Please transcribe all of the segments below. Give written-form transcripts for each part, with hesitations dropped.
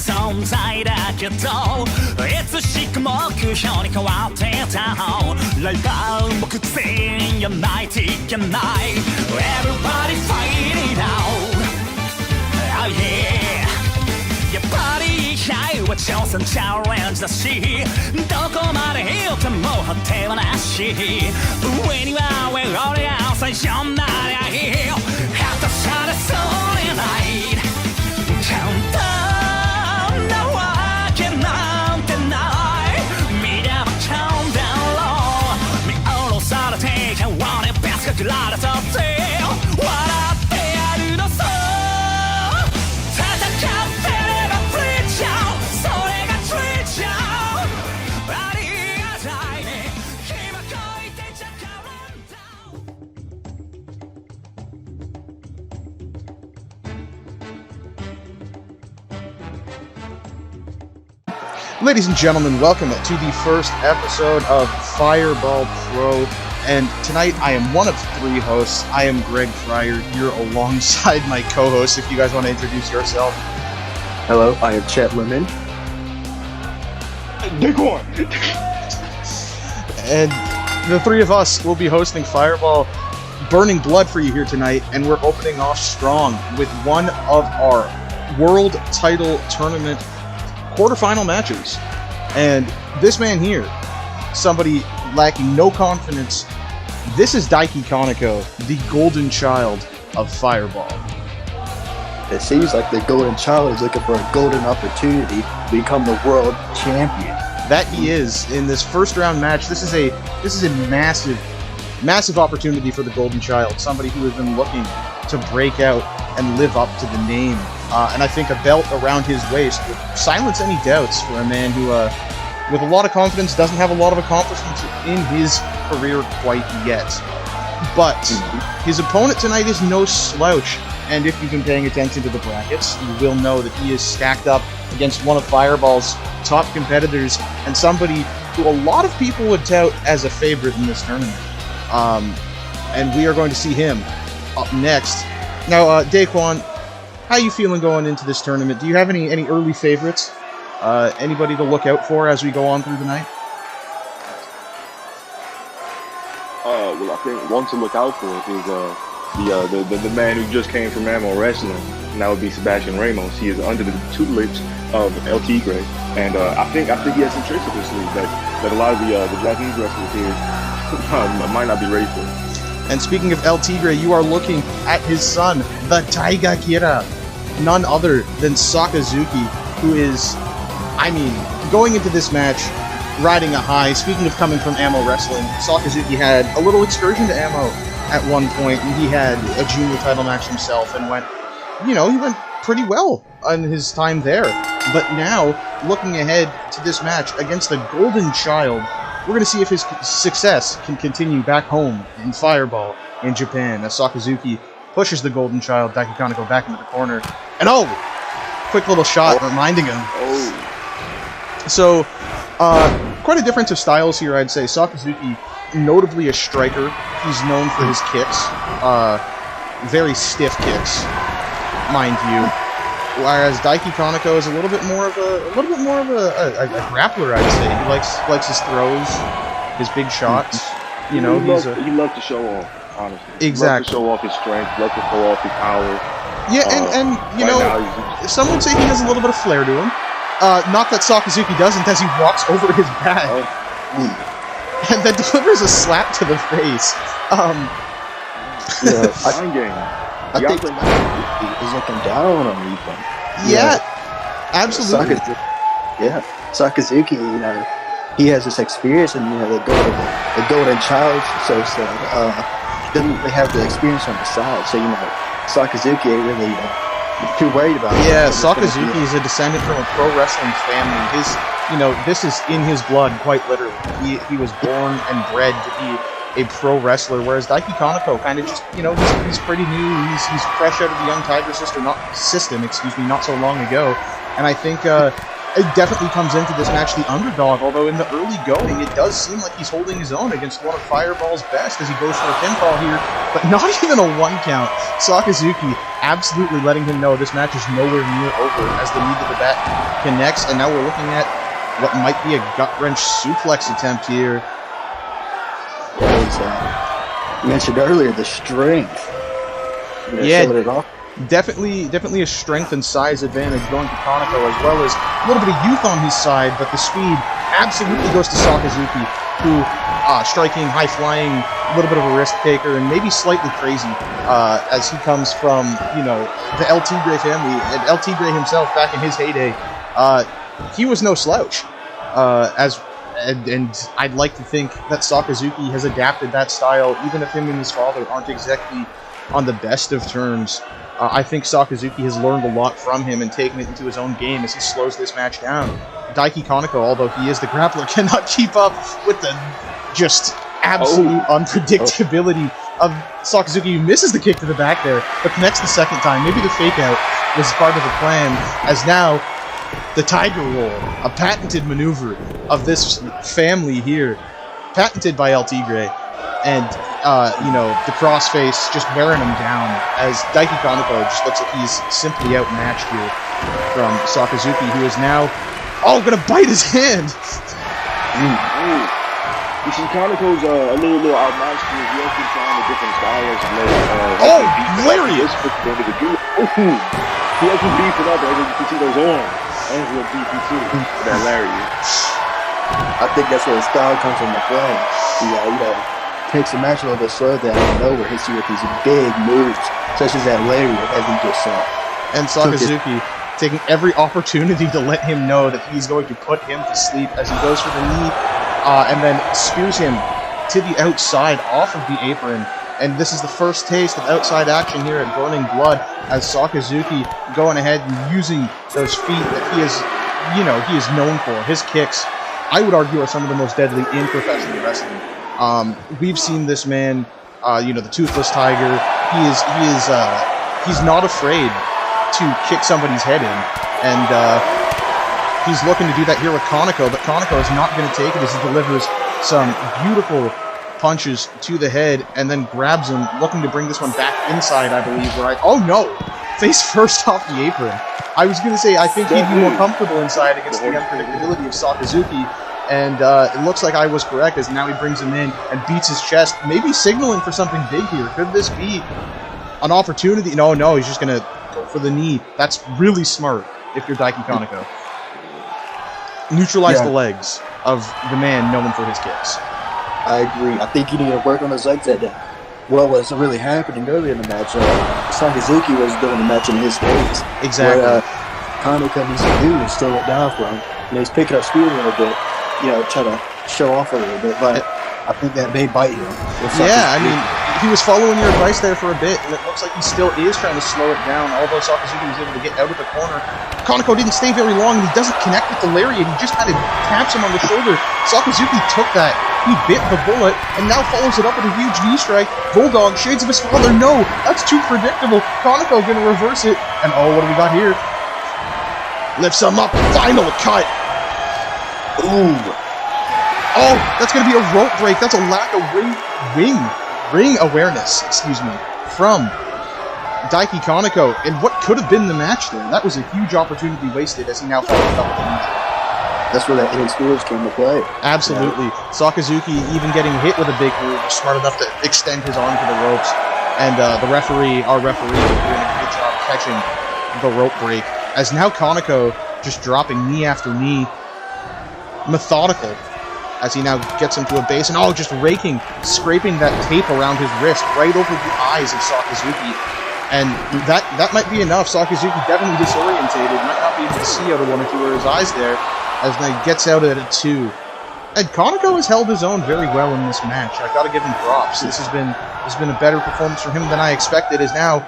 存在だけどいつしか目標に変わってたライバルも苦戦やないといけない Everybody fighting now Oh yeah やっぱり生きがいは挑戦チャレンジだしどこまで行っても果てはなし上には上俺が最初になりゃいい下手さでそれない簡単なわけなんてない見れば簡単ろ見下ろされて変われベスかけられたって笑ってやるのさ戦ってればプリちゃうそれがトリちゃうありがたいね今こいてちゃかわんだ Ladies and gentlemen, welcome to the first episode of Fireball Pro, and tonight I am one of three hosts. I am Greg Fryer here alongside my co-host, if you guys want to introduce yourself. Hello, I am Chet, Lemmon. DaQuan. And the three of us will be hosting Fireball Burning Blood for you here tonight, and we're opening off strong with one of our World Title Tournament quarterfinal matches. And this man here, somebody lacking no confidence, this is DaQuan, the golden child of Fireball. It seems like the golden child is looking for a golden opportunity to become the world champion. That he is in this first round match. This is a massive opportunity for the golden child, somebody who has been looking to break out and live up to the name. And I think a belt around his waist would silence any doubts for a man who, with a lot of confidence, doesn't have a lot of accomplishments in his career quite yet. But his opponent tonight is no slouch, and if you've been paying attention to the brackets, you will know that he is stacked up against one of Fireball's top competitors, and somebody who a lot of people would tout as a favorite in this tournament. And we are going to see him up next. Now, DaQuan, how are you feeling going into this tournament? Do you have any early favorites? Anybody to look out for as we go on through the night? Well, I think one to look out for is the man who just came from Ammo Wrestling, and that would be Sebastian Ramos. He is under the tutelage of El Tigre, and I think he has some tricks up his sleeve that a lot of the Japanese wrestlers here might not be ready for. And speaking of El Tigre, you are looking at his son, the Taiga Kira, none other than Sakazuki, who is, going into this match, riding a high. Speaking of coming from Ammo Wrestling, Sakazuki had a little excursion to Ammo at one point, and he had a junior title match himself, and he went pretty well on his time there. But now, looking ahead to this match against the Golden Child, we're going to see if his success can continue back home in Fireball in Japan, as Sakazuki pushes the Golden Child, DaQuan back into the corner. And quick little shot reminding him. So, quite a difference of styles here, I'd say. Sakazuki, notably a striker. He's known for his kicks. Very stiff kicks, mind you. Whereas DaQuan is a little bit more of a grappler, I'd say. He likes his throws, his big shots. He loves to show off, honestly. Exactly. He loves to show off his strength, loves to show off his power. Yeah, some would say he has a little bit of flair to him. Not that Sakazuki doesn't, as he walks over his back and then delivers a slap to the face. I think he's looking down on Reaper. Yeah, absolutely. Sakazuki, he has this experience, and the golden child, so doesn't really have the experience on the side. So Sakazuki ain't really too worried about it. Yeah, Sakazuki is a descendant from a pro wrestling family. This is in his blood, quite literally. He was born and bred to be a pro wrestler, whereas DaQuan kind of just, he's pretty new. He's fresh out of the Young Tiger system not so long ago. And I think it definitely comes into this match the underdog, although in the early going, it does seem like he's holding his own against one of Fireball's best as he goes for a pinfall here, but not even a one count. Sakazuki absolutely letting him know this match is nowhere near over as the knee to the back connects, and now we're looking at what might be a gut-wrench suplex attempt here. You mentioned earlier the strength. Yeah, definitely a strength and size advantage going to Kaneko, as well as a little bit of youth on his side, but the speed absolutely goes to Sakazuki, who striking, high flying, a little bit of a risk taker, and maybe slightly crazy as he comes from, the El Tigre family. And El Tigre himself, back in his heyday, he was no slouch. And I'd like to think that Sakazuki has adapted that style, even if him and his father aren't exactly on the best of terms. I think Sakazuki has learned a lot from him and taken it into his own game as he slows this match down. Daiki Kaneko, although he is the grappler, cannot keep up with the just absolute unpredictability of Sakazuki, who misses the kick to the back there, but connects the second time. Maybe the fake out was part of the plan, as now the Tiger Roll, a patented maneuver of this family here, patented by El Tigre, and the crossface just wearing him down as Daiki Kaneko just looks like he's simply outmatched here from Sakazuki, who is now gonna bite his hand. You see, Kaneko's a little outmatched here. He has been trying the different styles of lariat! He has been beefing up, as you can see those arms. Arms were beefy too, with that lariat. I think that's where his style comes from the play. Takes the match a little bit slow down and nowhere, hits you with these big moves, such as that lariat, as we just saw. And Sakazuki taking every opportunity to let him know that he's going to put him to sleep as he goes for the knee, and then spears him to the outside off of the apron. And this is the first taste of outside action here at Burning Blood, as Sakazuki going ahead and using those feet that he is known for. His kicks, I would argue, are some of the most deadly in professional wrestling. We've seen this man, the Toothless Tiger. He's not afraid to kick somebody's head in, and he's looking to do that here with Kaneko, but Kaneko is not going to take it as he delivers some beautiful punches to the head and then grabs him, looking to bring this one back inside, I believe, face first off the apron. I was going to say, I think he'd be more comfortable inside against the unpredictability of Sakazuki, and it looks like I was correct, as now he brings him in and beats his chest, maybe signaling for something big here. Could this be an opportunity? No, he's just going to go for the knee. That's really smart if you're Daiki Kaneko. Neutralize the legs of the man known for his kicks. I agree. I think he needed to work on his legs at that. What was really happening earlier in the match, Sakazuki was doing the match in his space. Exactly. What Kaneko needs to do is slow it down for him. He's picking up speed a little bit, trying to show off a little bit, but I think that may bite him. Yeah, I mean, he was following your advice there for a bit, and it looks like he still is trying to slow it down, although Sakazuki was able to get out of the corner. Kaneko didn't stay very long, and he doesn't connect with the lariat. He just kind of taps him on the shoulder. Sakazuki took that. He bit the bullet, and now follows it up with a huge knee strike. Bulldog, shades of his father. No, that's too predictable. Kaneko going to reverse it, and what do we got here? Lifts him up, final cut. Ooh. Oh, that's going to be a rope break. That's a lack of ring awareness, from Daiki Kaneko. And what could have been the match there? That was a huge opportunity wasted as he now follows it up with the knee. That's where that inexperience came to play. Absolutely. Yeah. Sakazuki even getting hit with a big move, was smart enough to extend his arm to the ropes. And our referee, is doing a good job catching the rope break. As now Kaneko just dropping knee after knee. Methodical. As he now gets him to a base, and just scraping that tape around his wrist right over the eyes of Sakazuki. And that might be enough. Sakazuki definitely disorientated, might not be able to see out of one or two of his eyes there, as now he gets out at a 2. And Kaneko has held his own very well in this match. I gotta give him props. This has been a better performance from him than I expected, as now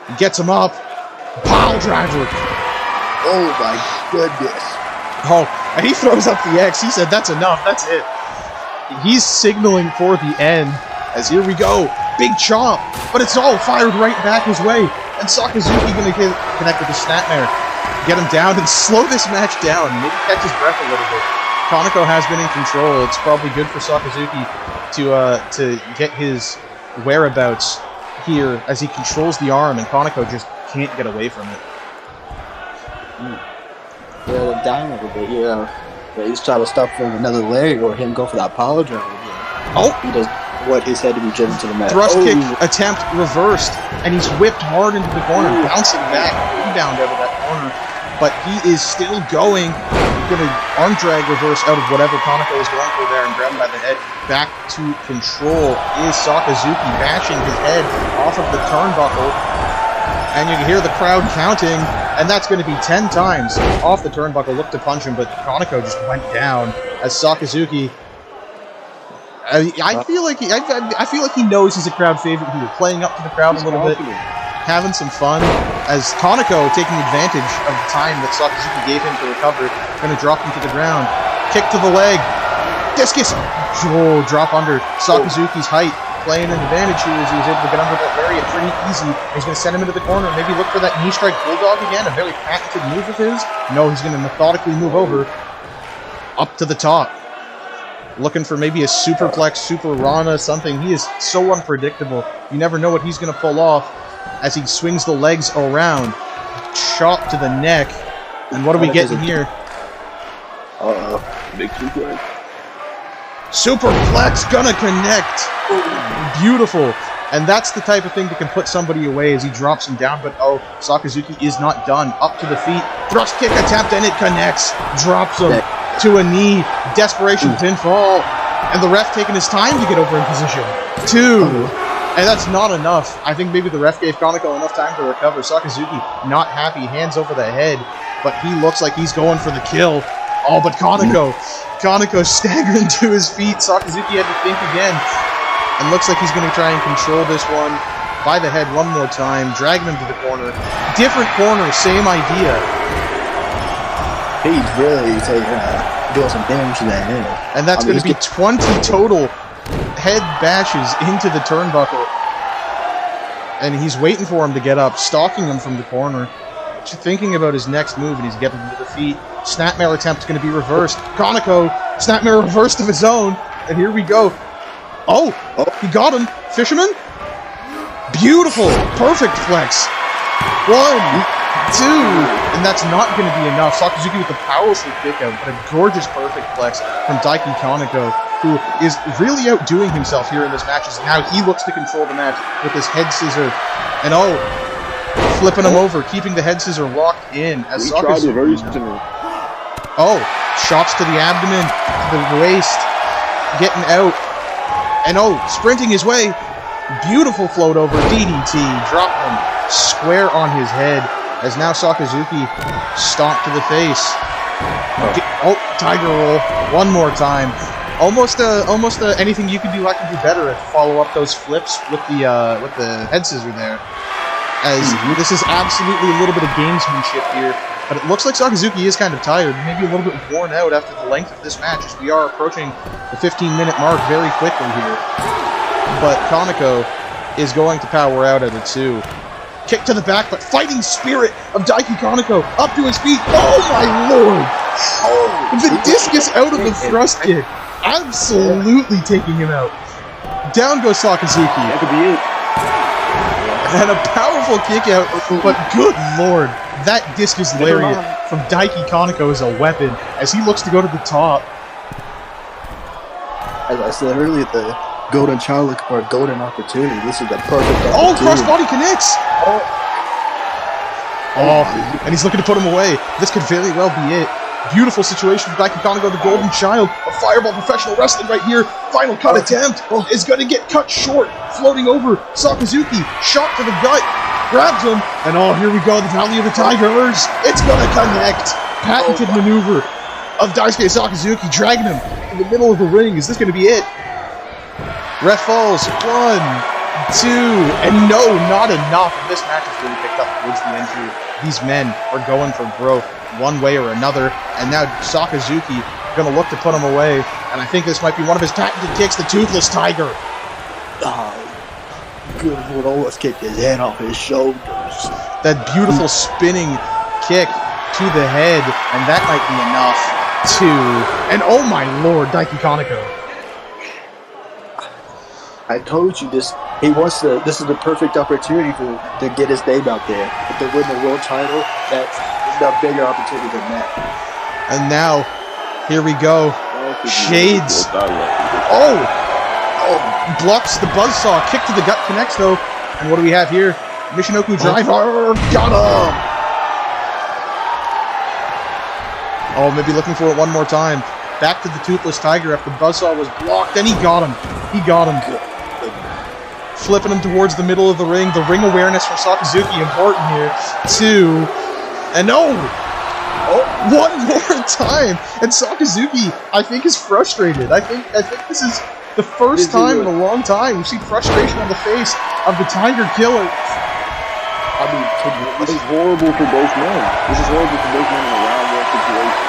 he gets him up. Pile driver! Oh my goodness. And he throws up the X. He said, that's enough. That's it. He's signaling for the end. As here we go. Big chop. But it's all fired right back his way. And Sakazuki going to connect with the snapmare. Get him down and slow this match down. Maybe catch his breath a little bit. Kaneko has been in control. It's probably good for Sakazuki to get his whereabouts here as he controls the arm. And Kaneko just can't get away from it. Yeah, down a little bit, he's trying to stop for another leg or him go for that power driver again. Oh! He does what he said to be driven to the mat. Thrust kick attempt reversed, and he's whipped hard into the corner, bouncing back, rebound out of that corner. But he is still going. He's going to arm drag reverse out of whatever Kaneko is going for there and grab him by the head. Back to control is Sakazuki, bashing his head off of the turnbuckle. And you can hear the crowd counting, and that's going to be 10 times off the turnbuckle. Looked to punch him, but Kaneko just went down as Sakazuki. I feel like he knows he's a crowd favorite here, playing up to the crowd a little bit, having some fun. As Kaneko taking advantage of the time that Sakazuki gave him to recover, going to drop him to the ground, kick to the leg, discus, drop under. Sakazuki's height playing an advantage here as he was able to get under that lariat pretty easy. He's going to send him into the corner, maybe look for that knee strike bulldog again, a very patented move of his. No, he's going to methodically move over, up to the top. Looking for maybe a superplex, super rana, something. He is so unpredictable. You never know what he's going to pull off as he swings the legs around. Chop to the neck. And what are we getting here? Big superplex. Superplex gonna connect. Beautiful. And that's the type of thing that can put somebody away as he drops him down. But Sakazuki is not done. Up to the feet. Thrust kick attempt and it connects. Drops him to a knee. Desperation pinfall. And the ref taking his time to get over in position. 2. And that's not enough. I think maybe the ref gave Kaneko enough time to recover. Sakazuki not happy. Hands over the head. But he looks like he's going for the kill. Oh, but Kaneko staggering to his feet. Sakazuki had to think again. And looks like he's going to try and control this one by the head one more time. Dragging him to the corner. Different corner, same idea. He's really doing some damage to that head. And that's going to be 20 total head bashes into the turnbuckle. And he's waiting for him to get up, stalking him from the corner. Thinking about his next move, and he's getting to the feet. Snapmare attempt is going to be reversed. Kaneko, snapmare reversed of his own. And here we go. Oh, he got him. Fisherman. Beautiful. Perfect flex. 1, 2. And that's not going to be enough. Sakazuki with a powerful kick out, but a gorgeous perfect flex from Daiki Kaneko, who is really outdoing himself here in this match. As now he looks to control the match with his head scissor. And flipping him over, keeping the head scissor locked in as Sakazuki. Shots to the abdomen, to the waist, getting out. And sprinting his way. Beautiful float over, DDT, drop him square on his head. As now Sakazuki stomped to the face. Tiger roll one more time. Almost anything you can do, I can do better at follow up those flips with the head scissor there. As this is absolutely a little bit of gamesmanship here, but it looks like Sakazuki is kind of tired, maybe a little bit worn out after the length of this match, as we are approaching the 15-minute mark very quickly here. But Kaneko is going to power out at a 2. Kick to the back, but fighting spirit of Daiki Kaneko up to his feet. Oh my lord! The discus out of the thrust kick, absolutely taking him out. Down goes Sakazuki. That could be it. And a powerful kick out, but good lord, that discus lariat from Daiki Kaneko is a weapon as he looks to go to the top. As I said earlier, the golden child looking for a golden opportunity. This is the perfect opportunity. Crossbody connects! And he's looking to put him away. This could very well be it. Beautiful situation for Daiki Kaneko, the golden child of Fireball Professional Wrestling right here. Final cut attempt is going to get cut short. Floating over Sakazuki, shot to the gut, grabs him, and here we go, the Valley of the Tigers. It's going to connect. Patented maneuver of Daisuke Sakazuki, dragging him in the middle of the ring. Is this going to be it? Ref falls. 1, 2, and no, not enough. This match is really picked up towards the end here. These men are going for growth one way or another, and now Sakazuki going to look to put him away, and I think this might be one of his patented kicks, the Toothless Tiger. Good lord, almost kicked his head off his shoulders. That beautiful spinning kick to the head, and that might be enough and oh my lord, Daiki Kaneko. I told you this He wants to. This is the perfect opportunity to get his name out there. If they win the world title, that's a bigger opportunity than that. And now, here we go. Shades. Oh, blocks the buzzsaw. Kick to the gut connects though. And what do we have here? Michinoku driver. Got him. Oh, maybe looking for it one more time. Back to the Toothless Tiger after the buzzsaw was blocked, and he got him. He got him. Flipping him towards the middle of the ring. The ring awareness from Sakazuki important here. 2. And no! One more time! And Sakazuki, I think, is frustrated. I think this is the first time in a long time we've seen frustration on the face of the Tiger Killer. I mean, this is horrible for both men. This is horrible for both men in a round one situation.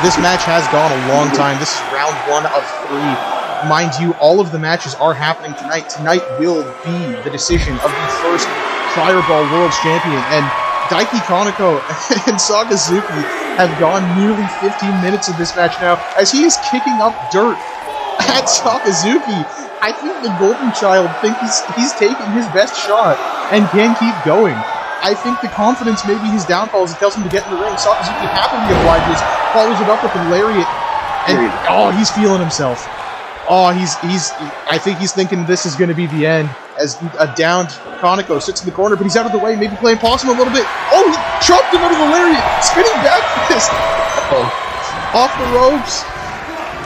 This match has gone a long time. This is round 1 of 3. Mind you, all of the matches are happening tonight. Tonight will be the decision of the first Fireball World's Champion. And Daiki Kaneko and Sakazuki have gone nearly 15 minutes of this match now as he is kicking up dirt at Sakazuki. I think the Golden Child thinks he's taking his best shot and can keep going. I think the confidence maybe his downfall as it tells him to get in the ring. Sakazuki happily obliges, follows it up with a lariat, and he's feeling himself. I think he's thinking this is going to be the end as a downed Kaneko sits in the corner, but he's out of the way, maybe playing possum a little bit. Oh, he chopped him out of the lariat, spinning back fist. Off the ropes.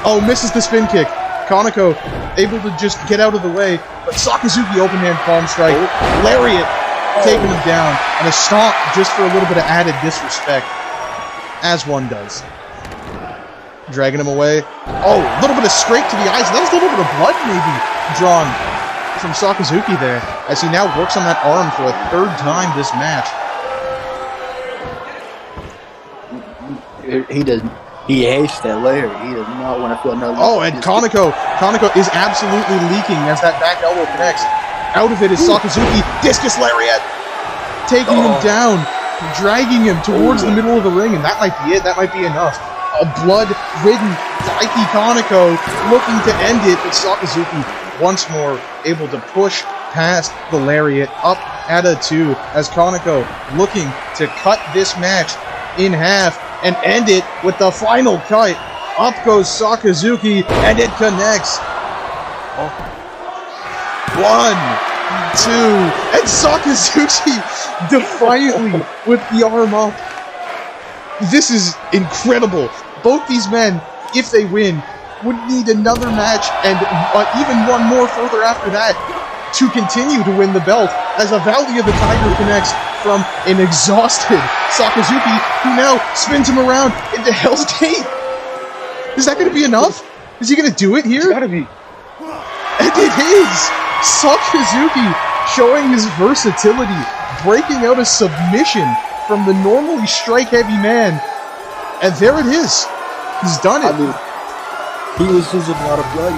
Oh, misses the spin kick. Kaneko able to just get out of the way, but Sakazuki open hand palm strike, lariat taking him down, and a stomp just for a little bit of added disrespect, as one does. Dragging him away. Oh, a little bit of scrape to the eyes. That was a little bit of blood maybe drawn from Sakazuki there, as he now works on that arm for a 3rd time this match. He hates that layer. He does not want to feel another. Oh, and Kaneko is absolutely leaking as that back elbow connects. Out of it is Sakazuki. Discus lariat, taking him down, dragging him towards the middle of the ring, and that might be it. That might be enough. A blood-ridden Daiki Kaneko looking to end it, but Sakazuki once more able to push past the lariat up at a 2 as Kaneko looking to cut this match in half and end it with the final cut. Up goes Sakazuki and it connects. 1, 2, and Sakazuki defiantly with the arm up. This is incredible. Both these men, if they win, would need another match and even one more further after that to continue to win the belt as a Valley of the Tiger connects from an exhausted Sakazuki who now spins him around into Hell's Gate. Is that going to be enough? Is he going to do it here? It's got to be. And it is! Sakazuki showing his versatility, breaking out a submission from the normally strike-heavy man. And there it is. He's done it. I mean, he was losing a lot of blood,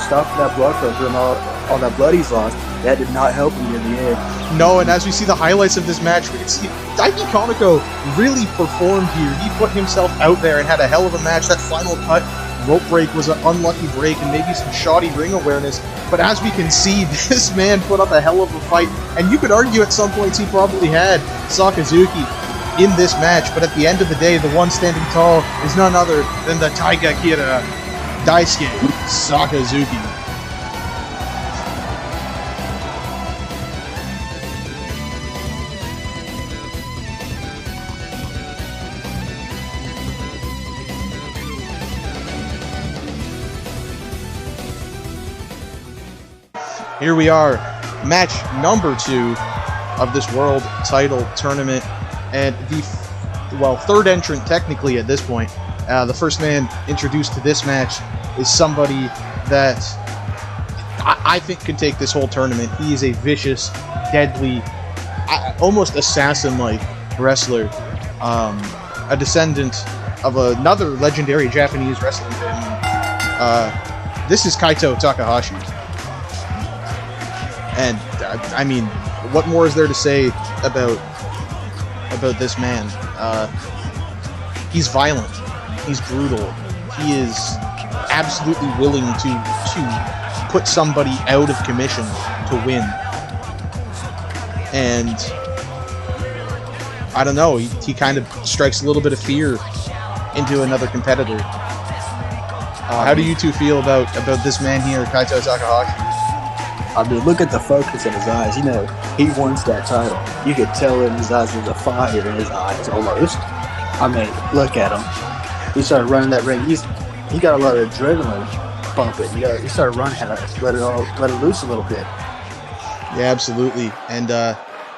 stopping that blood pressure and all that blood he's lost. That did not help him in the end. No, and as we see the highlights of this match, we can see Daiki Kaneko really performed here. He put himself out there and had a hell of a match. That final cut, rope break, was an unlucky break and maybe some shoddy ring awareness. But as we can see, this man put up a hell of a fight. And you could argue at some points he probably had Sakazuki in this match, but at the end of the day, the one standing tall is none other than the Taiga Kira, Daisuke Sakazuki. Here we are, match number 2 of this world title tournament. And the, third entrant technically at this point. The first man introduced to this match is somebody that I think can take this whole tournament. He is a vicious, deadly, almost assassin-like wrestler. A descendant of another legendary Japanese wrestling family. This is Kaito Takahashi. And, I mean, what more is there to say about this man? He's violent. He's brutal. He is absolutely willing to put somebody out of commission to win. And I don't know, he kind of strikes a little bit of fear into another competitor. How do you two feel about this man here, Kaito Takahashi? I mean, look at the focus in his eyes. You know, he wants that title. You could tell in his eyes there's a fire in his eyes almost. I mean, look at him. He started running that ring. He got a lot of adrenaline pumping. You know, he started running, had to let it loose a little bit. Yeah, absolutely. And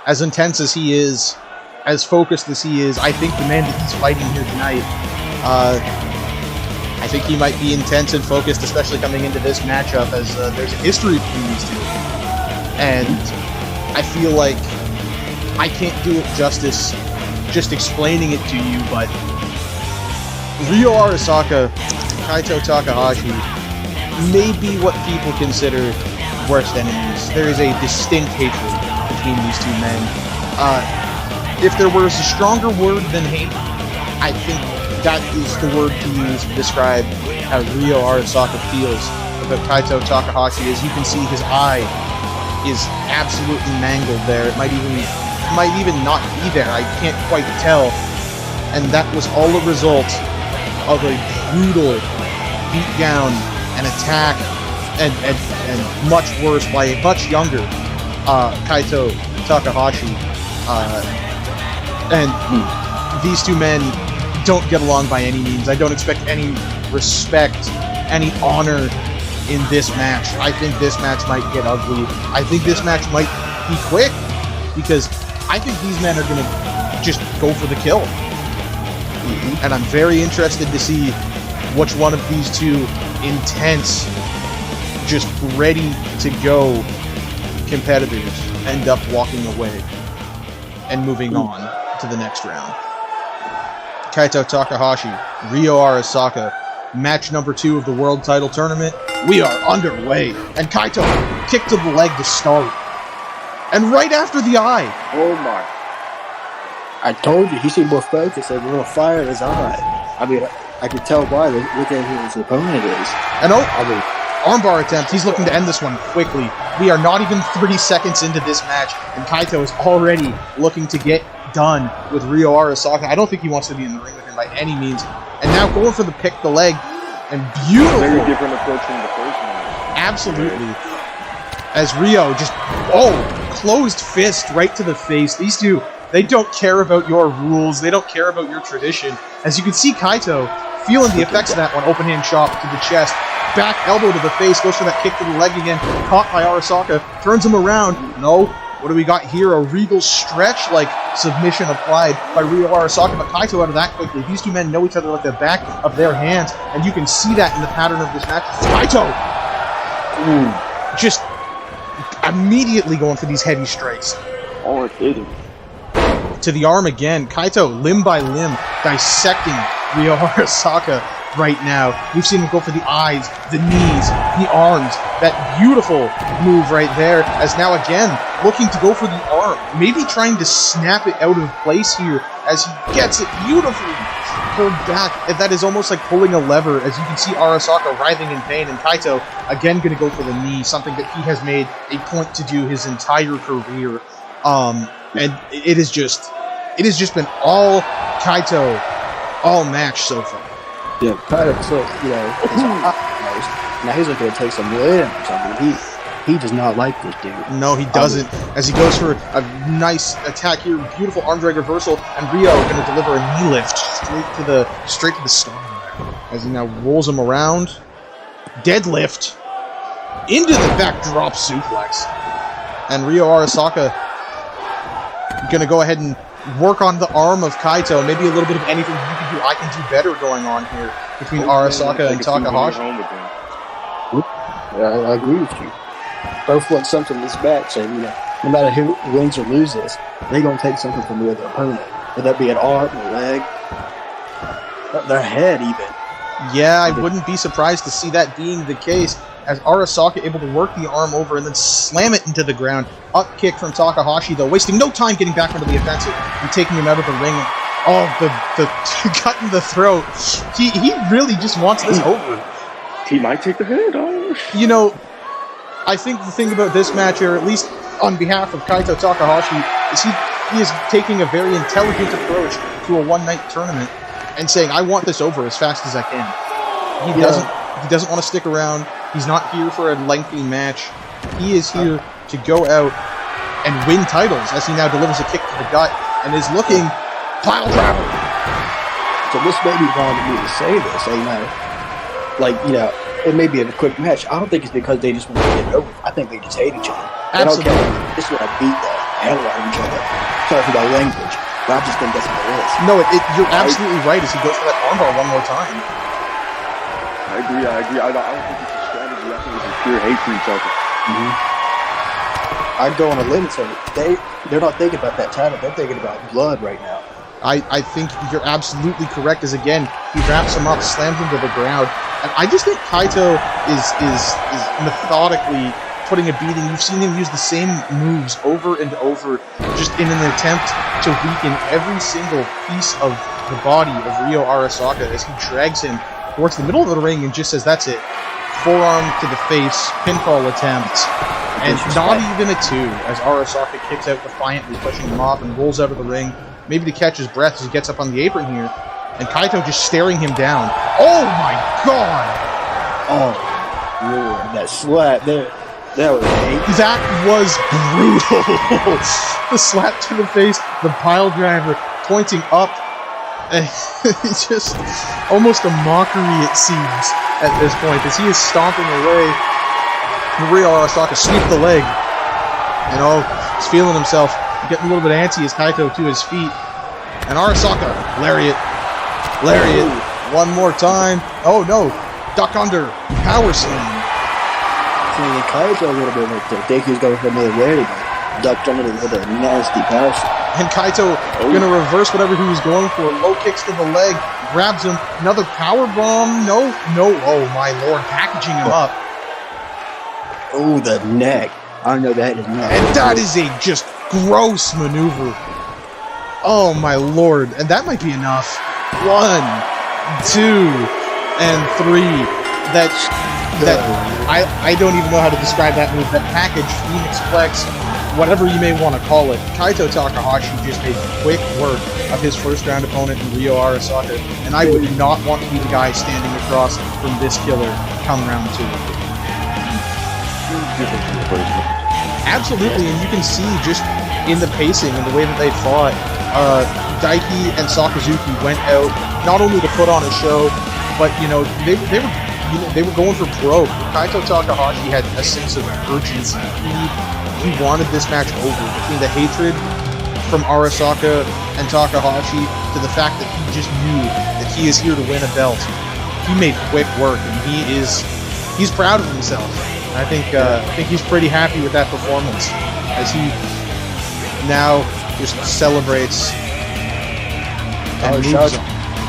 as intense as he is, as focused as he is, I think the man that he's fighting here tonight, I think he might be intense and focused, especially coming into this matchup, as there's a history between these two. And I feel like I can't do it justice just explaining it to you, but Ryo Arasaka, Kaito Takahashi may be what people consider worst enemies. There is a distinct hatred between these two men. If there was a stronger word than hate, I think that is the word to use to describe how Ryo Arasaka feels about Kaito Takahashi. As you can see, his eye is absolutely mangled there. It might even not be there. I can't quite tell. And that was all a result of a brutal beatdown and attack, and much worse by a much younger Kaito Takahashi. And these two men don't get along by any means. I don't expect any respect, any honor in this match. I think this match might get ugly. I think this match might be quick, because I think these men are going to just go for the kill. And I'm very interested to see which one of these two intense, just ready to go competitors end up walking away and moving on to the next round. Kaito Takahashi, Ryo Arasaka, match number 2 of the World Title Tournament. We are underway, and Kaito kicked to the leg to start. And right after the eye. Oh my. I told you, he seemed more focused, and a little fire in his eye. I mean, I could tell why. Look at who his opponent is. And armbar attempt. He's looking to end this one quickly. We are not even 30 seconds into this match, and Kaito is already looking to get done with Ryo Arasaka. I don't think he wants to be in the ring with him by any means. And now going for the pick the leg, and beautiful. Very different approach from the first one. Absolutely. As Ryo just, closed fist right to the face. These two, they don't care about your rules. They don't care about your tradition. As you can see, Kaito feeling the effects of that one. Open hand chop to the chest. Back elbow to the face. Goes for that kick to the leg again. Caught by Arasaka. Turns him around. No. What do we got here? A regal stretch-like submission applied by Ryo Arasaka, but Kaito out of that quickly. These two men know each other like the back of their hands, and you can see that in the pattern of this match. Kaito! Just immediately going for these heavy strikes. Oh, it did. To the arm again. Kaito, limb by limb, dissecting Ryo Arasaka right now. We've seen him go for the eyes, the knees, the arms. That beautiful move right there, as now again looking to go for the arm. Maybe trying to snap it out of place here as he gets it beautifully pulled back. And that is almost like pulling a lever, as you can see Arasaka writhing in pain, and Kaito again going to go for the knee, something that he has made a point to do his entire career. And it has just been all Kaito, all match so far. Yeah, Kaito, now he's looking to take some limbs. I mean, he does not like this dude. No, he doesn't. As he goes for a nice attack here, beautiful arm drag reversal, and Ryo going to deliver a knee lift straight to the sternum as he now rolls him around. Deadlift into the backdrop suplex, and Ryo Arasaka going to go ahead and work on the arm of Kaito. Maybe a little bit of anything you can do, I can do better going on here between Arasaka and Takahashi. Yeah, I agree with you. Both want something in this match, and no matter who wins or loses, they're going to take something from the other opponent. Whether that be an arm, a leg, their head even. Yeah, I wouldn't be surprised to see that being the case, as Arasaka able to work the arm over and then slam it into the ground. Up kick from Takahashi, though, wasting no time getting back into the offensive and taking him out of the ring. Oh, the cut in the throat. He really just wants this over. He might take the head off. I think the thing about this match here, at least on behalf of Kaito Takahashi, is he is taking a very intelligent approach to a one-night tournament and saying, I want this over as fast as I can. He doesn't want to stick around. He's not here for a lengthy match. He is here to go out and win titles as he now delivers a kick to the gut and is looking pile driver. So this made me want me to say this, it may be a quick match. I don't think it's because they just want to get it over. I think they just hate each other. Absolutely. They don't care. This is what I beat the hell out of each other. Sorry for my language, but I just think that's what it is. No, you're absolutely right as he goes for that armbar one more time. I agree. I don't think it's a strategy. I think it's a pure hate for each other. Mm-hmm. I'd go on a limb and say they're not thinking about that title. They're thinking about blood right now. I think you're absolutely correct as, again, he wraps him up, slams him to the ground. And I just think Kaito is methodically putting a beating. You've seen him use the same moves over and over, just in an attempt to weaken every single piece of the body of Ryo Arasaka as he drags him towards the middle of the ring and just says, that's it. Forearm to the face, pinfall attempt. And not even a 2, as Arasaka kicks out defiantly, pushing him off and rolls out of the ring, maybe to catch his breath as he gets up on the apron here. And Kaito just staring him down. Oh my god! Oh, Lord, that slap there. That was hate. That was brutal. The slap to the face, the pile driver pointing up. And it's just almost a mockery, it seems, at this point, as he is stomping away. Ryo Arasaka sweep the leg. He's feeling himself, getting a little bit antsy as Kaito to his feet. And Arasaka, lariat. One more time. Oh no, duck under, power slam. See, Kaito a little bit right there. I think he's going for another lariat. Ducked under with a nasty power slam. And Kaito gonna reverse whatever he was going for. Low kicks to the leg, grabs him, another power bomb. No, oh my lord, packaging him up. Oh, the neck. I know that is not. And that is a just gross maneuver. Oh my lord. And that might be enough. 1, 2, and 3. I don't even know how to describe that move. That package, Phoenix Flex, whatever you may want to call it. Kaito Takahashi just made quick work of his first round opponent in Ryo Arasaka, and I would not want to be the guy standing across from this killer come round 2. Absolutely, and you can see just in the pacing and the way that they fought, Daiki and Sakazuki went out not only to put on a show, but they were going for broke. Kaito Takahashi had a sense of urgency. He wanted this match over. Between the hatred from Arasaka and Takahashi to the fact that he just knew that he is here to win a belt, he made quick work, and he's proud of himself. I think he's pretty happy with that performance as he now just celebrates and moves on.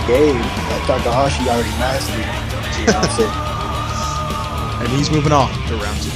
Game that Takahashi already mastered. And he's moving on to round 2.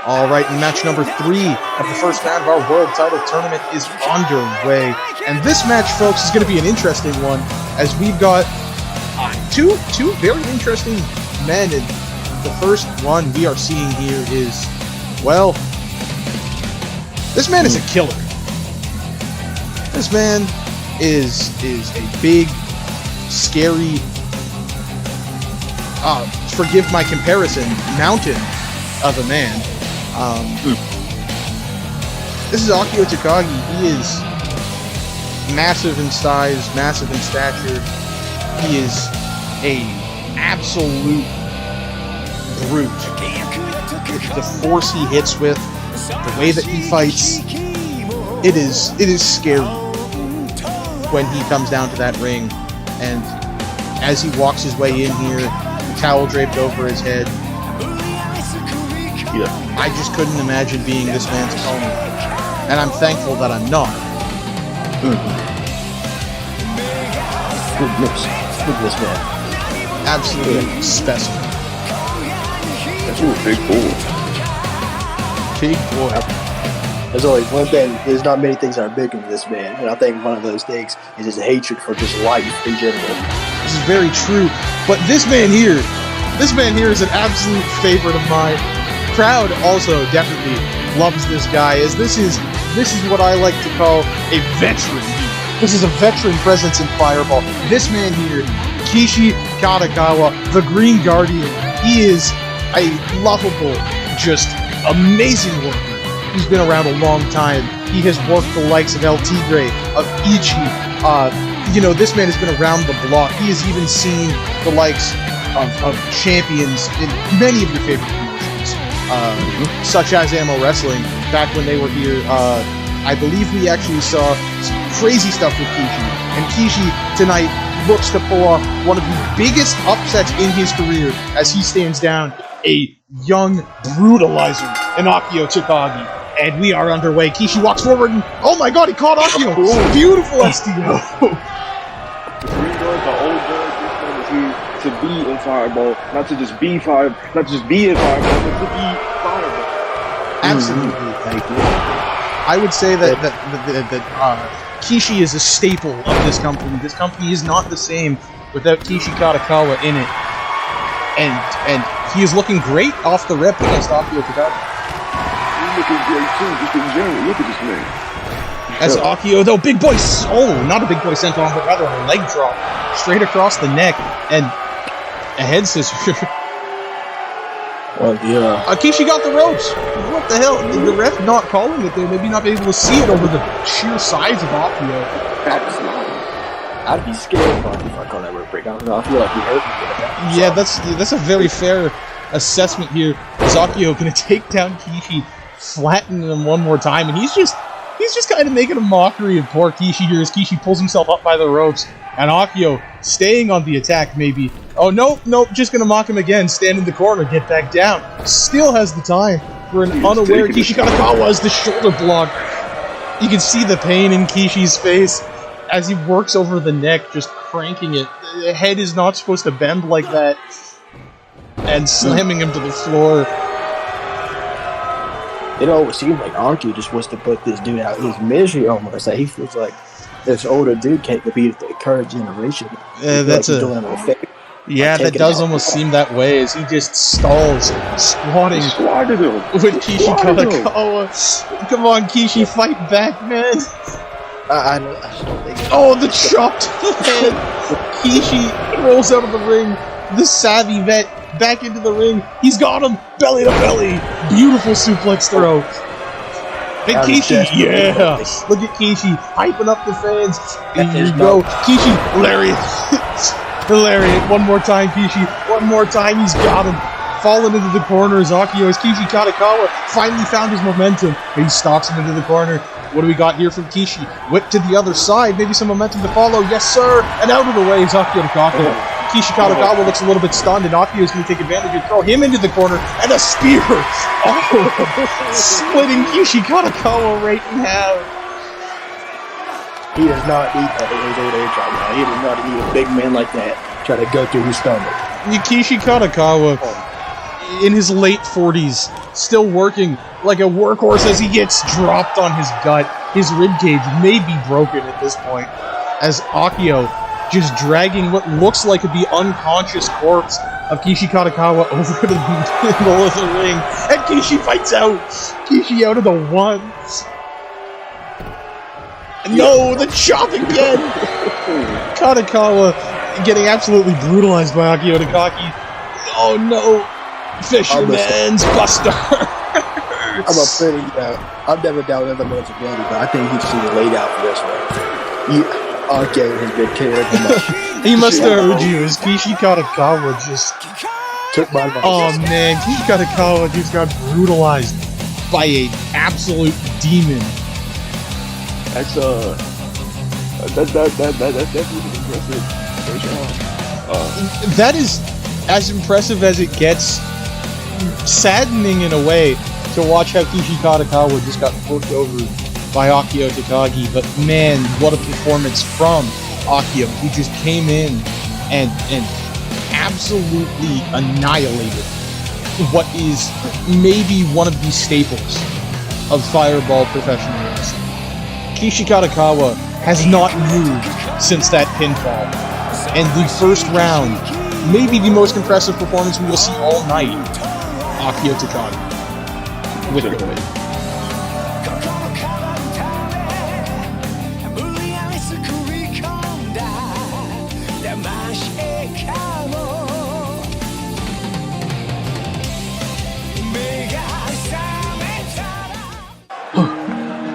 All right, and match number 3 of the first round of our world title tournament is underway. And this match, folks, is going to be an interesting one, as we've got two very interesting men. And the first one we are seeing here is, well, this man is a killer. This man is a big, scary, forgive my comparison, mountain of a man. This is Akio Takagi. He is massive in size, massive in stature. He is a absolute brute. The force he hits with, the way that he fights, it is scary when he comes down to that ring. And as he walks his way in here, the towel draped over his head, I just couldn't imagine being this man's opponent, and I'm thankful that I'm not. Look at this man. Absolutely specimen. That's a big boy. Big boy. There's only one thing. There's not many things that are bigger than this man, and I think one of those things is his hatred for just life in general. This is very true, but this man here is an absolute favorite of mine. Crowd also definitely loves this guy, as this is what I like to call a veteran. This is a veteran presence in Fireball. This man here, Kishi Katakawa, the Green Guardian, he is a lovable, just amazing worker. He's been around a long time. He has worked the likes of El Tigre, of Ichi. This man has been around the block. He has even seen the likes of champions in many of your favorite promotions. Such as Ammo Wrestling, back when they were here. I believe we actually saw some crazy stuff with Kishi, and Kishi tonight looks to pull off one of the biggest upsets in his career as he stands down a young brutalizer in Akio Takagi. And we are underway. Kishi walks forward and, oh my god, he caught Akio! Beautiful STO! The old boy is here to be in Fireball, not to just be in Fireball, but to be Fireball. Absolutely, thank you. I would say that Kishi is a staple of this company. This company is not the same without Kishi Katakawa in it. And he is looking great off the rip against Akio Takagi. He's looking great too, just in general. Look at this man. As Akio, though, big boy, not a big boy senton, but rather a leg drop straight across the neck and a head scissor. Well, yeah. Kishi got the ropes. What the hell? The ref not calling it there. Maybe not be able to see it over the sheer size of Akio. That's not. I'd be scared if I call that rope breakdown. I feel like he hurt me. Yeah, that's a very fair assessment here. Is Akio going to take down Kishi, flatten him one more time, and he's just kind of making a mockery of poor Kishi here as Kishi pulls himself up by the ropes, and Akio staying on the attack maybe. Oh, nope, just going to mock him again, stand in the corner, get back down. Still has the time for an unaware Kishi Katakawa as the shoulder block. You can see the pain in Kishi's face as he works over the neck, just cranking it. The head is not supposed to bend like that. And slamming him to the floor. It seems like Anki just wants to put this dude out his misery almost. Like, he feels like this older dude can't compete with the current generation. That does almost seem that way, as he just stalls, squatting with Kishi Katakawa. Come on, Kishi, fight back, man. I don't think. Oh, the chop to the head. Kishi rolls out of the ring. The savvy vet back into the ring. He's got him belly to belly. Beautiful suplex throw. And Kishi, yeah. Look at Kishi hyping up the fans. Here you go. Kishi, lariat. Lariat. One more time, Kishi. One more time. He's got him. Falling into the corner as Akio, as Kishi Katakawa finally found his momentum. He stalks him into the corner. What do we got here from Kishi? Whip to the other side. Maybe some momentum to follow. Yes, sir. And out of the way is Akio Takagi. Kishi Katakawa looks a little bit stunned, and Akio is going to take advantage and throw him into the corner. And a spear. Oh, splitting Kishi Katakawa right in half. He does not need that old age right now. He does not need a big man like that try to go through his stomach. Kishi Katakawa, in his late 40s, still working like a workhorse as he gets dropped on his gut. His ribcage may be broken at this point, as Akio just dragging what looks like the unconscious corpse of Kishi Katakawa over to the middle of the ring. And Kishi fights out. Kishi out of the 1. No, the chop again! Katakawa getting absolutely brutalized by Akio Takagi. Oh no! Fisherman's Buster! I'm a pretty, I've never doubted the man's ability, but I think he just needs to lay down for this one. Akio has been carried much. He must have heard you, as Kishi Katakawa just Took my advice. Oh man, Kishi Katakawa just got brutalized by an absolute demon. That's definitely impressive. That is as impressive as it gets. Saddening in a way to watch how Kishi Katakawa just got worked over by Akio Takagi, but man, what a performance from Akio. He just came in and absolutely annihilated what is maybe one of the staples of Fireball professional wrestling. Kishi Katakawa has not moved since that pinfall, and the first round, maybe the most impressive performance we will see all night, Akio Takagi with the win.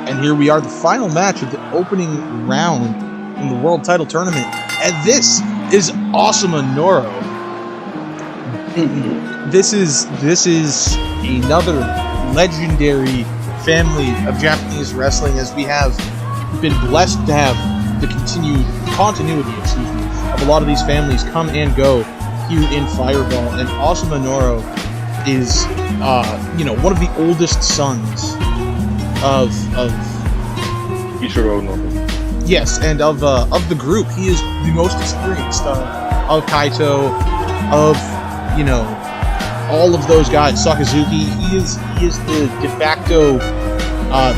And here we are, the final match of the opening round in the World Title Tournament. And this is Asuma Noro. This is another legendary family of Japanese wrestling, as we have been blessed to have the continuity of a lot of these families come and go here in Fireball. And Asuma Noro is one of the oldest sons of Ichiro Noro. Yes, and of the group. He is the most experienced of Kaito, of all of those guys. Sakazuki, he is the de facto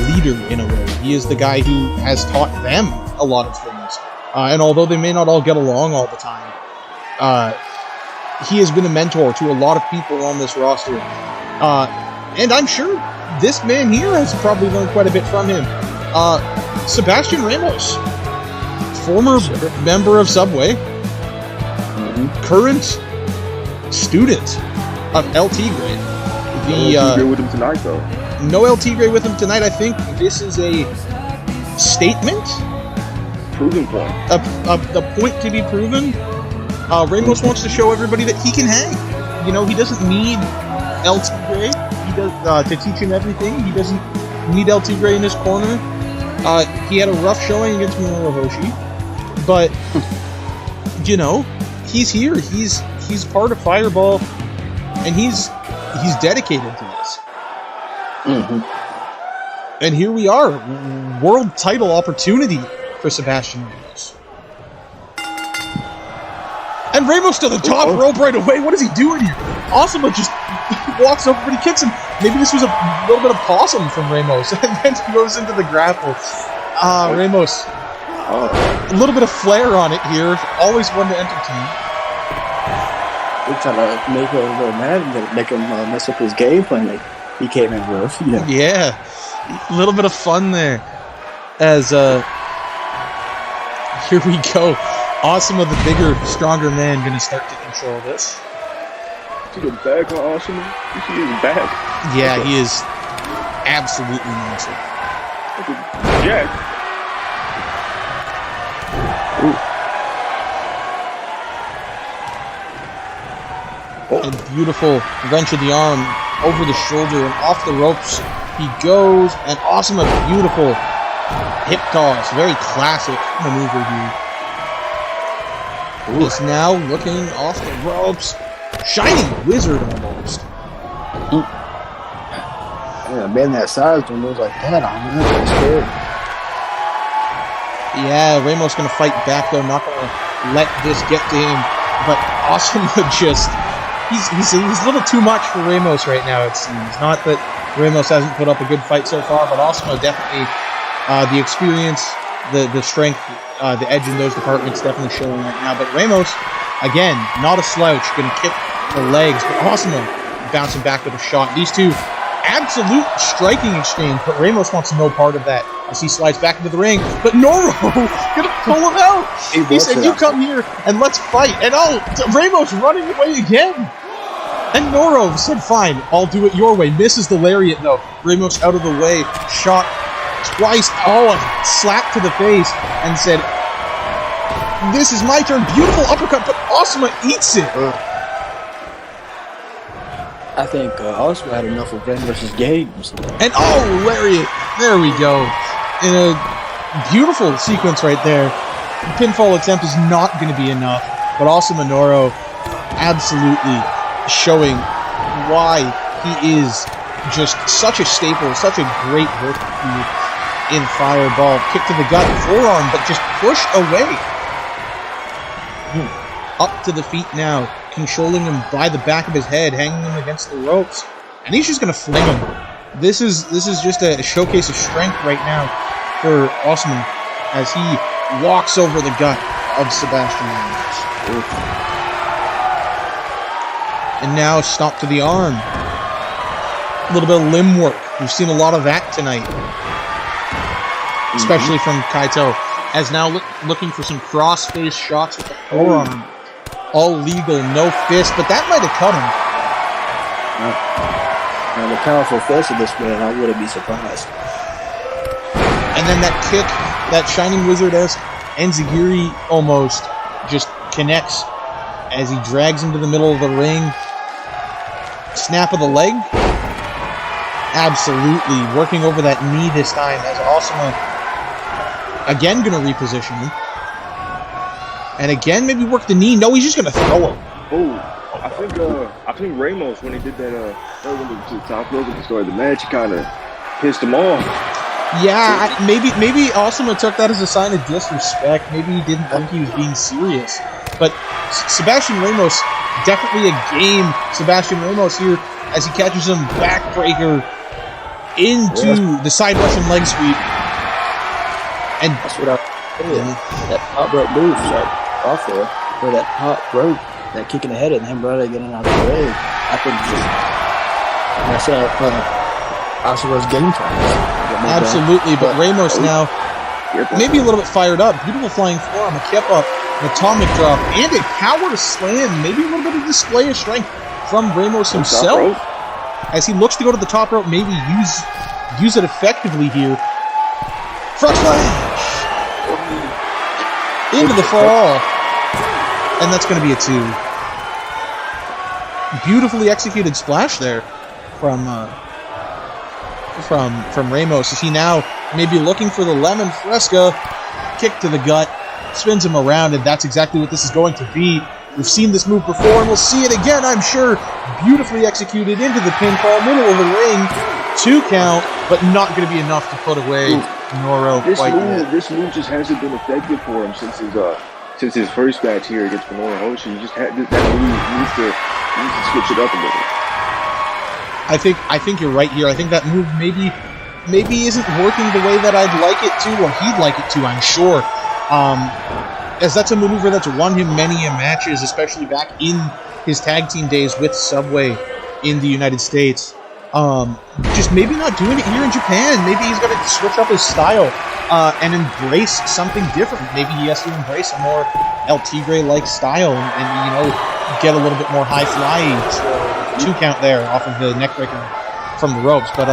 leader in a way. He is the guy who has taught them a lot of things. And although they may not all get along all the time, he has been a mentor to a lot of people on this roster. And I'm sure this man here has probably learned quite a bit from him. Sebastian Ramos, former member of Subway, current student of El Tigre. El Tigre with him tonight, though. No El Tigre with him tonight. I think this is a statement. Proving point. A point to be proven. Ramos wants to show everybody that he can hang. He doesn't need El Tigre. He does to teach him everything. He doesn't need El Tigre in his corner. He had a rough showing against Minoru Hoshi, but he's here. He's part of Fireball, and he's dedicated to this. And here we are, world title opportunity for Sebastian Ramos. And Ramos to the top rope right away. What is he doing here? Asuma just walks over and he kicks him. Maybe this was a little bit of possum from Ramos. And then he goes into the grapple. Ramos, a little bit of flair on it here. Always one to entertain. They're trying to make him a little mad and make him mess up his game plan. Like he came in with. Yeah, a little bit of fun there. As here we go. Asuma, the bigger, stronger man, going to start to control this. See the back on Asuma? You see his back? Yeah, he is absolutely massive. Look at Jack. A beautiful wrench of the arm over the shoulder and off the ropes he goes. And Asuma, beautiful hip toss. Very classic maneuver here. Is now looking off the ropes. Shining Wizard almost. Yeah, man that size don't move like that. I'm really scared. Yeah, Ramos gonna fight back though, not gonna let this get to him. But Asuma just he's a little too much for Ramos right now, it seems. Not that Ramos hasn't put up a good fight so far, but also definitely the experience, the strength, the edge in those departments definitely showing right now. But Ramos, again, not a slouch, going to kick the legs, but Osama bouncing back with a shot. These two, absolute striking exchange, but Ramos wants no part of that as he slides back into the ring. But Noro gonna pull him out. He said, "You come here and let's fight." And Ramos running away again. And Noro said, "Fine, I'll do it your way." Misses the lariat though. Ramos out of the way, shot twice. A slap to the face, and said, "This is my turn." Beautiful uppercut, but Osama eats it. I think Osama had enough of Ben versus Games. And lariat! There we go. In a beautiful sequence right there. The pinfall attempt is not going to be enough, but also Minoru absolutely showing why he is just such a staple, such a great worker in Fireball. Kick to the gut, forearm, but just pushed away. Up to the feet now, controlling him by the back of his head, hanging him against the ropes, and he's just going to fling him. This is just a showcase of strength right now for Osman as he walks over the gut of Sebastian Ramos. And now stop to the arm. A little bit of limb work. We've seen a lot of that tonight, especially from Kaito, as now looking for some cross-face shots with the forearm. All legal, no fist, but that might have cut him. And the powerful fist of this man, I wouldn't be surprised. And then that kick, that Shining Wizard-esque Enziguri almost just connects as he drags him to the middle of the ring. Snap of the leg. Absolutely. Working over that knee this time as Osama again going to reposition him. And again, maybe work the knee. No, he's just going to throw him. I think Ramos, when he did that, to the top rope at the start of the match, he kind of pissed him off. Yeah, maybe Osama took that as a sign of disrespect. Maybe he didn't think he was being serious. But Sebastian Ramos, definitely a game Sebastian Ramos here as he catches him backbreaker into the side Russian leg sweep. And that's what that top rope move off there, where that top rope, that kick in the head and him running getting out of the way, I think just mess up Osama's game plan. Absolutely, but Ramos now maybe a little bit fired up. Beautiful flying forearm, a kip up, an atomic drop, and a power slam. Maybe a little bit of display of strength from Ramos himself as he looks to go to the top rope. Maybe use it effectively here. Front splash into the fall, and that's going to be a 2. Beautifully executed splash there from Ramos as he now may be looking for the Lemmon Fresca. Kick to the gut, spins him around, and that's exactly what this is going to be. We've seen this move before, and we'll see it again, I'm sure. Beautifully executed into the pinfall, middle of the ring. 2 count, but not going to be enough to put away Noro. This move just hasn't been effective for him since his first match here against Minoru Hoshi. He just had that move. He needs to switch it up a little. I think you're right here. I think that move maybe isn't working the way that I'd like it to, or he'd like it to, I'm sure. As that's a maneuver that's won him many matches, especially back in his tag team days with Subway in the United States. Just maybe not doing it here in Japan. Maybe he's got to switch up his style and embrace something different. Maybe he has to embrace a more El Tigre-like style and get a little bit more high flying. 2 count there off of the neck breaker from the ropes. But,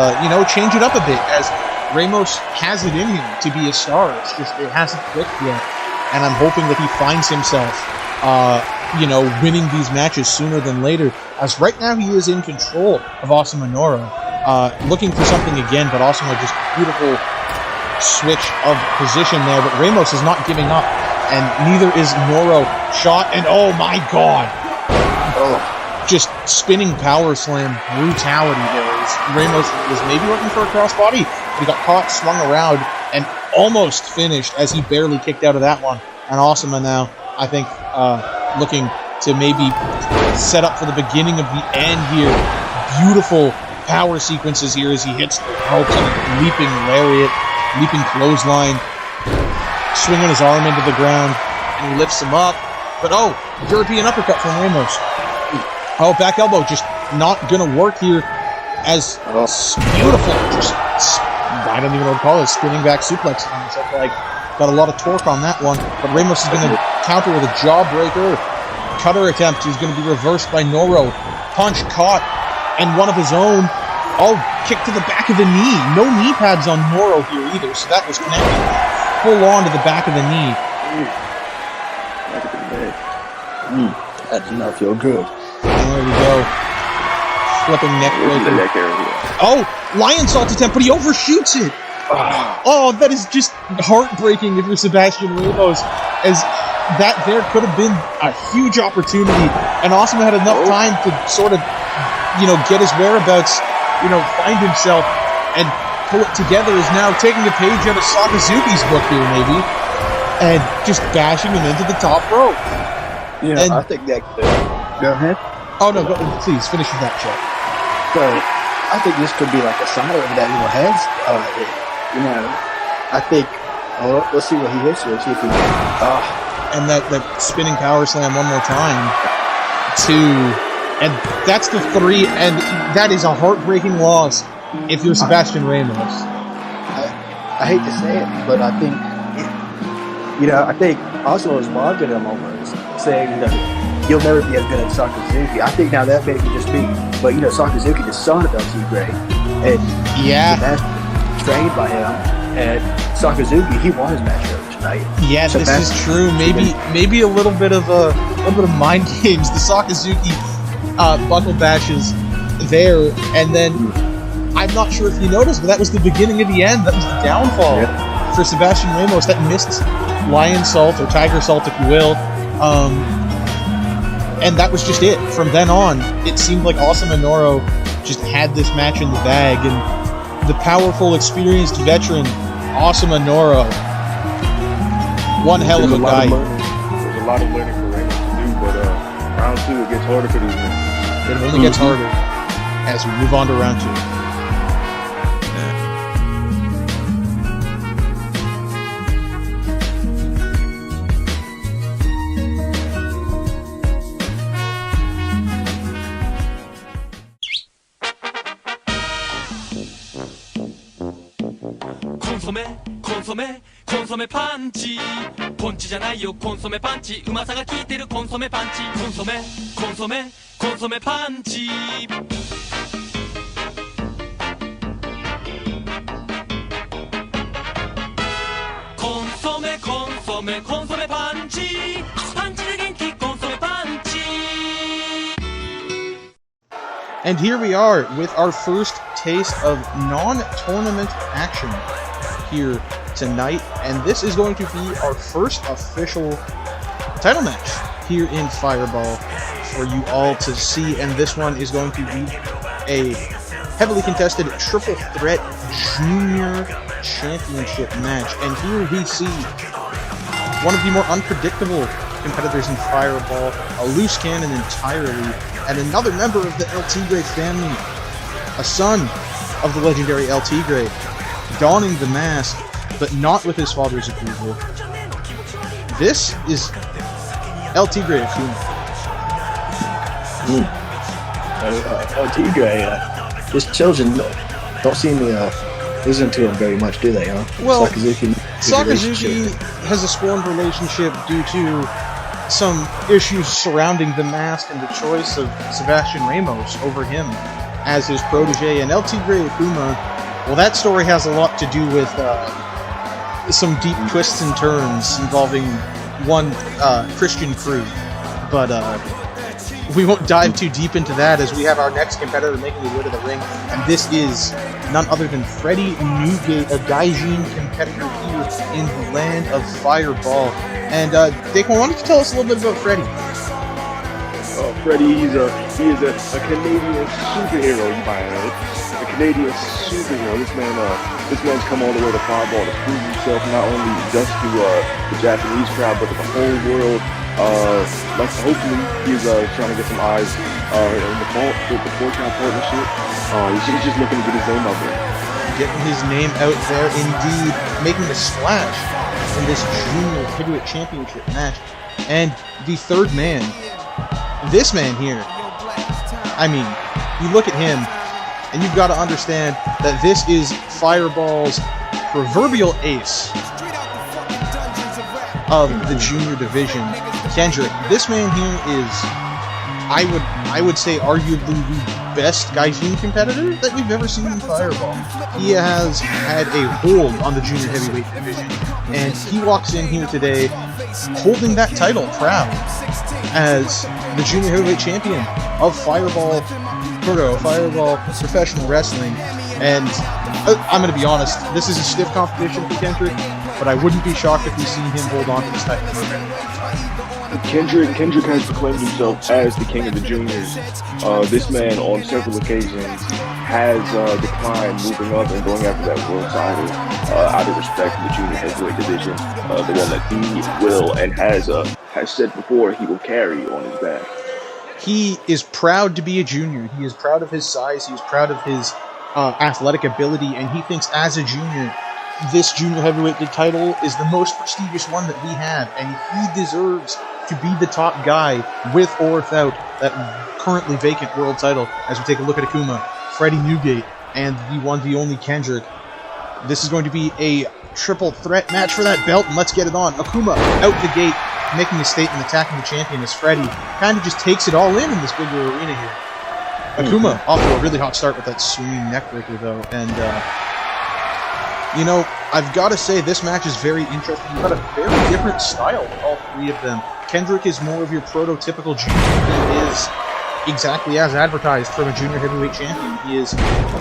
change it up a bit as Ramos has it in him to be a star. It's just it hasn't clicked yet. And I'm hoping that he finds himself, winning these matches sooner than later. As right now he is in control of Osama Noro. Looking for something again, but Osama just beautiful switch of position there. But Ramos is not giving up, and neither is Noro. Shot, and oh my god! Just spinning power slam brutality there. Ramos was maybe looking for a crossbody, but he got caught, swung around, and almost finished as he barely kicked out of that one. And Osama now, I think, looking to maybe set up for the beginning of the end here. Beautiful power sequences here as he hits the ropes on a leaping lariat, leaping clothesline, swinging his arm into the ground, and he lifts him up. But European uppercut from Ramos. Back elbow just not gonna work here. As beautiful, just I don't even know what to call it, spinning back suplex. Like got a lot of torque on that one. But Ramos is gonna counter with a jawbreaker. Cutter attempt is going to be reversed by Noro. Punch caught, and one of his own. Kick to the back of the knee. No knee pads on Noro here either, so that was connected full on to the back of the knee. That did not feel good. There we go. Flipping neck breaker. Lion salt attempt, but he overshoots it. That is just heartbreaking if you're Sebastian Ramos, as that there could have been a huge opportunity, and Osama had enough time to sort of, get his whereabouts, find himself, and pull it together. Is now taking a page out of Sakazuki's book here, maybe, and just bashing him into the top rope. Yeah, I think that. Go ahead. Oh no, please finish with that, Chet. So, I think this could be like a sign of that has. I think. Let's see what he hits here. See if he. And that spinning power slam one more time. 2. And that's the 3, and that is a heartbreaking loss if you're Sebastian Ramos. I hate to say it, but I think, I think Oslo is mocking him almost, saying, you'll never be as good as Sakazuki. I think now that may just be, but Sakazuki, the son of LT Gray, and that's trained by him, and Sakazuki, he won his match earlier tonight. Yeah, so this is true. Maybe a little bit of mind games. The Sakazuki buckle bashes there, and then I'm not sure if you noticed, but that was the beginning of the end. That was the downfall for Sebastian Ramos. That missed lion salt or tiger salt, if you will, and that was just it. From then on, it seemed like Awesome Minoru just had this match in the bag, and the powerful, experienced veteran Awesome Minoru, one hell of a guy. There's a lot of learning for Ramos to do, but round 2 it gets harder for these men. It only gets harder as we move on to round 2.コンソメパンチポンチじゃないよコンソメパンチうまさが効いてるコンソメパンチコンソメパンチコンソメパンチパンチで元気コンソメパンチ And here we are with our first taste of non-tournament action here tonight, and this is going to be our first official title match here in Fireball for you all to see, and this one is going to be a heavily contested triple threat junior championship match. And here we see one of the more unpredictable competitors in Fireball, a loose cannon entirely, and another member of the LT Gray family, a son of the legendary LT Gray, donning the mask, but not with his father's approval. This is LT Gray Akuma. LT Gray, his children don't seem to listen to him very much, do they, huh? Well, Sakazuki has a scorned relationship due to some issues surrounding the mask and the choice of Sebastian Ramos over him as his protege. And LT Gray Akuma, well, that story has a lot to do with some deep twists and turns involving one Christian crew. But we won't dive too deep into that, as we have our next competitor making his way to the ring. And this is none other than Freddie Newgate, a Gaijin competitor here in the land of Fireball. And DaQuan, why don't you tell us a little bit about Freddie? Freddie, he is a Canadian superhero, you might add. A Canadian superhero. This man's come all the way to Fireball to prove himself not only just to the Japanese crowd, but to the whole world. Hopefully he's trying to get some eyes in the vault with the 4-count partnership. He's just looking to get his name out there. Getting his name out there, indeed, making a splash in this Junior Heavyweight Championship match. And the third man, this man here, I mean, you look at him, and you've got to understand that this is Fireball's proverbial ace of the junior division, Kendrick. This man here is, I would say, arguably the best Gaijin competitor that we've ever seen in Fireball. He has had a hold on the junior heavyweight division, and he walks in here today holding that title proud as the junior heavyweight champion of Fireball Professional Wrestling. And I'm going to be honest, this is a stiff competition for Kendrick, but I wouldn't be shocked if we see him hold on to this title for a very long time. Kendrick has proclaimed himself as the king of the juniors. This man, on several occasions, has declined moving up and going after that world title out of respect for the junior heavyweight division, the one that he will and has said before he will carry on his back. He is proud to be a junior. He is proud of his size. He is proud of his athletic ability, and he thinks as a junior, this junior heavyweight title is the most prestigious one that we have, and he deserves to be the top guy with or without that currently vacant world title. As we take a look at Akuma, Freddie Newgate, and the one, the only Kendrick. This is going to be a triple threat match for that belt, and let's get it on. Akuma out the gate, making a statement, attacking the champion as Freddie kind of just takes it all in this bigger arena here. Akuma off to a really hot start with that swinging neckbreaker though, and you know, I've got to say this match is very interesting. You've got a very different style with all three of them. Kendrick is more of your prototypical junior. He is exactly as advertised from a junior heavyweight champion. He is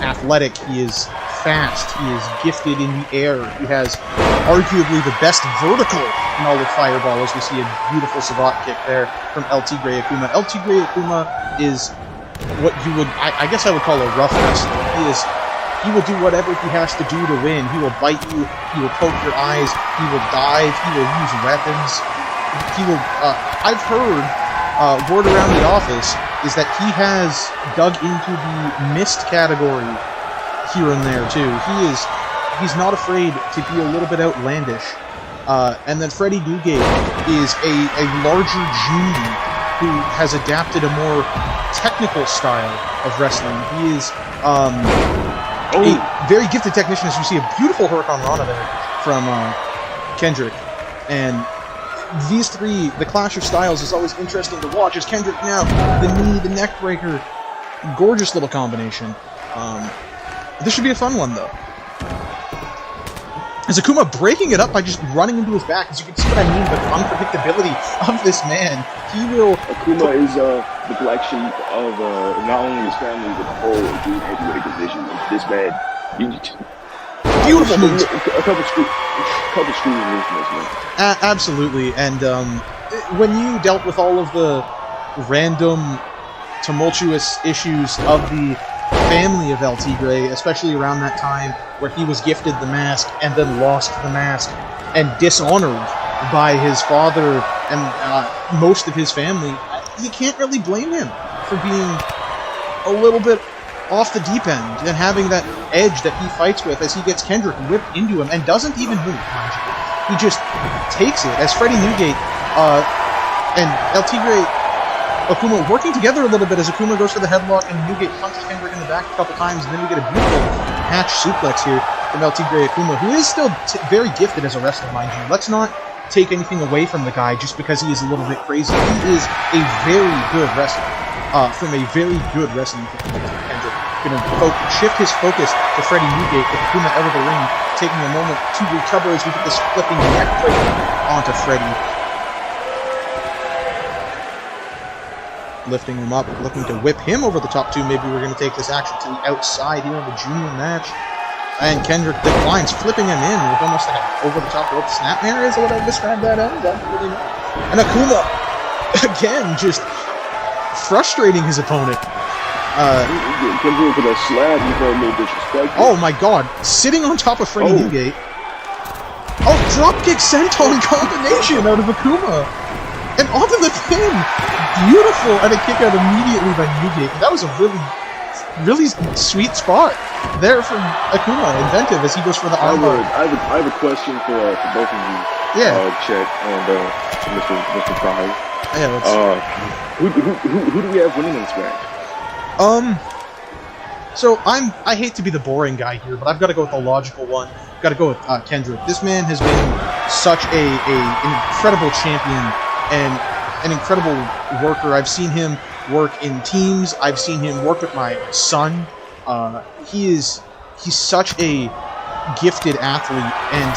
athletic, he is fast, he is gifted in the air. He has arguably the best vertical in all of Fireball, as we see a beautiful savate kick there from LT Grey Akuma. LT Grey Akuma is what you would, I guess I would call a rough wrestler. He will do whatever he has to do to win. He will bite you, he will poke your eyes, he will dive, he will use weapons. He will, I've heard, word around the office is that he has dug into the mist category here and there too. He's not afraid to be a little bit outlandish. And then Freddie Newgate is a larger junior who has adapted a more technical style of wrestling. He is a very gifted technician, as you see a beautiful Hurricane Rana there from Kendrick. And these three, the clash of styles is always interesting to watch. As Kendrick now, the knee, the neck breaker, gorgeous little combination. This should be a fun one though. Is Akuma breaking it up by just running into his back? As you can see what I mean by the unpredictability of this man. Akuma is the black sheep of not only his family, but the whole junior heavyweight division. This man, beautiful moves. A couple screws moves from this man. Absolutely, and when you dealt with all of the random, tumultuous issues of the family of LT Grey, especially around that time where he was gifted the mask and then lost the mask and dishonored by his father and most of his family, you can't really blame him for being a little bit off the deep end and having that edge that he fights with as he gets Kendrick whipped into him and doesn't even move, mind you. He just takes it as Freddie Newgate and LT Grey Akuma working together a little bit as Akuma goes for the headlock and Newgate punches Kendrick in the back a couple times, and then we get a beautiful hatch suplex here from LT Grey Akuma, who is still very gifted as a wrestler, mind you. Let's not take anything away from the guy just because he is a little bit crazy. He is a very good wrestler from a very good wrestling Kendrick. Going to shift his focus to Freddie Newgate with Akuma out of the ring, taking a moment to recover as we get this flipping neck breaker onto Freddie. Lifting him up, looking to whip him over the top too. Maybe we're going to take this action to the outside here in the junior match. And Kendrick declines, flipping him in with almost like an over-the-top rope snapmare is what I'd describe that as. And Akuma, again, just frustrating his opponent. Kendrick with a slap, you felt a little disrespectful. Oh my god, sitting on top of Freddie Newgate. Oh, dropkick senton combination out of Akuma. And onto the pin. Beautiful, and a kick out immediately by Newgate. That was a really sweet spot there from Akuma, inventive as he goes for the armbar. I have a question for both of you. Yeah. Chet and Mr. Fabe. Yeah, who do we have winning in this match? So I hate to be the boring guy here, but I've got to go with the logical one. Got to go with Kendrick. This man has been such an incredible champion and an incredible worker. I've seen him work in teams. I've seen him work with my son. He's such a gifted athlete, and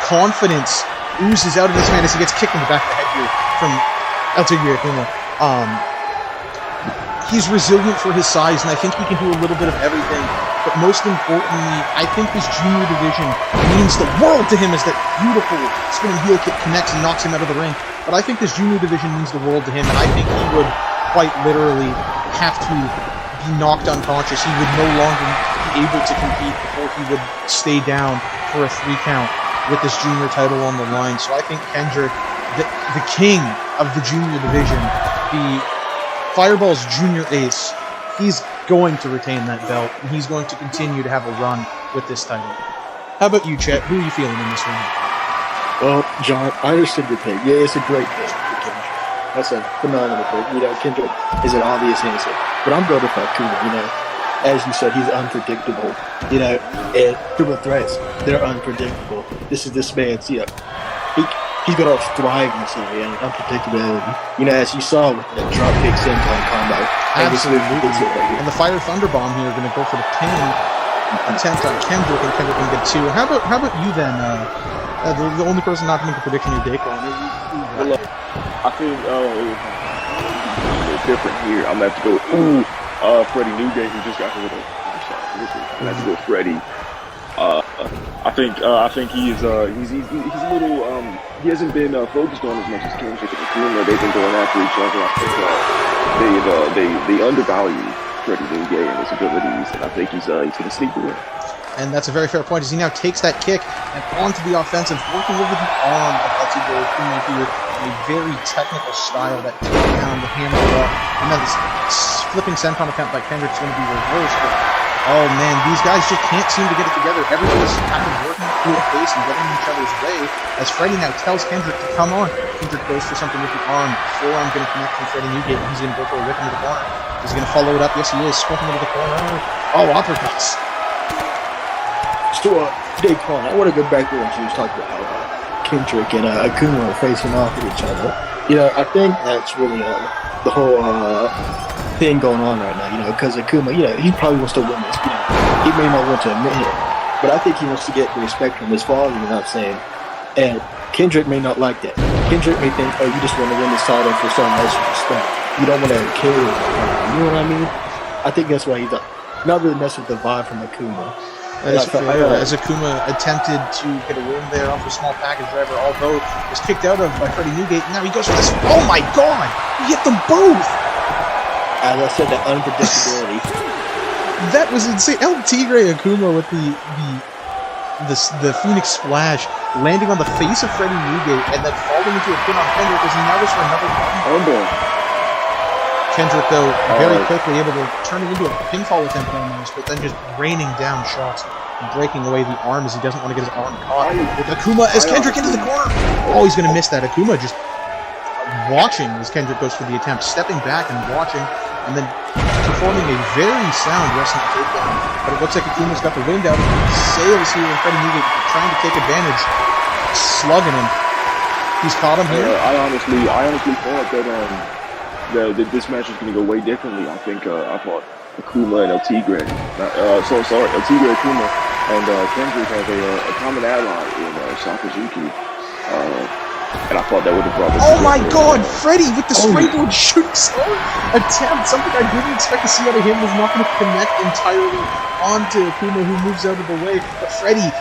confidence oozes out of this man as he gets kicked in the back of the head here from El Tigre Akuma. He's resilient for his size, and I think he can do a little bit of everything. But most importantly, I think this junior division means the world to him as that beautiful spinning heel kick connects and knocks him out of the ring. But I think this junior division means the world to him, and I think he would quite literally have to be knocked unconscious. He would no longer be able to compete before he would stay down for a 3 count with this junior title on the line. So I think Kendrick, the king of the junior division, the Fireball's junior ace, he's going to retain that belt, and he's going to continue to have a run with this title. How about you, Chet? Who are you feeling in this one? Well, John, I understood your pick. Yeah, it's a great pick for Kendrick. That's a phenomenal pick. Kendrick is an obvious answer. But I'm going with Akuma, As you said, he's unpredictable. And triple threats, they're unpredictable. This is this man's, he's going to thrive in this area and unpredictability. As you saw with the dropkick senton combo. Absolutely. And the Fire Thunder Bomb here are going to go for the pin attempt on Kendrick, and Kendrick can get 2. How about you then? The only person not to make a prediction is DaQuan. I think it's different here. I'm going to have to go Freddie Newgate, who just got hit with a I'm going to have to go with Freddie. I think he's a little he hasn't been focused on as much as Kendrick and Akuma. They've been going after each other. I think they undervalue Freddie Newgate and his abilities, and I think he's going to sneak away. And that's a very fair point as he now takes that kick and onto the offensive, working over the arm of El Tigre Akuma here in a very technical style, that takedown, the hammer up, and then this flipping senton attempt by Kendrick's going to be reversed. But oh man, these guys just can't seem to get it together. Everyone's kind of working through the face and getting in each other's way as Freddie now tells Kendrick to come on. Kendrick goes for something with the arm. Forearm going to connect from Freddie Newgate, and he's going to go for a rip into the corner. He's going to follow it up. Yes, he is. Squinting into the corner. Oh, uppercuts. So, DaQuan, I want to go back to what you was talking about how Kendrick and Akuma are facing off at each other. I think that's really the whole thing going on right now, because Akuma, he probably wants to win this. He may not want to admit it, but I think he wants to get the respect from his father, saying. And Kendrick may not like that. Kendrick may think, oh, you just want to win this title for someone else's respect. You don't want to carry it. You know what I mean? I think that's why he's not really messing with the vibe from Akuma. As Akuma attempted to get a win there off a small package driver, although was kicked out of by Freddie Newgate. Now he goes for this. Oh my God! He hit them both. As I said, that unpredictability. That was insane. El Tigre Akuma with the Phoenix Splash landing on the face of Freddie Newgate and then falling into a pin on Kendrick as he now goes for another button. Kendrick, though, very quickly able to turn it into a pinfall attempt almost, but then just raining down shots and breaking away the arm as he doesn't want to get his arm caught. With Akuma as Kendrick into the corner. Oh, he's going to miss that. Akuma just watching as Kendrick goes for the attempt, stepping back and watching, and then performing a very sound wrestling takedown. But it looks like Akuma's got the wind out of him. Sails here, and Freddie Newgate trying to take advantage, slugging him. He's caught him here. I honestly thought that this match is going to go way differently. I thought Akuma and El Tigre, El Tigre Akuma and Kendrick have a common ally in Sakazuki, and I thought that would have brought. Oh my God, Freddie with the springboard shooting star attempt! Something I didn't expect to see out of him was not going to connect entirely onto Akuma, who moves out of the way. But Freddie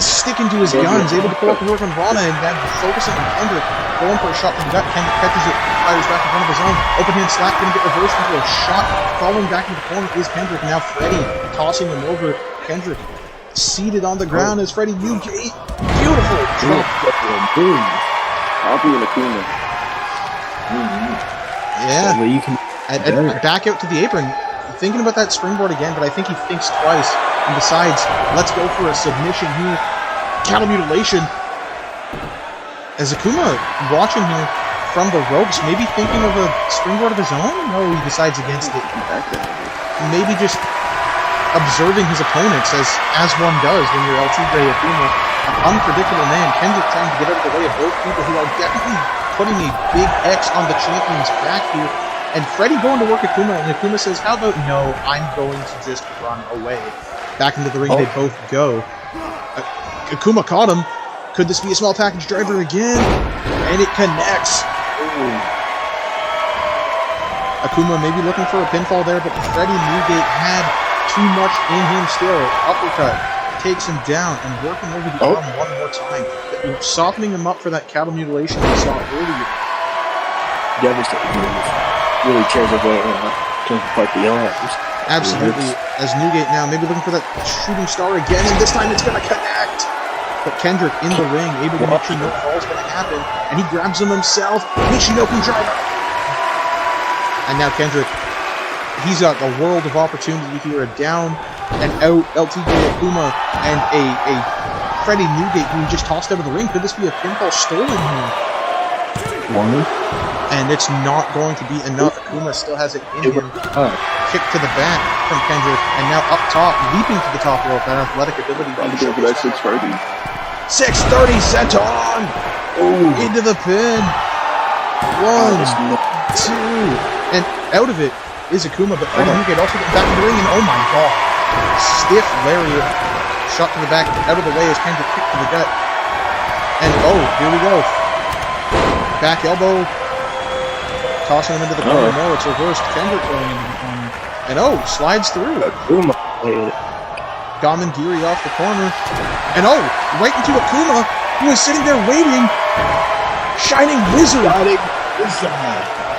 sticking to his guns, able to pull up the work on Rana, and then focusing on Kendrick, going for a shot from the gut. Kendrick catches it, fires back in front of his own. Open hand slap, going to get reversed into a shot. Falling back into the corner is Kendrick. Now Freddy tossing him over. Kendrick seated on the ground as Freddy Newgate. Beautiful drop. Poppy and Akuma. Yeah. So you can And back out to the apron. Thinking about that springboard again, but I think he thinks twice and decides, let's go for a submission here. Cattle mutilation. As Akuma watching here from the ropes, maybe thinking of a springboard of his own? No, he decides against it. Maybe just observing his opponents, as one does when you're LT Gray Akuma. An unpredictable man. Kendrick trying to get out of the way of both people who are definitely putting a big X on the champion's back here. And Freddy going to work Akuma, and Akuma says, how about no, I'm going to just run away. Back into the ring they both go. Akuma caught him. Could this be a small package driver again? And it connects. Ooh. Akuma maybe looking for a pinfall there, but Freddy Newgate had too much in him still. Uppercut takes him down and working over the arm one more time. Softening him up for that cattle mutilation we saw earlier. devastating move. Really tears apart the arms. Absolutely. As Newgate now maybe looking for that shooting star again, and this time it's going to connect. But Kendrick in the ring, able to make sure no fall's going to happen, and he grabs him himself. Michinoku driver. And now Kendrick, he's got a world of opportunity here. A down and out LTJ Akuma and a Freddy Newgate who just tossed out of the ring. Could this be a pinfall stolen here? One. And it's not going to be enough. Akuma still has it in him. Kick to the back from Kendrick, and now up top, leaping to the top rope. That athletic ability. 630. 630 Senton! Into the pin. 1, 2, and out of it is Akuma, but Freddy Newgate also getting back in the ring, and oh my god. Stiff lariat. Shot to the back, out of the way as Kendrick kicked to the gut. And oh, here we go. Back elbow. Tossing him into the corner. No, it's reversed. Kendrick going into the corner. And oh, slides through. Gamangiri off the corner. And oh, right into Akuma, who is sitting there waiting. Shining Wizard.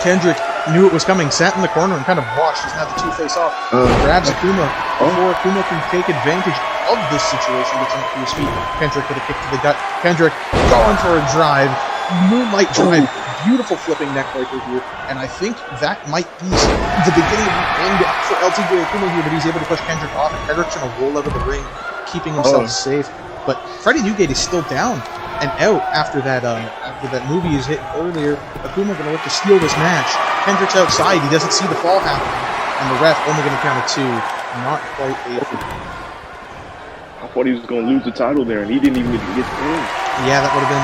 Kendrick knew it was coming, sat in the corner and kind of watched as now the two face off. Grabs Akuma before Akuma can take advantage of this situation. Gets him to his feet. Kendrick with a kick to the gut. Kendrick going for a drive. Moonlight drive. Beautiful flipping neck breaker here, and I think that might be the beginning of the end for LTJ Akuma here, but he's able to push Kendrick off, and Kendrick's going to roll out of the ring, keeping himself safe. But Freddy Newgate is still down and out after that movie is hit earlier. Akuma going to look to steal this match. Kendrick's outside, he doesn't see the fall happening, and the ref only going to count a 2. Not quite able. I thought he was going to lose the title there, and he didn't even get in. Yeah, that would have been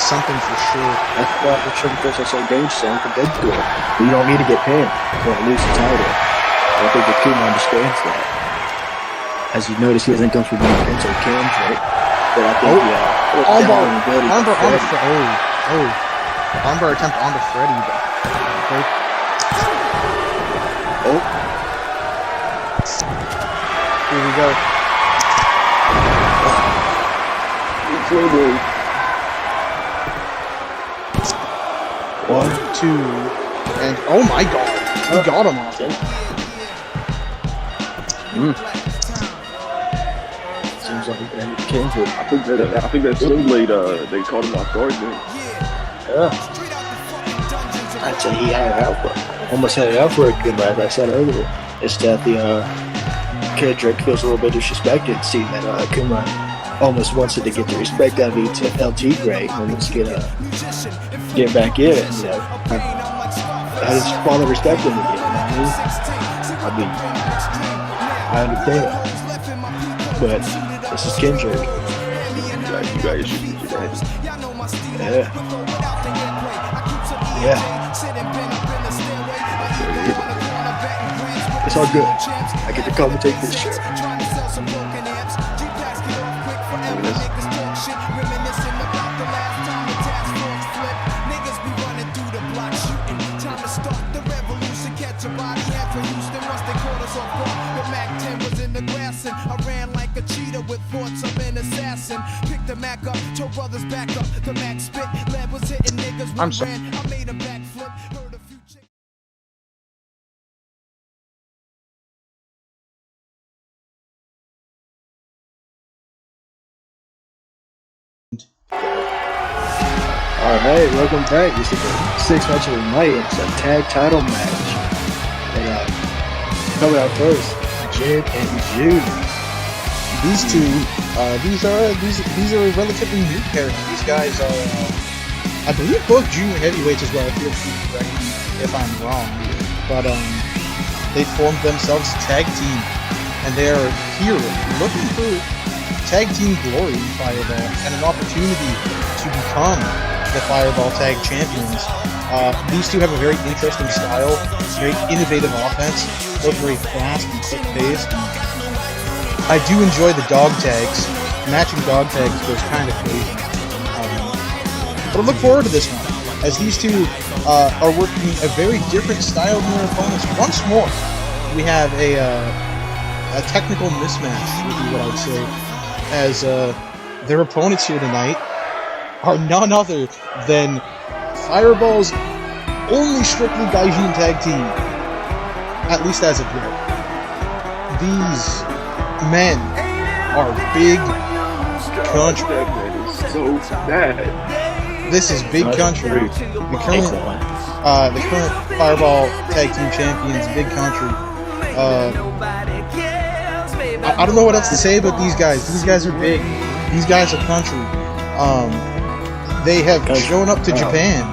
something for sure. That's why the Triple Threats are so dangerous and unpredictable. You don't need to get pinned to lose the title. I think Akuma understands that. As you notice, he doesn't go through the pins or cams, right? But I think, armbar attempt onto Freddy. Okay. Here we go. One, 2, and oh my god, he got him off it. Seems like he came to it. I think that Sling Blade, they caught him off guard there. Yeah. I'd say he had it out for almost had it out for a good, but as I said earlier, it's that the Kendrick feels a little bit disrespected, seeing that Akuma almost wants it to get the respect out of LT Gray and let's get back in and I just want to respect him again. I mean, I understand, but this is Kendrick. You guys should do that. Yeah. It's all good. I get to commentate this show. I ran like a cheetah with thoughts of an assassin. lesson. Pick the Mac up, told brothers back up. The Mac spit, lead was hitting niggas. I'm sorry. I made a backflip, heard a few chicks. Alright, welcome back. This is the 6th match of the night. It's a tag title match. And coming out first, Chet and June. These two, these are relatively new pairs. These guys are, I believe, both junior heavyweights as well. Feel free to correct me if I'm wrong, but they formed themselves a tag team, and they are here looking for tag team glory in Fireball and an opportunity to become the Fireball Tag Champions. These two have a very interesting style, very innovative offense, both very fast and quick-paced. I do enjoy the dog tags. Matching dog tags goes kind of crazy. But I look forward to this one, as these two are working a very different style than their opponents. Once more, we have a technical mismatch, would be what I would say, as their opponents here tonight are none other than Fireball's only strictly Gaijin tag team, at least as of yet. These men are big country. That is so bad. This is big country. The current Fireball tag team champions, big country. I don't know what else to say about these guys. These guys are big. These guys are country. They have shown up to Japan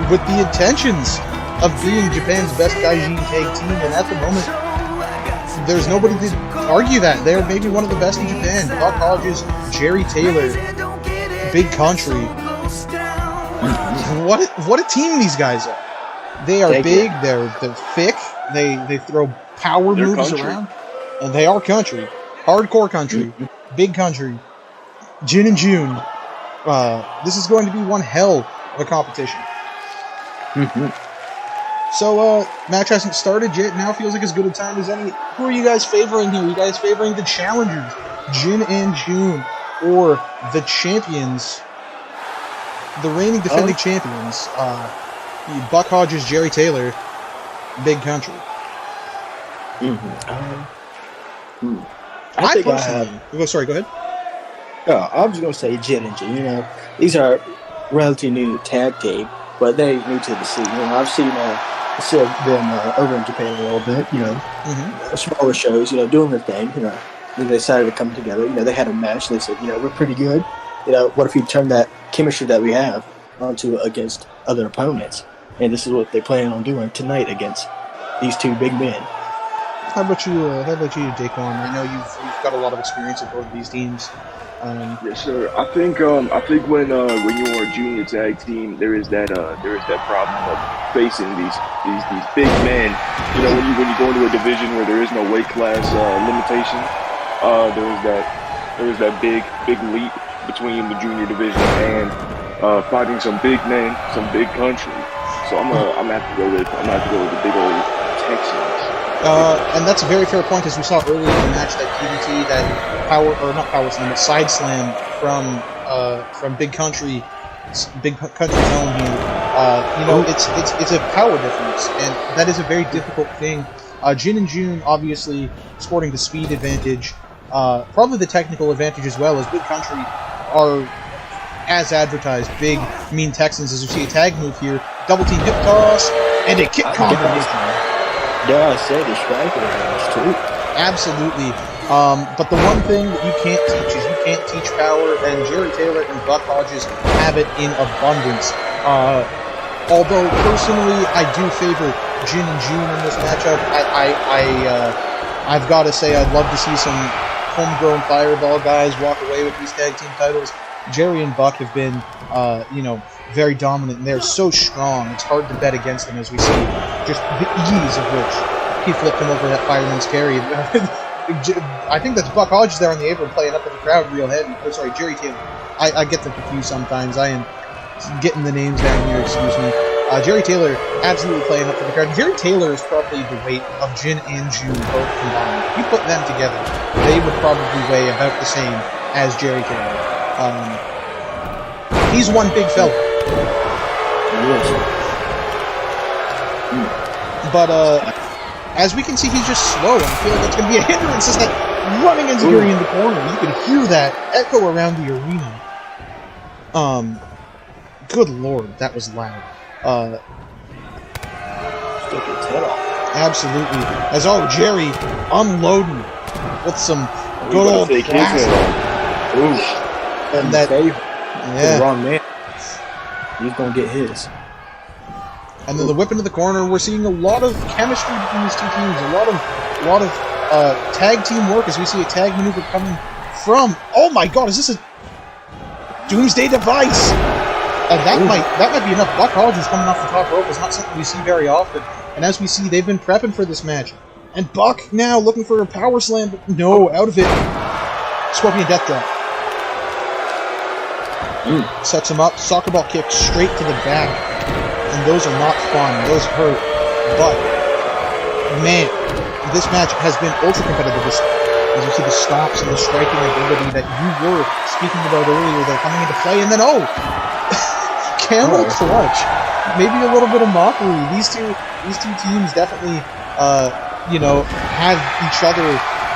with the intentions of being Japan's best Gaijin tag team, and at the moment, there's nobody to argue that. They're maybe one of the best in Japan. Buck Hodges, Jerry Taylor, big country. What a team these guys are. They are big, they're thick, they throw power moves around, and they are country. Hardcore country. Big country. Jin and June. This is going to be one hell of a competition. So, match hasn't started yet. Now feels like as good a time as any. Who are you guys favoring here? Are you guys favoring the challengers, Jin and June, or the champions, the reigning defending champions, Buck Hodges, Jerry Taylor, Big Country? I think I have. Oh, sorry, go ahead. I was going to say Jin and Jin. You know, these are relatively new tag team, but they new to the scene. You know, I've seen them over in Japan a little bit. You know, smaller shows. You know, doing their thing. You know, they decided to come together. You know, they had a match. They said, you know, we're pretty good. You know, what if we turn that chemistry that we have onto against other opponents? And this is what they plan on doing tonight against these two big men. How about you, DaQuan? I know you've got a lot of experience with both of these teams. Yes, sir. I think when you're a junior tag team, there is that problem of facing these big men. You know, when you go into a division where there is no weight class limitation, there is that big leap between the junior division and fighting some big men, some big country. So I'm gonna have to go with the big old Texans. And that's a very fair point, as we saw earlier in the match, that DDT, that side slam from Big Country's own here. You know, it's a power difference, and that is a very difficult thing. Jin and June obviously sporting the speed advantage, probably the technical advantage as well, as Big Country are, as advertised, big, mean Texans. As you see a tag move here, double team hip toss, and a kick combination. Yeah, I said the striker advantage too. Absolutely. But the one thing that you can't teach is you can't teach power, and Jerry Taylor and Buck Hodges have it in abundance. Although personally, I do favor Jin and June in this matchup. I've got to say, I'd love to see some homegrown Fireball guys walk away with these tag team titles. Jerry and Buck have been, very dominant, and they're so strong. It's hard to bet against them, as we see just the ease of which he flipped him over that fireman's carry. I think that's Buck Hodges there on the apron playing up in the crowd real heavy. Oh, sorry, Jerry Taylor. I get them confused sometimes. I am getting the names down here, excuse me. Jerry Taylor absolutely playing up for the card. Jerry Taylor is probably the weight of Jin and June both combined. If you put them together, they would probably weigh about the same as Jerry Taylor. He's one big fella. But as we can see, he's just slow, and I feel like that's going to be a hindrance. Is that running Enziguri in the corner? You can hear that echo around the arena. Good lord, that was loud. Still gets hit off. Absolutely. As Jerry unloading with some good old classic. And that yeah, the wrong man. He's gonna get his. and then the whip into the corner. We're seeing a lot of chemistry between these two teams. A lot of tag team work as we see a tag maneuver coming from. Oh my God! Is this a Doomsday device? And that might be enough. Buck Hodges coming off the top rope is not something we see very often. And as we see, they've been prepping for this match. And Buck now looking for a power slam, but no, out of it. Scorpion Death Drop. Sets him up. Soccer ball kick straight to the back. And those are not fun. Those hurt. But, man, this match has been ultra competitive. As you see the stops and the striking ability that you were speaking about earlier, they're coming into play. And then, camel clutch. Maybe a little bit of mockery. These two teams definitely, have each other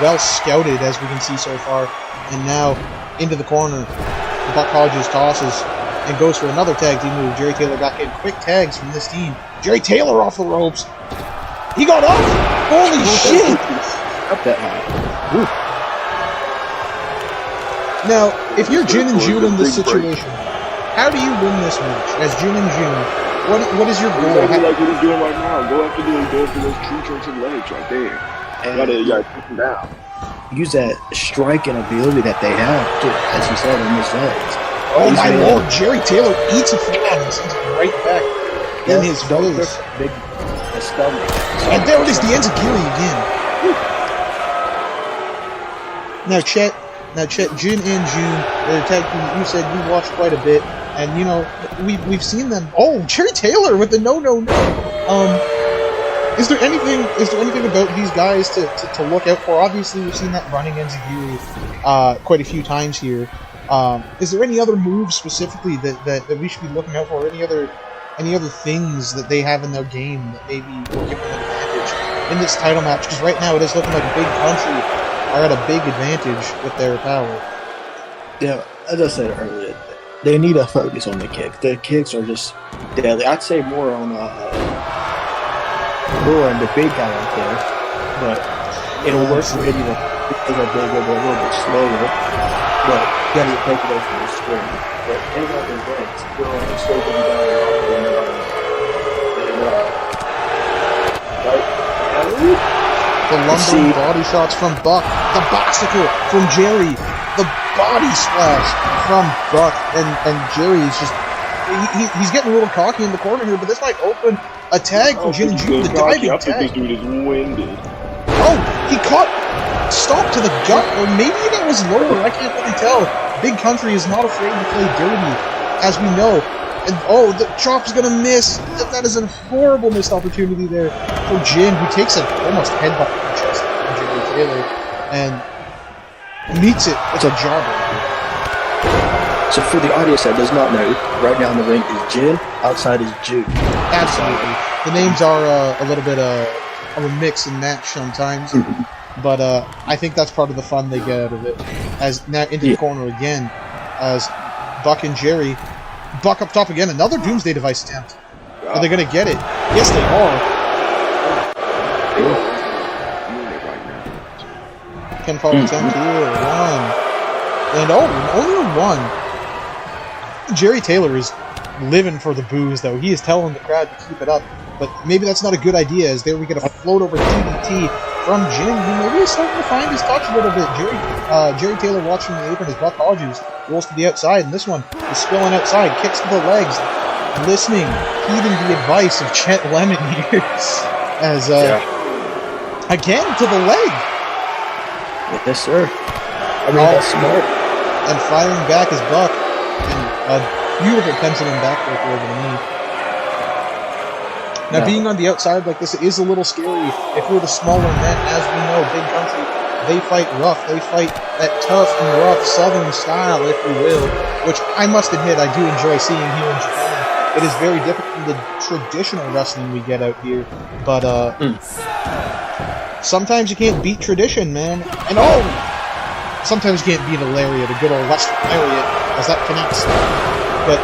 well scouted, as we can see so far. And now into the corner, Buck Hodges tosses and goes for another tag team move. Jerry Taylor back in. Quick tags from this team. Jerry Taylor off the ropes. He got up. Holy shit! Up that high. Now, if you're Jin and June in this situation, how do you win this match as Jin and June? What is your goal? Exactly like what he's doing right now. Go after those tree trunks and legs right there. And you gotta take him down. Use that striking ability that they have, as you said, in his legs. Oh my lord, Jerry Taylor eats a fan and sends it right back in his face. Big stomach. And there it is, the Enziguri again. Now Chet, Jin and June, they're tag team. You said you watched quite a bit, and we've seen them. Oh, Jerry Taylor with the no. Is there anything about these guys to look out for? Obviously, we've seen that running Enziguri quite a few times here. Is there any other moves specifically that we should be looking out for? Any other things that they have in their game that maybe will give them an advantage in this title match? Because right now it is looking like Big Country are at a big advantage with their power. Yeah, as I said earlier, they need to focus on the kicks. The kicks are just deadly. I'd say more on the big guy right there, but it'll work for anyone. Because they're bigger, they're a little bit slower, but you gotta take it over the screen. But any of the legs, they're slow them down. The lumbering body shots from Buck, the bicycle from Jerry, the body splash from Buck, and Jerry's just he's getting a little cocky in the corner here, but this might open a tag for Jin and June, the diving I think tag. this dude is winded. Oh, he caught stop to the gut, or maybe that was lower, I can't really tell. Big Country is not afraid to play dirty, as we know. And the chop's gonna miss. That is a horrible missed opportunity there for Jin, who takes an almost headbutt to the chest from Jerry Taylor and meets it with a jawbreaker. So for the audience that does not know, right now in the ring is Jin, outside is Jude. Absolutely. The names are a little bit of a mix and match sometimes, but I think that's part of the fun they get out of it. As now into the corner again, as Buck and Jerry. Buck up top again, another Doomsday device attempt. Are they going to get it? Yes, they are. Pinfall attempt here, one. And only one. Jerry Taylor is living for the booze, though. He is telling the crowd to keep it up. But maybe that's not a good idea, as there we get a float over DDT from Jin, who maybe is starting to find his touch a little bit. Jerry Taylor watching the apron as Buck Hodges rolls to the outside, and this one is spilling outside, kicks to the legs, listening, heeding the advice of Chet Lemmon here, as, again, to the leg. Yes, sir. I mean, that's smart. And firing back is Buck, and a beautiful pendulum backbreaker over the knee. Now, No. being on the outside like this is a little scary. If you're the smaller men, as we know, big country, they fight rough. They fight that tough and rough southern style, if you will, which I must admit I do enjoy seeing here in Japan. It is very different from the traditional wrestling we get out here, but sometimes you can't beat tradition, man. And sometimes you can't beat a lariat, a good old western lariat, as that connects. But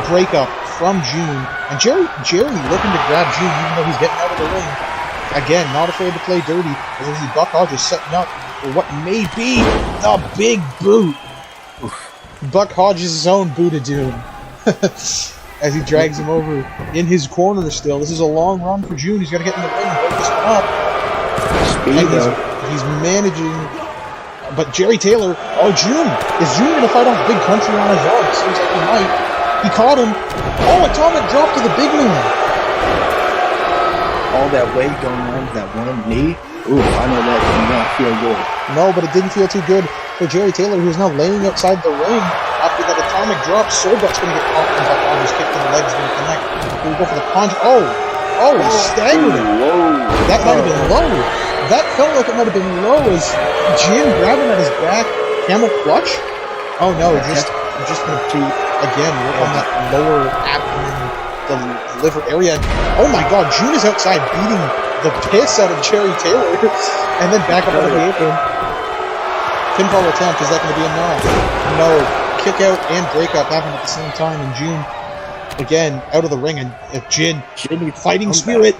breakup from June, and Jerry looking to grab June even though he's getting out of the ring. Again, not afraid to play dirty, as we see Buck Hodges setting up for what may be the big boot. Buck Hodges' own boot of doom. As he drags him over in his corner still. This is a long run for June. He's got to get in the ring and break this one up. And he's managing. But Jerry Taylor, June. Is June going to fight off Big Country on his own? It seems like he might. He caught him. Atomic drop to the big man. All that weight going on with that one knee. Ooh, I know that did not feel good. No, but it didn't feel too good for Jerry Taylor, who's now laying outside the ring. After that atomic drop, Soulbuck's going to get caught, and Buck Hodges kick to the legs going to connect. Here we go for the punch. He staggered him. That might have been low. That felt like it might have been low as Jin grabbing at his back. Camel clutch? Oh no, just going to again work on that lower abdomen, the liver area. Oh my god, June is outside beating the piss out of Jerry Taylor. And then back up on the apron. Pinfall attempt, is that going to be enough? No. Kick out and breakup happen at the same time, and June again out of the ring, and Jin fighting spirit.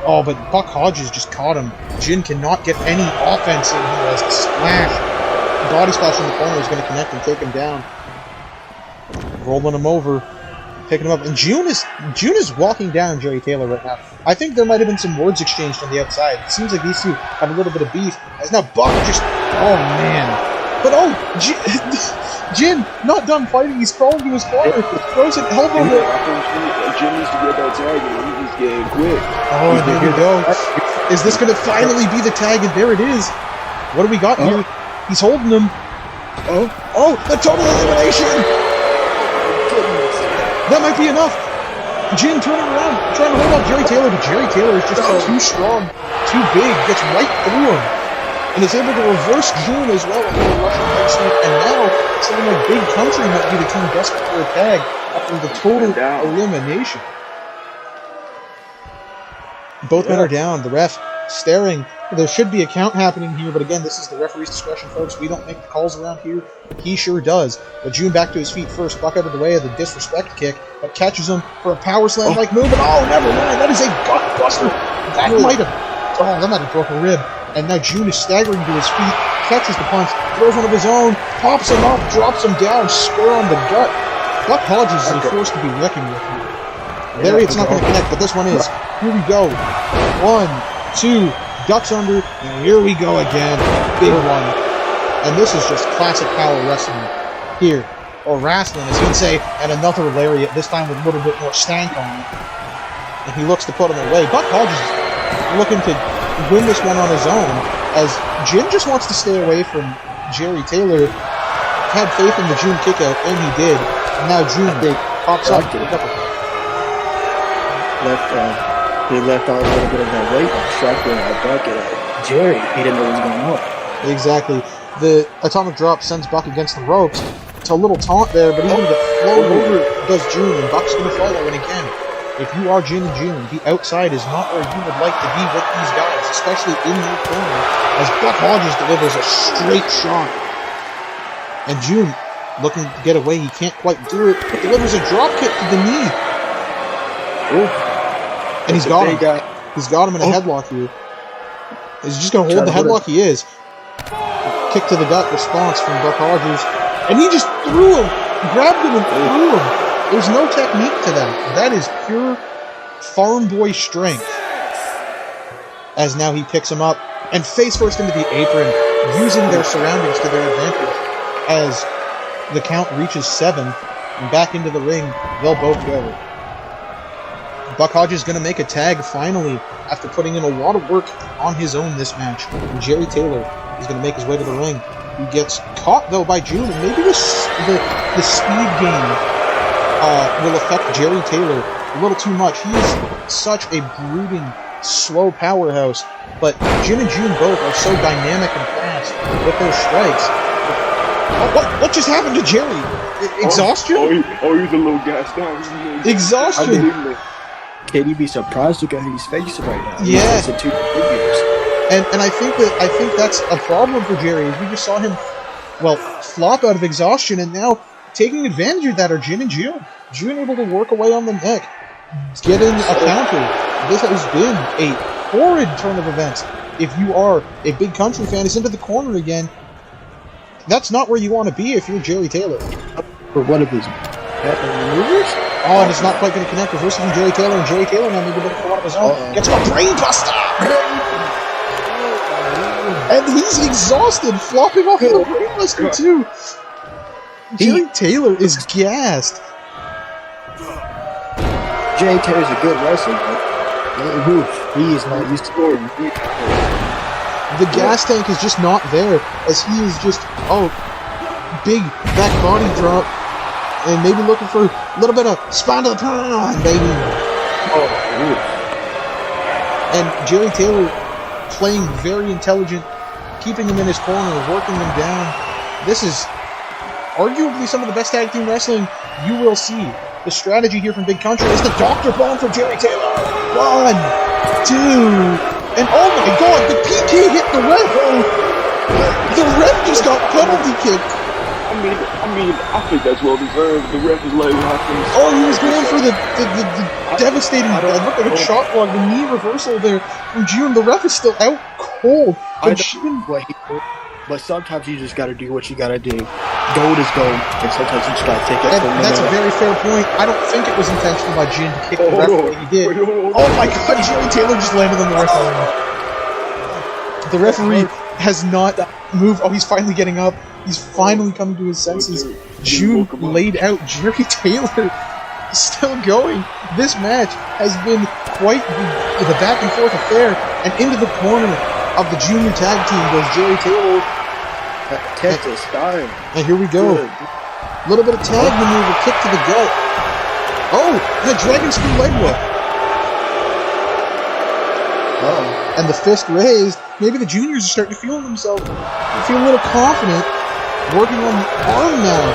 But Buck Hodges just caught him. Jin cannot get any offense in here as the splash. Body splash in the corner is going to connect and take him down. Rolling him over, picking him up, and June is walking down Jerry Taylor right now. I think there might have been some words exchanged on the outside. It seems like these two have a little bit of beef. As now Buck just, but Jin, not done fighting, he's crawling to his corner, throws an elbow. Jin needs to get that tag and he's getting quick. And there we go. Is this going to finally be the tag? And there it is. What do we got here? He's holding him. The total elimination! That might be enough. Jin turning around, trying to hold up Jerry Taylor, but Jerry Taylor is just too strong, too big, gets right through him. And is able to reverse June as well with a Russian leg sweep, and now it's looking like Big Country might be the team desperate for a tag after the total elimination. Both men are down, the ref staring. There should be a count happening here, but again, this is the referee's discretion, folks. We don't make the calls around here. He sure does. But June back to his feet first, Buck out of the way of the disrespect kick, but catches him for a power slam-like move, and never mind, that is a gut buster. That might have broke a rib. And now June is staggering to his feet, catches the punch, throws one of his own, pops him up, drops him down, square on the gut. Buck Hodges is a force to be reckoned with here. Lariat's not going to connect, but this one is. Here we go. 1, 2, ducks under, and here we go again. Big one. And this is just classic power wrestling here. Or wrestling, as he'd say, and another lariat, this time with a little bit more stank on it. And he looks to put him away. Buck Hodges is looking to win this one on his own, as Jin just wants to stay away from Jerry Taylor. Had faith in the June kickout, and he did. And now June pops up to the uppercut. He left out a little bit of that weight and trapped in that bucket. Jerry, he didn't know what was going on. Exactly. The atomic drop sends Buck against the ropes. It's a little taunt there, but he's going to get flown over, does June, and Buck's going to follow. And again, if you are Jin and June, the outside is not where you would like to be with these guys, especially in your corner, as Buck Hodges delivers a straight shot. And June, looking to get away, he can't quite do it, but delivers a drop kick to the knee. And he's got him. He's got him in a headlock here. He's just going to hold the headlock he is. Kick to the gut response from Buck Hodges. And he just threw him, grabbed him and threw him. There's no technique to that. That is pure farm boy strength. As now he picks him up and face first into the apron, using their surroundings to their advantage. As the count reaches 7 and back into the ring, they'll both go. Buck Hodges is going to make a tag finally after putting in a lot of work on his own this match. And Jerry Taylor is going to make his way to the ring. He gets caught though by June, and maybe the speed game will affect Jerry Taylor a little too much. He is such a brooding, slow powerhouse, but Jin and June both are so dynamic and fast with their strikes. Oh, what just happened to Jerry? Exhaustion? He's a little gassed out. Exhaustion. Can you be surprised look at who he's facing right now? Yeah. He's facing 2 figures. And I think that's a problem for Jerry. We just saw him, flop out of exhaustion, and now taking advantage of that are Jin and June. June able to work away on the neck, get in a counter. This has been a horrid turn of events. If you are a big country fan, he's into the corner again. That's not where you want to be if you're Jerry Taylor. For one of his maneuvers? Oh, and it's not quite going to connect. Reversing from Jerry Taylor, and Jerry Taylor now maybe looking for one of his own. Gets him a brain buster! And he's exhausted, flopping off the brain buster too. Jerry Taylor is gassed. Jerry Taylor's a good wrestler, but he is not used to scoring. The gas tank is just not there, as he is just, big back body drop, and maybe looking for a little bit of spine to the pond, baby. And Jerry Taylor playing very intelligent, keeping him in his corner, working him down. This is arguably some of the best tag team wrestling you will see. The strategy here from Big Country is the Dr. Bomb from Jerry Taylor. 1, 2, and oh my god, the PK hit the ref! The ref just got penalty kicked! I think that's well deserved. The ref is letting happen. Oh, he was going for the devastating, it looked like a shot block, the knee reversal there from June. The ref is still out cold. But sometimes you just gotta do what you gotta do. Gold is gold, and sometimes you just gotta take it. And that's a very fair point. I don't think it was intentional by Jin to kick the ref the way he did. Oh my god, Jerry Taylor just landed on the referee. The referee has not moved. Oh, he's finally getting up. He's finally coming to his senses. June laid out. Jerry Taylor still going. This match has been quite the back and forth affair, and into the corner of the junior tag team goes Jerry Taylor. Test is starting. And here we go. A little bit of tag maneuver, kick to the gut. Oh, the dragon screw leg whip. And the fist raised. Maybe the juniors are starting to feel themselves. They feel a little confident. Working on the arm now.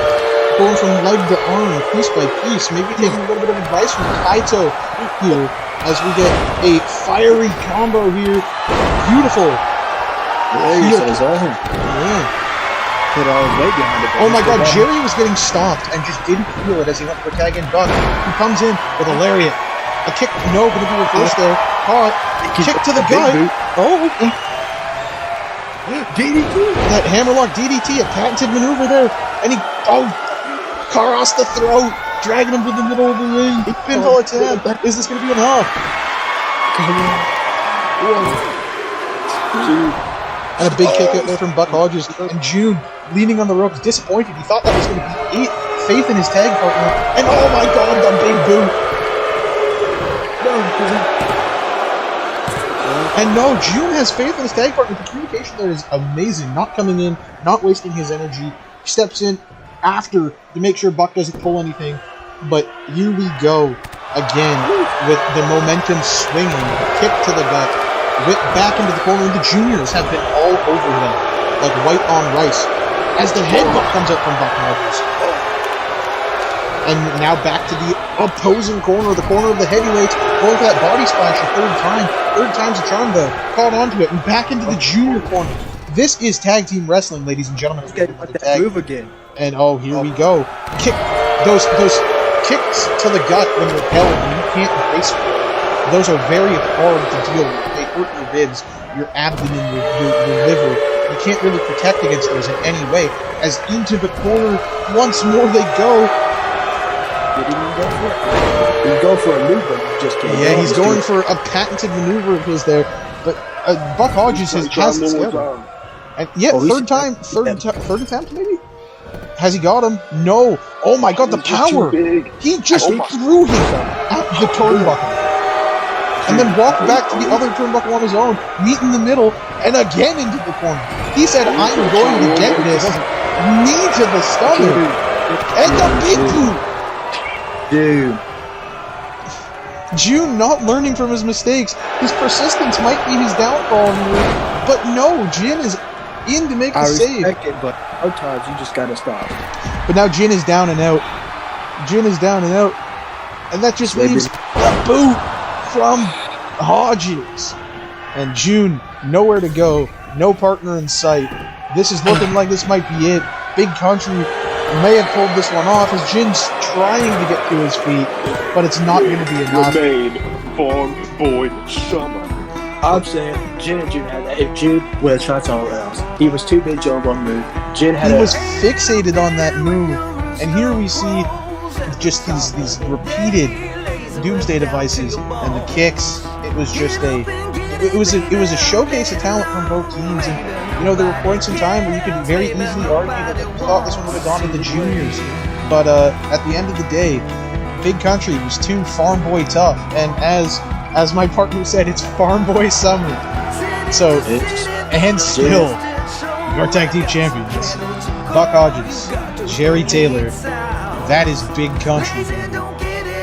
Going from leg to arm, piece by piece. Maybe taking a little bit of advice from Kaito here as we get a fiery combo here. Beautiful. Yeah. Put all his weight behind it. Oh my god, Jerry was getting stopped and just didn't feel it as he went for a tag in Buck, who comes in with a lariat. A kick, no, gonna be reversed there. Caught. Kick to the gut. Oh. DDT. That hammerlock DDT, a patented maneuver there. And he, across the throat, dragging him to the middle of the ring. Pinfall attempt. Is this gonna be enough? And a big kick out there from Buck Hodges. And June, leaning on the ropes, disappointed. He thought that was going to be it. Faith in his tag partner. And oh my god, the big boot. And no, June has faith in his tag partner. The communication there is amazing. Not coming in, not wasting his energy. He steps in after to make sure Buck doesn't pull anything. But here we go again with the momentum swinging. Kick to the gut. Whip back into the corner, and the juniors have been all over him, like white on rice, as the headbutt comes up from Buck Hodges. And now back to the opposing corner, the corner of the heavyweights, going for that body splash a third time. Third time's a charm, though. Caught onto it, and back into the junior corner. This is tag team wrestling, ladies and gentlemen. Move again. And here we go. Kick those kicks to the gut when you're held, and you can't brace for it. Those are very hard to deal with. They hurt your ribs, your abdomen, your liver. You can't really protect against those in any way. As into the corner, once more they go. He's going for a move, but he just can't. Yeah, he's going for a patented maneuver of his there. But Buck Hodges has it together. And third attempt maybe? Has he got him? No. Oh my god, the power! He just threw him at the turnbuckle. And then walked back to the other turnbuckle on his own, meet in the middle, and again into the corner. He said, I'm going to get this. Knee to the stomach. And the big boot. Dude. Jun not learning from his mistakes. His persistence might be his downfall here, but no, Jin is in to make the save. I respect it, but sometimes you just gotta stop. But now Jin is down and out. Jin is down and out. And that just leaves a boot from Hodges. And Jun, nowhere to go. No partner in sight. This is looking like this might be it. Big Country may have pulled this one off as Jin's trying to get to his feet, but it's not going to be enough. Remain Farm Boy Summer. I'm saying Jin and Jun had that. If Jun would have tried somewhere else, he was too big to one move. Jin had He was fixated on that move, and here we see just these repeated doomsday devices and the kicks. It was just it was a showcase of talent from both teams, and you know there were points in time where you could very easily argue that you thought this one would have gone to the juniors, but at the end of the day, Big Country was too farm boy tough, and as my partner said, it's farm boy summer. So and still, your tag team champions, Buck Hodges, Jerry Taylor. That is Big Country.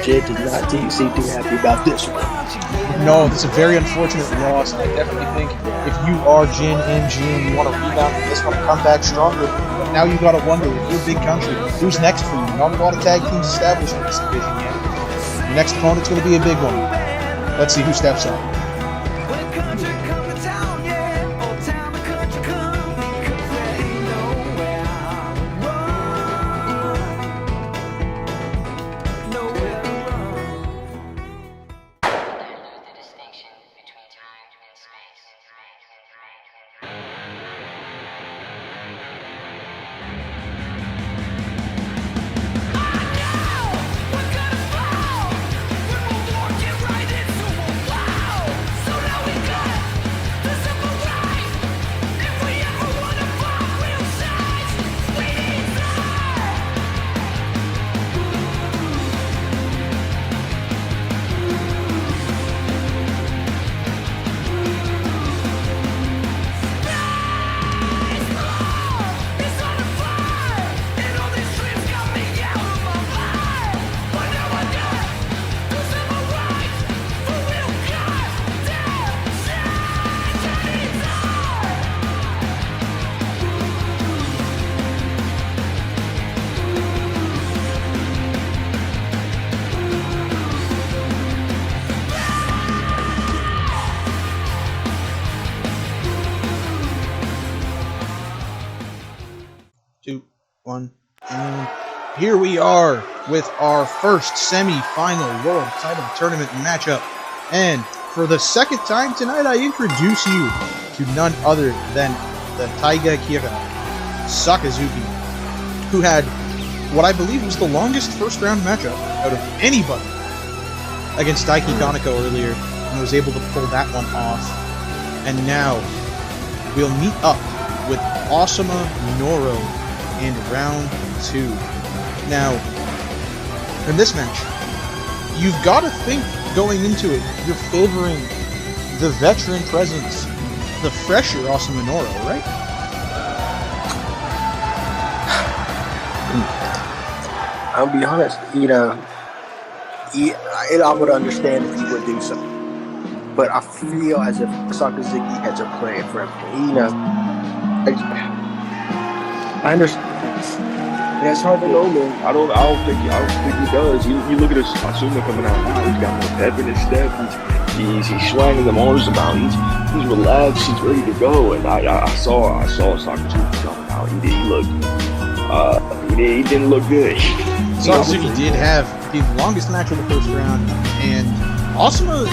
Jin did not seem too happy about this one. No, it's a very unfortunate loss. I definitely think if you are Jin and June, you want to rebound from this one and come back stronger. But now you got to wonder, if you're Big Country, who's next for you? Not a lot of tag teams established in this division yet. Your next opponent's going to be a big one. Let's see who steps up. And here we are with our first semi-final World Title Tournament matchup. And for the second time tonight, I introduce you to none other than the Taiga Kira, Sakazuki, who had what I believe was the longest first-round matchup out of anybody against Daiki Kaneko earlier, and was able to pull that one off. And now, we'll meet up with Osama Minoru in round 2. Now, in this match, you've got to think going into it, you're favoring the veteran presence, the fresher Osama Minoru, right? I'll be honest, I would understand if he would do so. But I feel as if Sakazuki has a plan for him. I understand. Yeah, it's hard to know, man. I don't think he does. You look at his Asuma coming out now. He's got more pep in his step. He's swinging them arms about. He's relaxed. He's ready to go. And I saw Sakazuki coming out. He didn't look good. Sakazuki did have the longest match of the first round, and Osama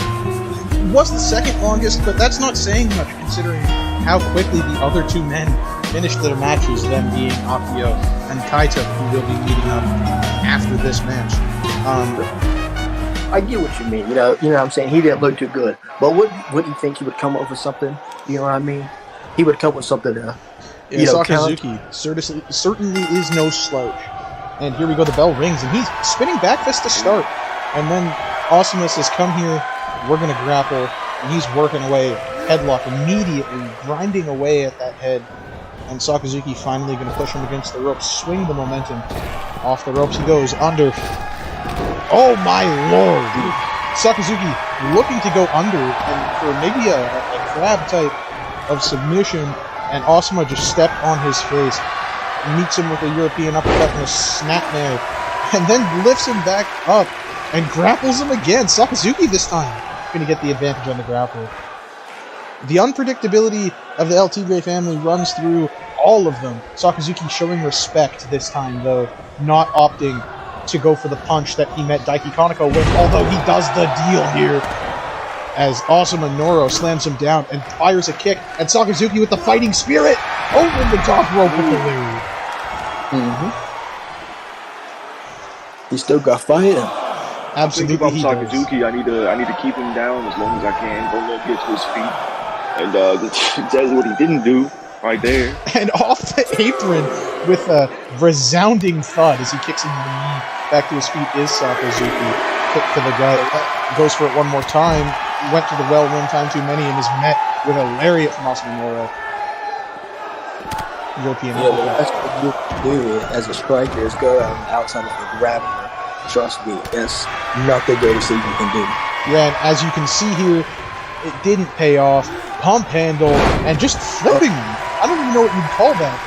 was the second longest, but that's not saying much considering how quickly the other two men finished their matches, them being Akio and Kaito, who will be meeting up after this match. I get what you mean. You know what I'm saying? He didn't look too good. But wouldn't you think he would come up with something? You know what I mean? He would come with something to, Sakazuki certainly is no slouch. And here we go, the bell rings, and he's spinning back fist to start. And then Osama says, come here, we're going to grapple. And he's working away, headlock immediately, grinding away at that head. And Sakazuki finally going to push him against the ropes, swing the momentum. Off the ropes he goes, under. Oh my lord! Sakazuki looking to go under and for maybe a crab type of submission, and Asuma just stepped on his face, meets him with a European uppercut and a snapmare, and then lifts him back up and grapples him again. Sakazuki this time going to get the advantage on the grapple. The unpredictability of the El Tigre family runs through all of them. Sakazuki showing respect this time, though, not opting to go for the punch that he met Daiki Kaneko with, although he does the deal here, as Asuma Noro slams him down and fires a kick, and Sakazuki with the fighting spirit over the top rope with the lead. He still got fight. Absolutely, if I'm he Sakazuki, does. I need to keep him down as long as I can. Don't let him get to his feet. And that's what he didn't do right there. And off the apron with a resounding thud as he kicks him in the knee back to his feet is Sakazuki. Kick to the gut. Goes for it one more time. Went to the well one time too many and is met with a lariat from Asuma Noro. European. Yeah, but that's what you do as a striker is go outside of the grappler. Trust me, that's not the greatest thing you can do. Yeah, and as you can see here, it didn't pay off. Pump handle and just flipping. I don't even know what you'd call that.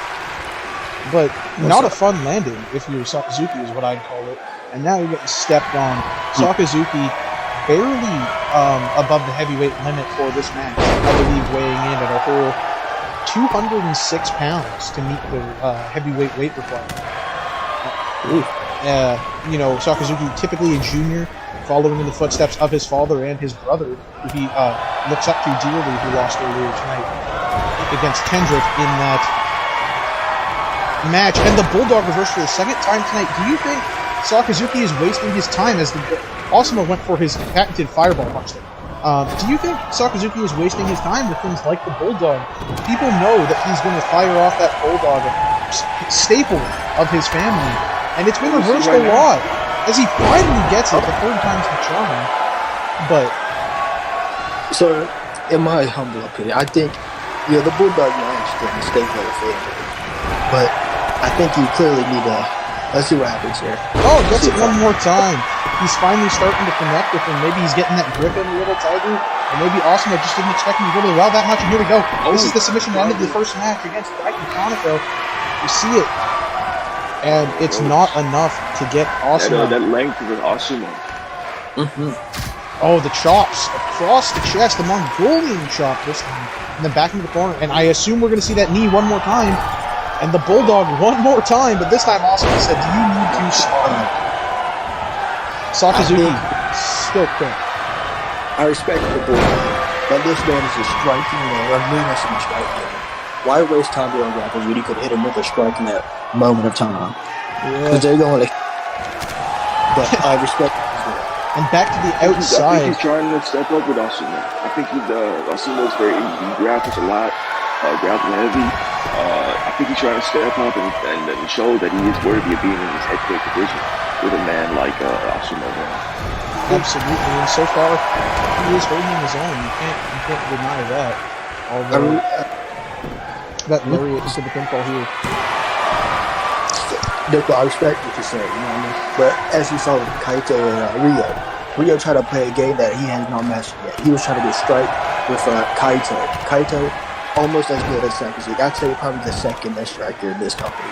But not a fun landing if you're Sakazuki is what I'd call it. And now you're getting stepped on. Sakazuki barely above the heavyweight limit for this match. I believe weighing in at a whole 206 pounds to meet the heavyweight weight requirement. Sakazuki typically a junior, following in the footsteps of his father and his brother, who he looks up to dearly, who lost earlier tonight against Kendrick in that match. And the Bulldog reverse for the second time tonight. Do you think Sakazuki is wasting his time as Asuma went for his patented fireball punch there? Do you think Sakazuki is wasting his time with things like the Bulldog? People know that he's going to fire off that Bulldog, staple of his family, and it's been reversed a lot. As he finally gets it, the third time's the charm. But so, in my humble opinion, I think the Bulldog, I understand the staple of the family, but I think you clearly need to. Let's see what happens here. Oh, gets it one more time. He's finally starting to connect with him. Maybe he's getting that grip in a little tighter. Or maybe Asuma just didn't expect him to go to the well that much. And here we go. This is the submission that ended the first match against Daiki Kaneko. You see it. And it's not enough to get Asuma. That length of Asuma. Oh, the chops across the chest. The Mongolian chop this time. And then back into the corner. And I assume we're going to see that knee one more time. And the Bulldog one more time, but this time Asuma said, "Do you need to stop?" Sakazuki still quick. I respect the Bulldog, but this man is a striking man, a menacing striking. Why waste time doing grapples when you could hit him with a strike in that moment of time? Because they're going to. But I respect. And back to the I outside. think he's trying to step up with Asuma. I think Asuma's he grapples a lot, grappling heavy. I think he's trying to step up and show that he is worthy of being in this heavyweight division with a man like Asuma. Absolutely, and so far he is holding his own. You can't deny that. Although that lariat to the pinfall here. I respect what you're saying, you know what I mean? But as you saw with Kaito and Rio tried to play a game that he has not mastered yet. He was trying to get strike with Kaito. Kaito, almost as good as Sakazuki. I'd say probably the second best striker in this company.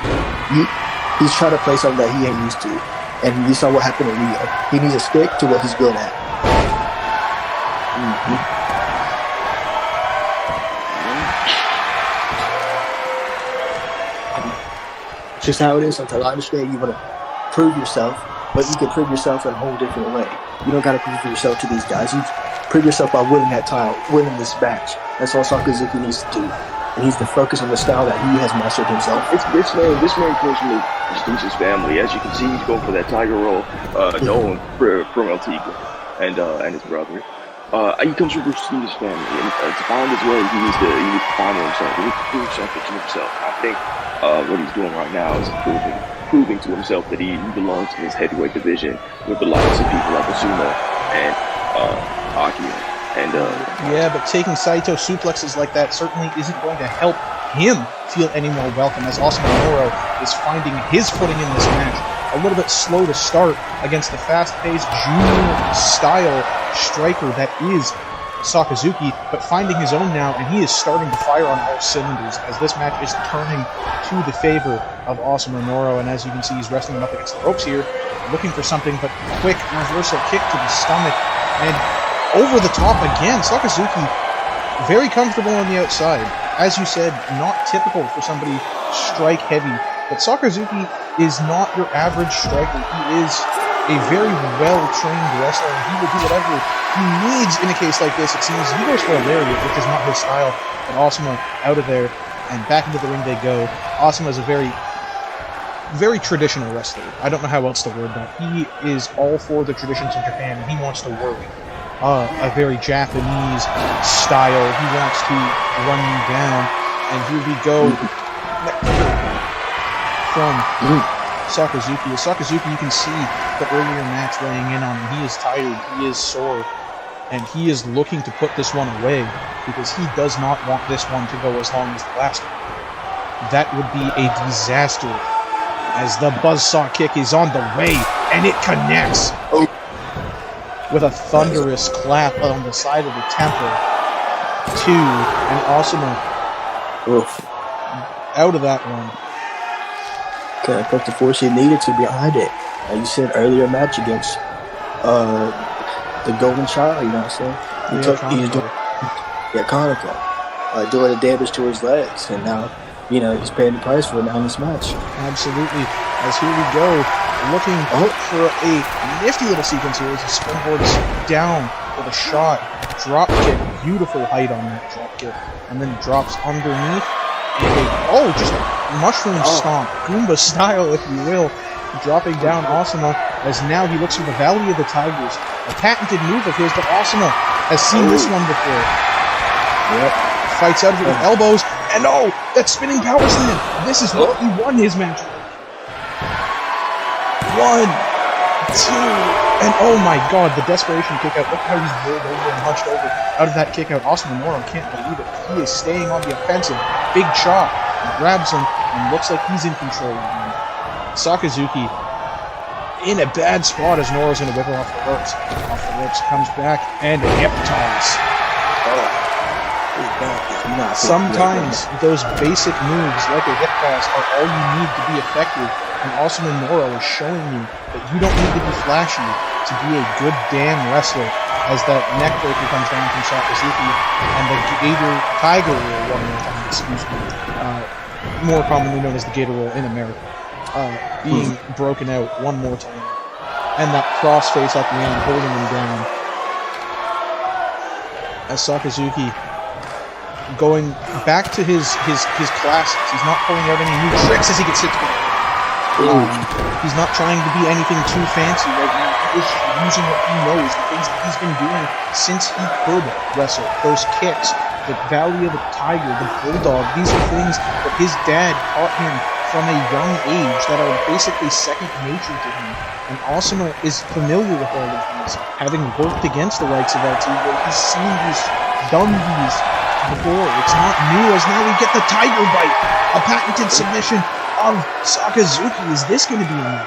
He's trying to play something that he ain't used to. And you saw what happened in Rio. He needs to stick to what he's good at. It's just how it is sometimes. I understand you want to prove yourself, but you can prove yourself in a whole different way. You don't got to prove yourself to these guys. You prove yourself by winning that title, winning this match. That's all Sakazuki needs to do. And he's to focus on the style that he has mastered himself. This man comes from a prestigious family. As you can see, he's going for that tiger roll, known from El Tigre and his brother. He comes from a prestigious family, and to find his way, he needs to find himself. He needs to prove something to himself. I think what he's doing right now is proving to himself that he belongs in this heavyweight division with the likes of people like Asuma and Akira. And yeah, but taking Saito suplexes like that certainly isn't going to help him feel any more welcome, as Asuma Noro is finding his footing in this match. A little bit slow to start against the fast-paced junior style striker that is Sakazuki, but finding his own now, and he is starting to fire on all cylinders as this match is turning to the favor of Awesome Minoru, and as you can see, he's wrestling him up against the ropes here, looking for something, but quick reversal kick to the stomach, and over the top again. Sakazuki very comfortable on the outside. As you said, not typical for somebody strike heavy, but Sakazuki is not your average striker. He is a very well-trained wrestler, and he will do whatever he needs in a case like this. It seems he goes for a lariat, which is not his style, but Asuma out of there, and back into the ring they go. Asuma is a very, very traditional wrestler. I don't know how else to word that. He is all for the traditions of Japan, and he wants to work a very Japanese style. He wants to run you down, and here we go from Sakazuki. As Sakazuki, you can see the earlier match weighing in on him. He is tired, he is sore, and he is looking to put this one away because he does not want this one to go as long as the last one. That would be a disaster, as the buzzsaw kick is on the way, and it connects with a thunderous clap on the side of the temple. And Asuma out of that one. Okay, put the force he needed to behind it. Like you said earlier, match against the Golden Child, you know what I'm saying? He was doing Kaneko, doing the damage to his legs, and now, you know, he's paying the price for it now in this match. Absolutely. As here we go, looking for a nifty little sequence here as he springboards down with a shot, drop kick, beautiful height on that drop kick, and then drops underneath. And just a mushroom stomp, Goomba style, if you will, dropping down Asuma, as now he looks for the Valley of the Tigers, a patented move of his, but Asuma has seen this one before. Fights out of it with elbows, and that spinning power slam. This is what he won his match. 1, 2, and oh my god, the desperation kick out. Look how he's rolled over and hunched over out of that kick out. Asuma Minoru can't believe it. He is staying on the offensive. Big chop, grabs him, and looks like he's in control again. Sakazuki in a bad spot as Nora's going to whip her off the ropes. Comes back, and a hip toss. Sometimes those basic moves, like a hip toss, are all you need to be effective. And Awesome Minoru is showing you that you don't need to be flashy to be a good damn wrestler, as that neck breaker comes down from Sakazuki, and the Tiger Roll, one more time, excuse me, more commonly known as the Gator Roll in America, being broken out one more time. And that crossface at the end, holding him down. As Sakazuki going back to his classics. He's not pulling out any new tricks as he gets hit to the he's not trying to be anything too fancy right now. He is using what he knows, the things that he's been doing since he could wrestle. Those kicks, the Valley of the Tiger, the Bulldog, these are things that his dad taught him from a young age that are basically second nature to him. And Asuma is familiar with all of these, having worked against the likes of LT, where he's seen these, done these before. It's not new, as now we get the Tiger Bite, a patented submission of Sakazuki. Is this going to be enough?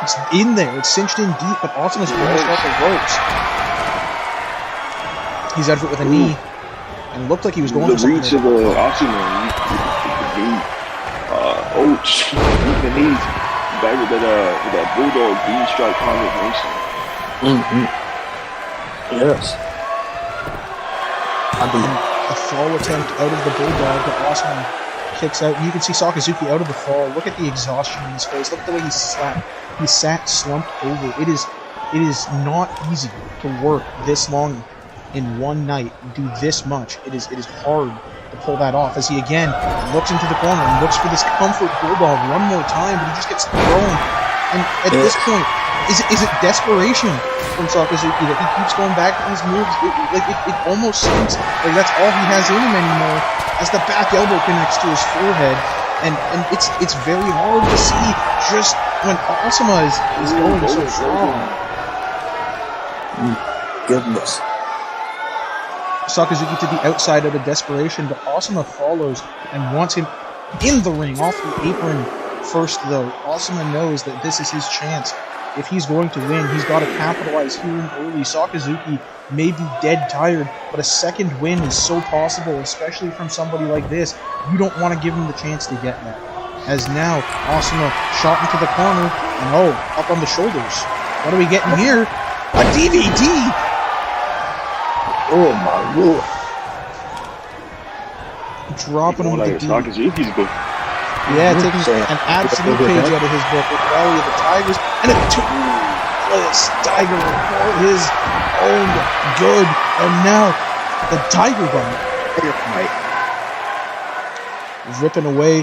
It's in there. It's cinched in deep, but Asuma's almost off the ropes. He's out of it with a knee, and it looked like he was going the for something. reach of Asuma. The knees. Back with that Bulldog bean strike combination. Yes. A fall attempt out of the Bulldog, but Asuma kicks out. You can see Sakazuki out of the fall. Look at the exhaustion in his face. Look at the way he sat slumped over. It is not easy to work this long in one night and do this much. It is hard to pull that off, as he again looks into the corner and looks for this comfort Bulldog one more time, but he just gets thrown. And at this point, is it desperation from Sakazuki that he keeps going back to these moves? It almost seems like that's all he has in him anymore, as the back elbow connects to his forehead, and it's very hard to see just when Asuma is going so strong. Goodness. Sakazuki to the outside out of desperation, but Asuma follows and wants him in the ring, off the apron first, though. Asuma knows that this is his chance if he's going to win, he's got to capitalize here and early. Sakazuki may be dead tired, but a second win is so possible, especially from somebody like this. You don't want to give him the chance to get that. As now, Asuma shot into the corner, and up on the shoulders. What are we getting here? A DVD! Oh my lord. Dropping him with the DVD. Sakazuki's book. Yeah, taking an absolute page out of his book with Valley of the Tigers, and a toothless tiger for his own good. And now, the Tiger Bite. Ripping away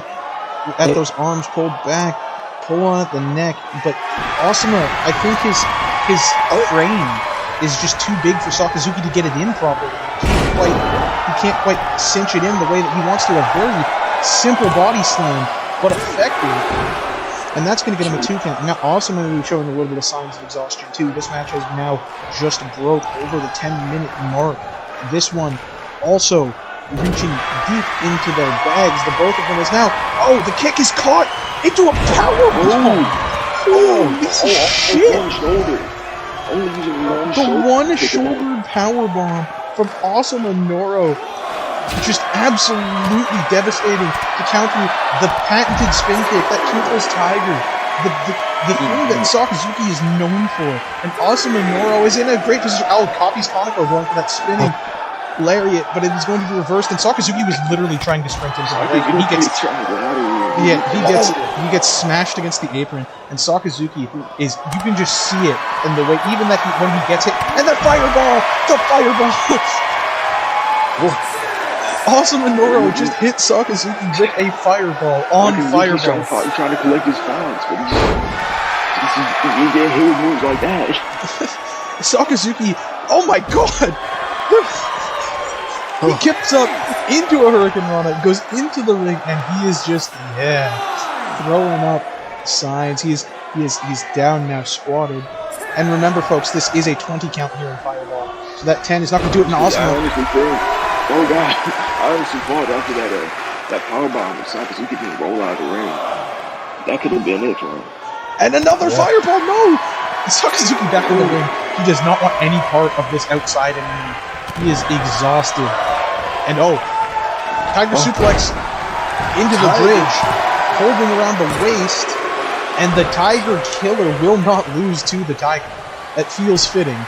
at those arms, pulled back, pull on at the neck. But Asuma, I think his frame is just too big for Sakazuki to get it in properly. He can't quite cinch it in the way that he wants to. A very simple body slam, but effective. And that's going to get him a 2 count. Now, Asuma is showing a little bit of signs of exhaustion, too. This match has now just broke over the 10-minute mark. This one also reaching deep into their bags. The both of them is now... Oh, the kick is caught into a powerbomb! Holy shit! The one-shouldered powerbomb from Asuma Noro. Just absolutely devastating to counter the patented spin kick, that toothless tiger, the thing that Sakazuki is known for. And Asuma Noro is in a great position. Copies Kaneko going for that spinning lariat, but it is going to be reversed. And Sakazuki was literally trying to sprint into the ring. He gets smashed against the apron. And Sakazuki is, you can just see it in the way, even that when he gets hit, and the fireball! Asuma Noro just hit Sakazuki with a fireball on fireball. He's trying to collect his fouls, but he can't hit moves like that. Sakazuki, oh my god! He kicks up into a Hurricane Rana, goes into the ring, and he is just, throwing up signs. He's down now, squatted. And remember, folks, this is a 20 count here in Fireball. So that 10 is not going to do it in Asuma. Oh god, I honestly thought after that powerbomb with Sakazuki didn't roll out of the ring. That could have been it for him. And another fireball, no! Sakazuki back in the ring. He does not want any part of this outside anymore. He is exhausted. And Tiger suplex into the bridge, holding around the waist, and the Tiger Killer will not lose to the Tiger. That feels fitting.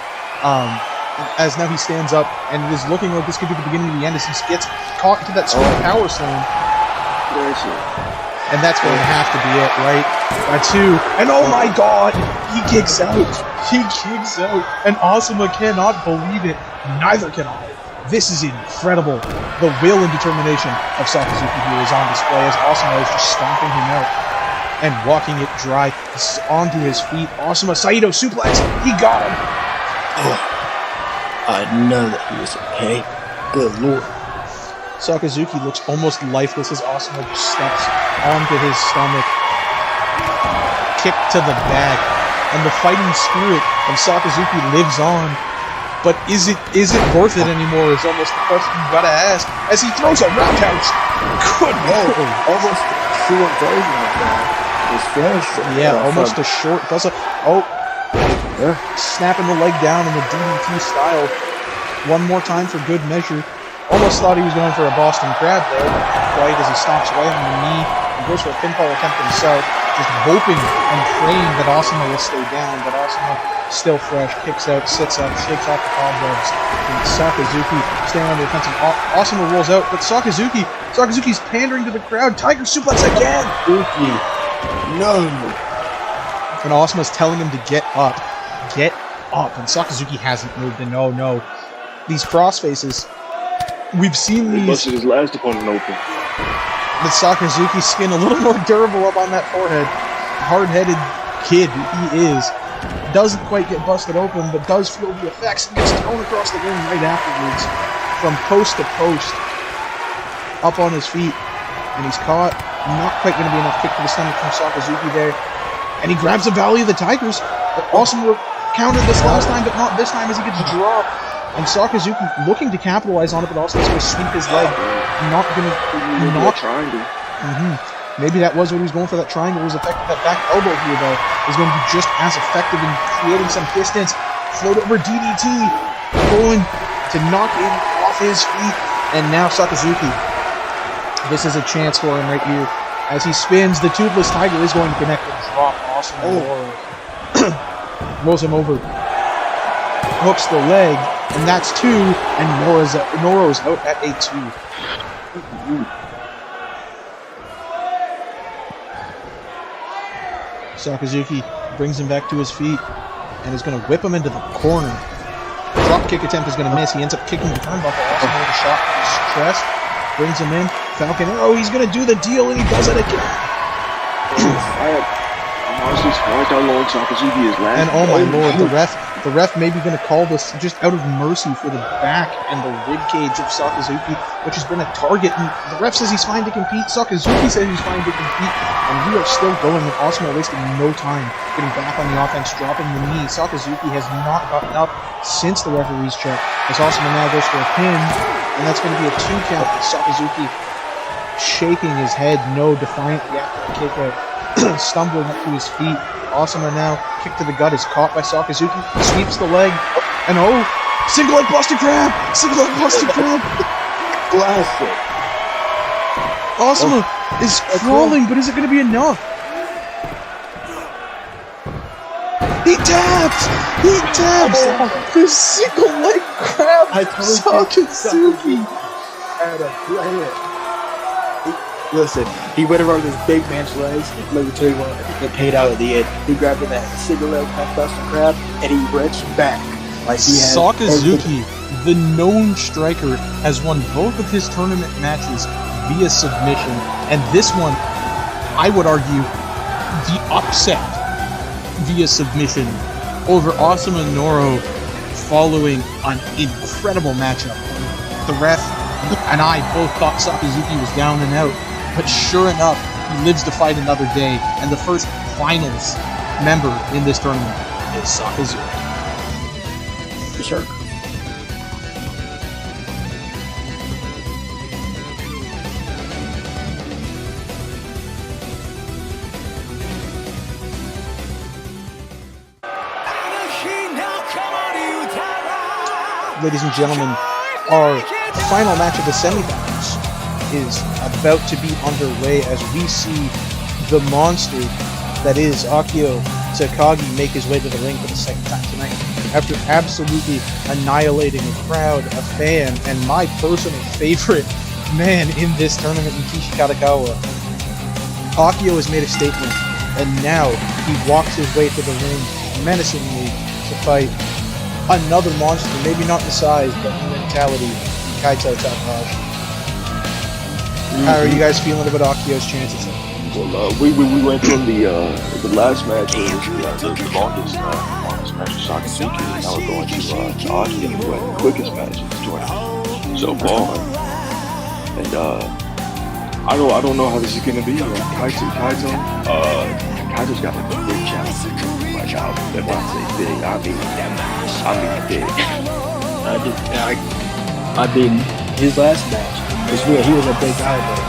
As now he stands up and it is looking like this could be the beginning of the end as he gets caught into that spinning power slam. And that's going to have to be it, right? A 2. And oh my god! He kicks out! And Asuma cannot believe it. Neither can I. This is incredible. The will and determination of Sakazuki here is on display as Asuma is just stomping him out and walking it dry onto his feet. Asuma Saito suplex. He got him. I know that he was in pain. Good lord. Sakazuki looks almost lifeless as Asuma just steps onto his stomach. Kick to the back. And the fighting spirit of Sakazuki lives on. But is it worth it anymore is almost the question you've got to ask. As he throws a roundhouse. Good lord. Almost a short version of that. His finish. Yeah, almost a short. Snapping the leg down in the DDT style. One more time for good measure. Almost thought he was going for a Boston Crab there. Right as he stomps away on the knee. He goes for a pinfall attempt himself. Just hoping and praying that Asuma will stay down. But Asuma, still fresh, kicks out, sits up, shakes off the cobwebs. And Sakazuki staying on the offensive. Asuma rolls out, but Sakazuki's pandering to the crowd. Tiger suplex again! No! And Asuma's telling him to get up. Get up. And Sakazuki hasn't moved. And no. These crossfaces, we've seen these. He busted his last opponent open. But Sakazuki's skin a little more durable up on that forehead. Hard-headed kid he is. Doesn't quite get busted open, but does feel the effects and gets thrown across the ring right afterwards. From post to post. Up on his feet. And he's caught. Not quite going to be enough kick to the stomach from Sakazuki there. And he grabs the Valley of the Tigers. But Asuma countered this last time, but not this time as he gets dropped. And Sakazuki looking to capitalize on it, but also going to sweep his leg. Not Maybe that was what he was going for. That triangle was effective. That back elbow here, though, is going to be just as effective in creating some distance. Float over DDT, going to knock him off his feet. And now Sakazuki. This is a chance for him right here. As he spins, the Toothless Tiger is going to connect and drop Awesome Noro. Rolls him over. Hooks the leg, and that's 2. And Noro's out at a 2. Sakazuki brings him back to his feet and is going to whip him into the corner. Drop kick attempt is going to miss. He ends up kicking the turnbuckle. Also with a shot to his chest. Brings him in. Falcon Arrow. He's going to do the deal, and he does it again. I'm honestly surprised how long Sakazuki is lasting. And oh my lord, the ref may be going to call this just out of mercy for the back and the rib cage of Sakazuki, which has been a target. And the ref says he's fine to compete. Sakazuki says he's fine to compete. And we are still going with Osmo wasting no time getting back on the offense, dropping the knee. Sakazuki has not gotten up since the referee's check. As Osmo now goes for a pin, and that's going to be a 2 count. Sakazuki shaking his head, no, defiantly after a kick out. Stumbling up to his feet. Osama now, kick to the gut, is caught by Sakazuki, sweeps the leg, and single leg busted crab! Single leg busted crab! Classic. Osama is crawling, but is it going to be enough? He taps! He taps! The single leg crab! Sakazuki! Listen, he went around his big man's legs, let me tell you what, it paid out at the end. He grabbed that single leg busted crab, and he wrenched back. Like he had Sakazuki, the known striker, has won both of his tournament matches via submission, and this one, I would argue, the upset via submission over Osama Noro following an incredible matchup. The ref and I both thought Sakazuki was down and out. But sure enough, he lives to fight another day, and the first finals member in this tournament is Sakazuki. For sure. Ladies and gentlemen, our final match of the semifinals is about to be underway as we see the monster that is Akio Takagi make his way to the ring for the second time tonight. After absolutely annihilating a crowd, a fan, and my personal favorite man in this tournament, Nikishi Kadakawa, Akio has made a statement, and now he walks his way to the ring menacingly to fight another monster, maybe not in size, but in mentality, Kaito Takahashi. How are you guys feeling about Akio's chances? Well, we went from the last match where it was the longest match of Sakazuki, and now we're going to Akio, who had the quickest match in the tournament so far. And I don't know how this is gonna be. Kaito's got a big challenge right now. And when I say big, I mean big. I mean, his last match was real. He was a big guy, but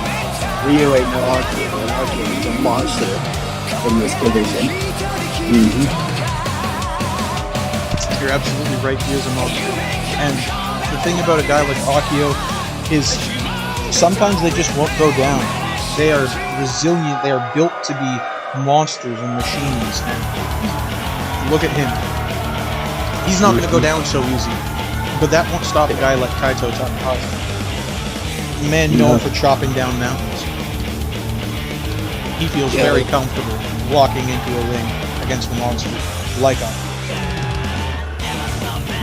Rio ain't no Akio, and Akio is a monster in this division. Mm-hmm. You're absolutely right, he is a monster. And the thing about a guy like Akio is sometimes they just won't go down. They are resilient, they are built to be monsters and machines. And look at him. He's not going to go down so easy. But that won't stop a guy like Kaito Takahashi. A man known for chopping down mountains. He feels very comfortable walking into a ring against a monster like us.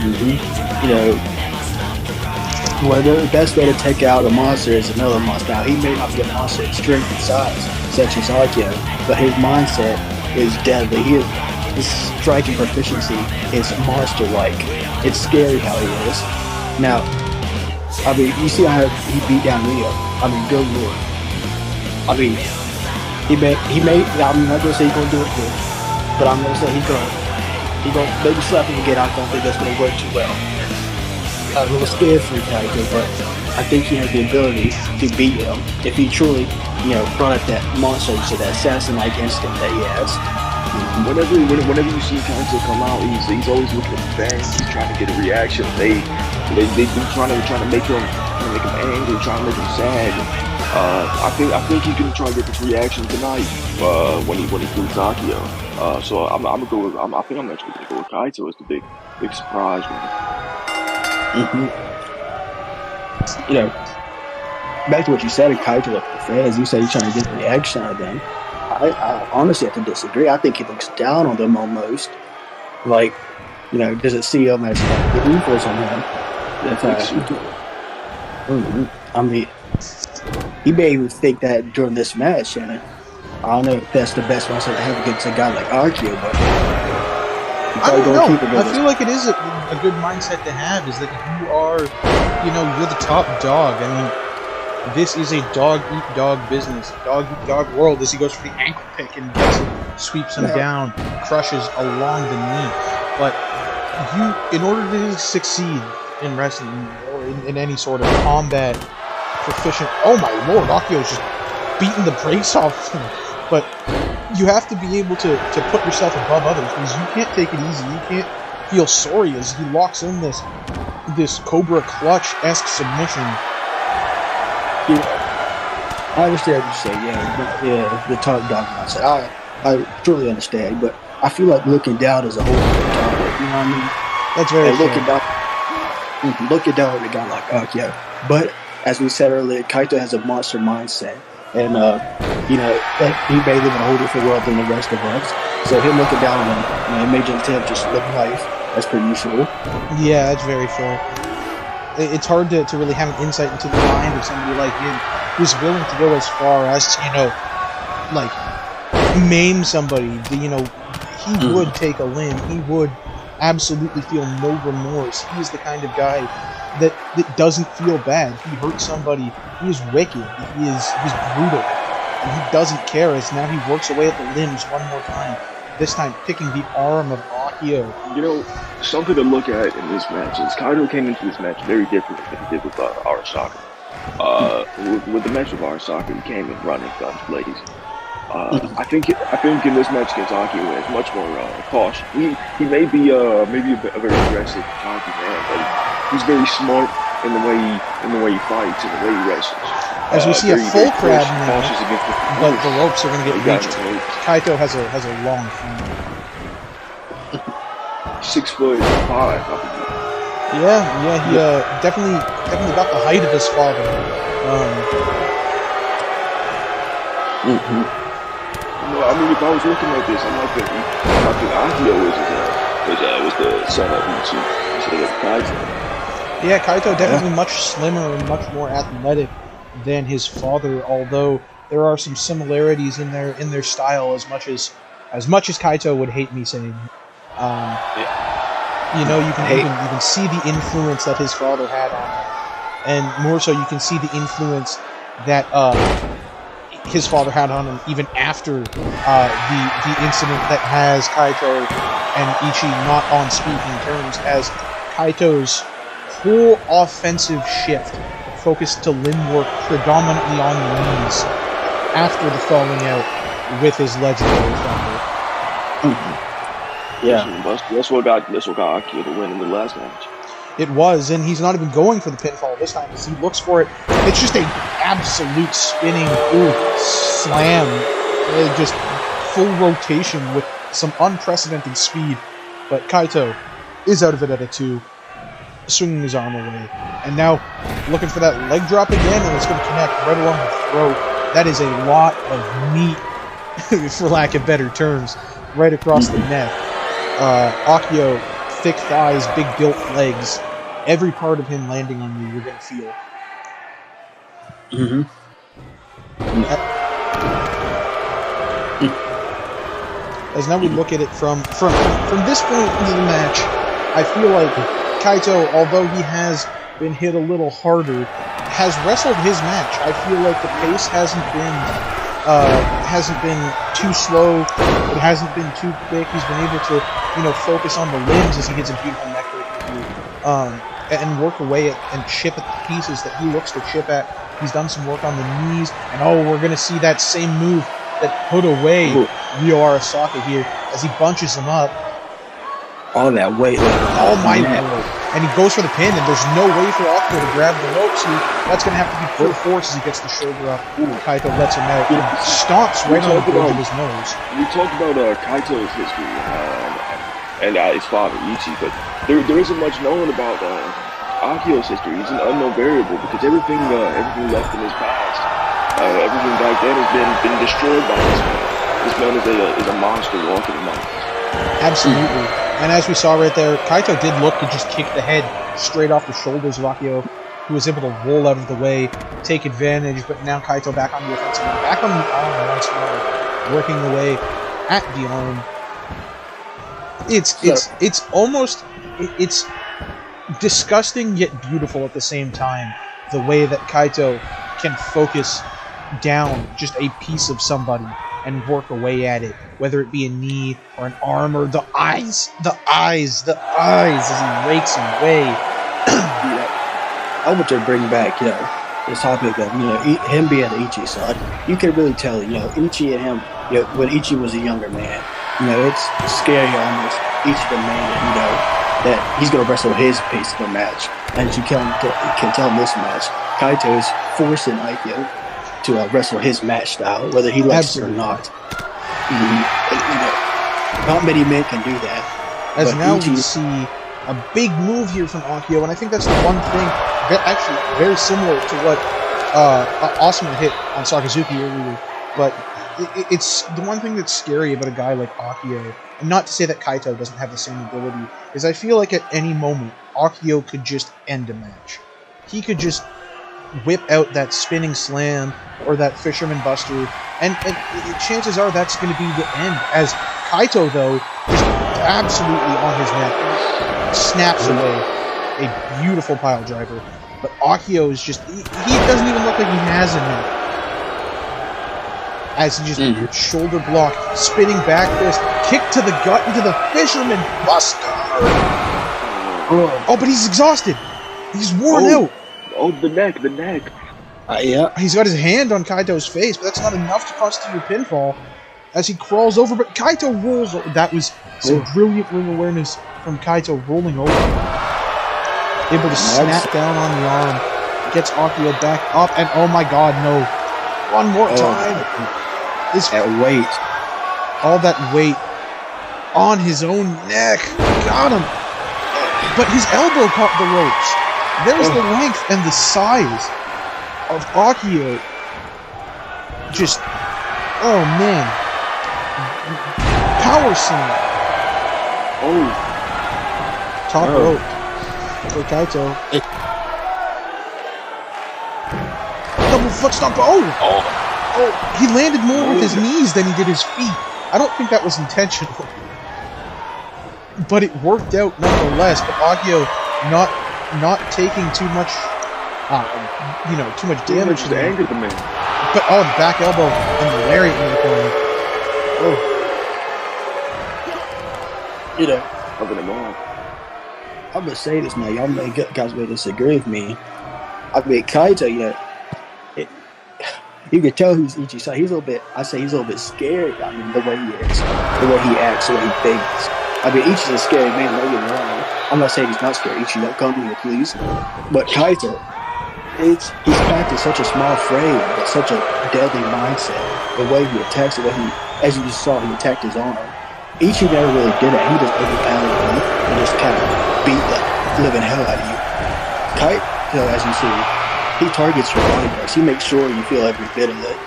You know, well, the best way to take out a monster is another monster. Now, he may not be a monster in strength and size, such as Akio, but his mindset is deadly. His striking proficiency is monster-like. It's scary how he is. Now, I mean, you see how he beat down Rio. I mean, good lord. I mean, he may. I'm not gonna say he's gonna do it good, but I'm gonna say he's gonna maybe slap him again. I don't think that's gonna work too well. I'm a little scared for Kaito, but I think he has the ability to beat him if he truly brought up that monster, so that assassin-like instinct that he has. Whenever you see Kaito come out, he's always looking at the fans. He's trying to get a reaction. They've been trying to make him angry, trying to make him sad. I think he can try to get this reaction tonight when he beats Akio. So I'm gonna go with I think I'm actually gonna go with Kaito as the big surprise winner. Back to what you said, Kaito with the fans. You say you're trying to get a reaction out of them. I honestly have to disagree. I think he looks down on them almost. Like, doesn't see them as the influence on him. He may even think that during this match, and I don't know if that's the best mindset to have against a guy like Akio, but I don't know. I feel like it is a good mindset to have, is that you are, you're the top dog. I mean, this is a dog-eat-dog business, dog-eat-dog world, as he goes for the ankle pick and sweeps him down, crushes along the knee. But in order to succeed in wrestling, or in any sort of combat proficient, oh my lord, Akio's just beating the brakes off him. But you have to be able to put yourself above others, because you can't take it easy. You can't feel sorry as he locks in this Cobra Clutch-esque submission. I understand what you say, the top dog mindset. I truly understand, but I feel like looking down is a whole different topic, you know what I mean? That's very true. Looking down at a guy like Akio. But, as we said earlier, Kaito has a monster mindset, and, he may live in a whole different world than the rest of us, so him looking down on him, it made him just live life. That's pretty useful. Yeah, that's very fair. It's hard to really have an insight into the mind of somebody like him who's willing to go as far as to, maim somebody. He would take a limb. He would absolutely feel no remorse. He is the kind of guy that doesn't feel bad. He hurts somebody. He is wicked. He's brutal. And he doesn't care, as now he works away at the limbs one more time. This time picking the arm of Akio. Something to look at in this match is Kaito came into this match very different than he did with Arasaka. With the match with Arasaka, he came in running guns blazing. I think in this match against Akio, he has much more caution. He may be a very aggressive, cocky man, but he's very smart in the way he fights and the way he wrestles. As we see a full crab now, but the ropes are going to get reached. Kaito has a long frame. 6'5", I believe. Yeah, he definitely got the height of his father. I mean, if I was looking at this, I think Akio was the son of Ichi instead of Kaito. Yeah, Kaito definitely much slimmer and much more athletic than his father, although there are some similarities in their style, as much as Kaito would hate me saying. You can see the influence that his father had on him, and more so you can see the influence that his father had on him even after the incident that has Kaito and Ichi not on speaking terms, as Kaito's whole offensive shift focused to limb work predominantly on the knees after the falling out with his legendary father. Yeah, that's what got Akio to win in the last match. It was, and he's not even going for the pinfall this time as he looks for it. It's just an absolute spinning slam, just full rotation with some unprecedented speed. But Kaito is out of it at a 2, swinging his arm away. And now looking for that leg drop again, and it's going to connect right along the throat. That is a lot of meat, for lack of better terms, right across the neck. Akio, thick thighs, big built legs, every part of him landing on you, you're going to feel. As now we look at it from this point into the match, I feel like Kaito, although he has been hit a little harder, has wrestled his match. I feel like the pace hasn't been too slow. It hasn't been too quick. He's been able to, focus on the limbs as he hits a beautiful neck breaker, and work away at and chip at the pieces that he looks to chip at He's done some work on the knees. And we're going to see that same move that put away Ryo Arasaka here as he bunches him up. All that weight. Oh my lord. And he goes for the pin, and there's no way for Akio to grab the ropes here. That's going to have to be pure force as he gets the shoulder up. Kaito lets him out. Stomps right on the bridge of his nose. We talked about Kaito's history and his father, Ichi, but there isn't much known about Akio's history. He's an unknown variable because everything left in his past, everything back then has been destroyed by this man. This man is a monster walking among us. Absolutely. And as we saw right there, Kaito did look to just kick the head straight off the shoulders of Akio, who was able to roll out of the way, take advantage, but now Kaito back on the offensive, back on the arm once more, working away at the arm. It's almost disgusting yet beautiful at the same time, the way that Kaito can focus down just a piece of somebody and work away at it, whether it be a knee or an arm or the eyes as he rakes away. I want to bring back, this topic of, him being Ichi's son. You can really tell, Ichi and him, when Ichi was a younger man, it's scary almost, Ichi demanded, that he's going to wrestle his pace of the match. And as you can tell in this match, Kaito is forcing Akio to wrestle his match style, whether he likes it or not. Not many men can do that. As now we see a big move here from Akio, and I think that's the one thing that actually very similar to what Asuma hit on Sakazuki earlier, but it's the one thing that's scary about a guy like Akio, and not to say that Kaito doesn't have the same ability, is I feel like at any moment, Akio could just end a match. He could just whip out that spinning slam or that fisherman buster, and chances are that's going to be the end, as Kaito, though, is absolutely on his neck, snaps away a beautiful pile driver, but Akio is just, he doesn't even look like he has a neck, as he just shoulder block, spinning back fist, kick to the gut into the fisherman buster. Oh, but he's exhausted. He's worn out. Oh, the neck. Yeah. He's got his hand on Kaito's face, but that's not enough to constitute a pinfall as he crawls over, but Kaito rolls. That was some brilliant ring awareness from Kaito rolling over. Able to snap down on the arm, gets Akio back up, and oh my god, no. One more time. That weight. All that weight on his own neck. Got him. But his elbow caught the ropes. There's the length and the size of Akio. Just, oh man. Power slam. Top rope for Kaito. Double foot stomp. He landed more with his knees than he did his feet. I don't think that was intentional. But it worked out nonetheless. But Akio not taking too much, too much damage. To anger the man. But the back elbow and the lariat in the corner. I'm gonna say this now. Y'all guys may disagree with me. I mean, Kaito, you can tell he's Ichi's son. He's a little bit scary. I mean, the way he is, the way he acts, the way he thinks. I mean, Ichi's a scary man, don't get me wrong. I'm not saying he's not scary. Ichi, don't come here, please. But Kaito, he's packed in such a small frame, but such a deadly mindset. The way he attacks, the way as you just saw, he attacked his arm. Ichi never really did that. He just overpowered you and just kind of beat the living hell out of you. Kaito, as you see, he targets your body parts. He makes sure you feel every bit of it.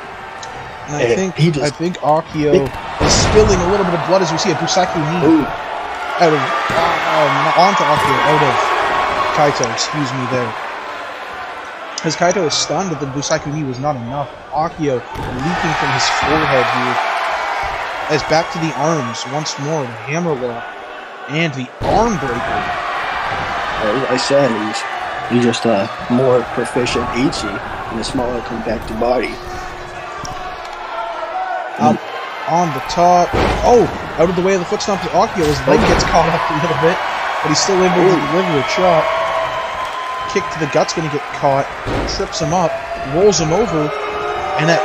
And I think Akio is spilling a little bit of blood as we see a Busaki knee onto Akio, out of Kaito, excuse me there. As Kaito is stunned that the Busaki knee was not enough, Akio leaping from his forehead here. As back to the arms once more, the hammer lock and the arm breaker. As I said, he's just a more proficient Ichi in a smaller compacted body. On the top. Out of the way of the foot stomp to Akio. His leg gets caught up a little bit, but he's still able to deliver a chop. kick to the gut's going to get caught. Trips him up, rolls him over, and that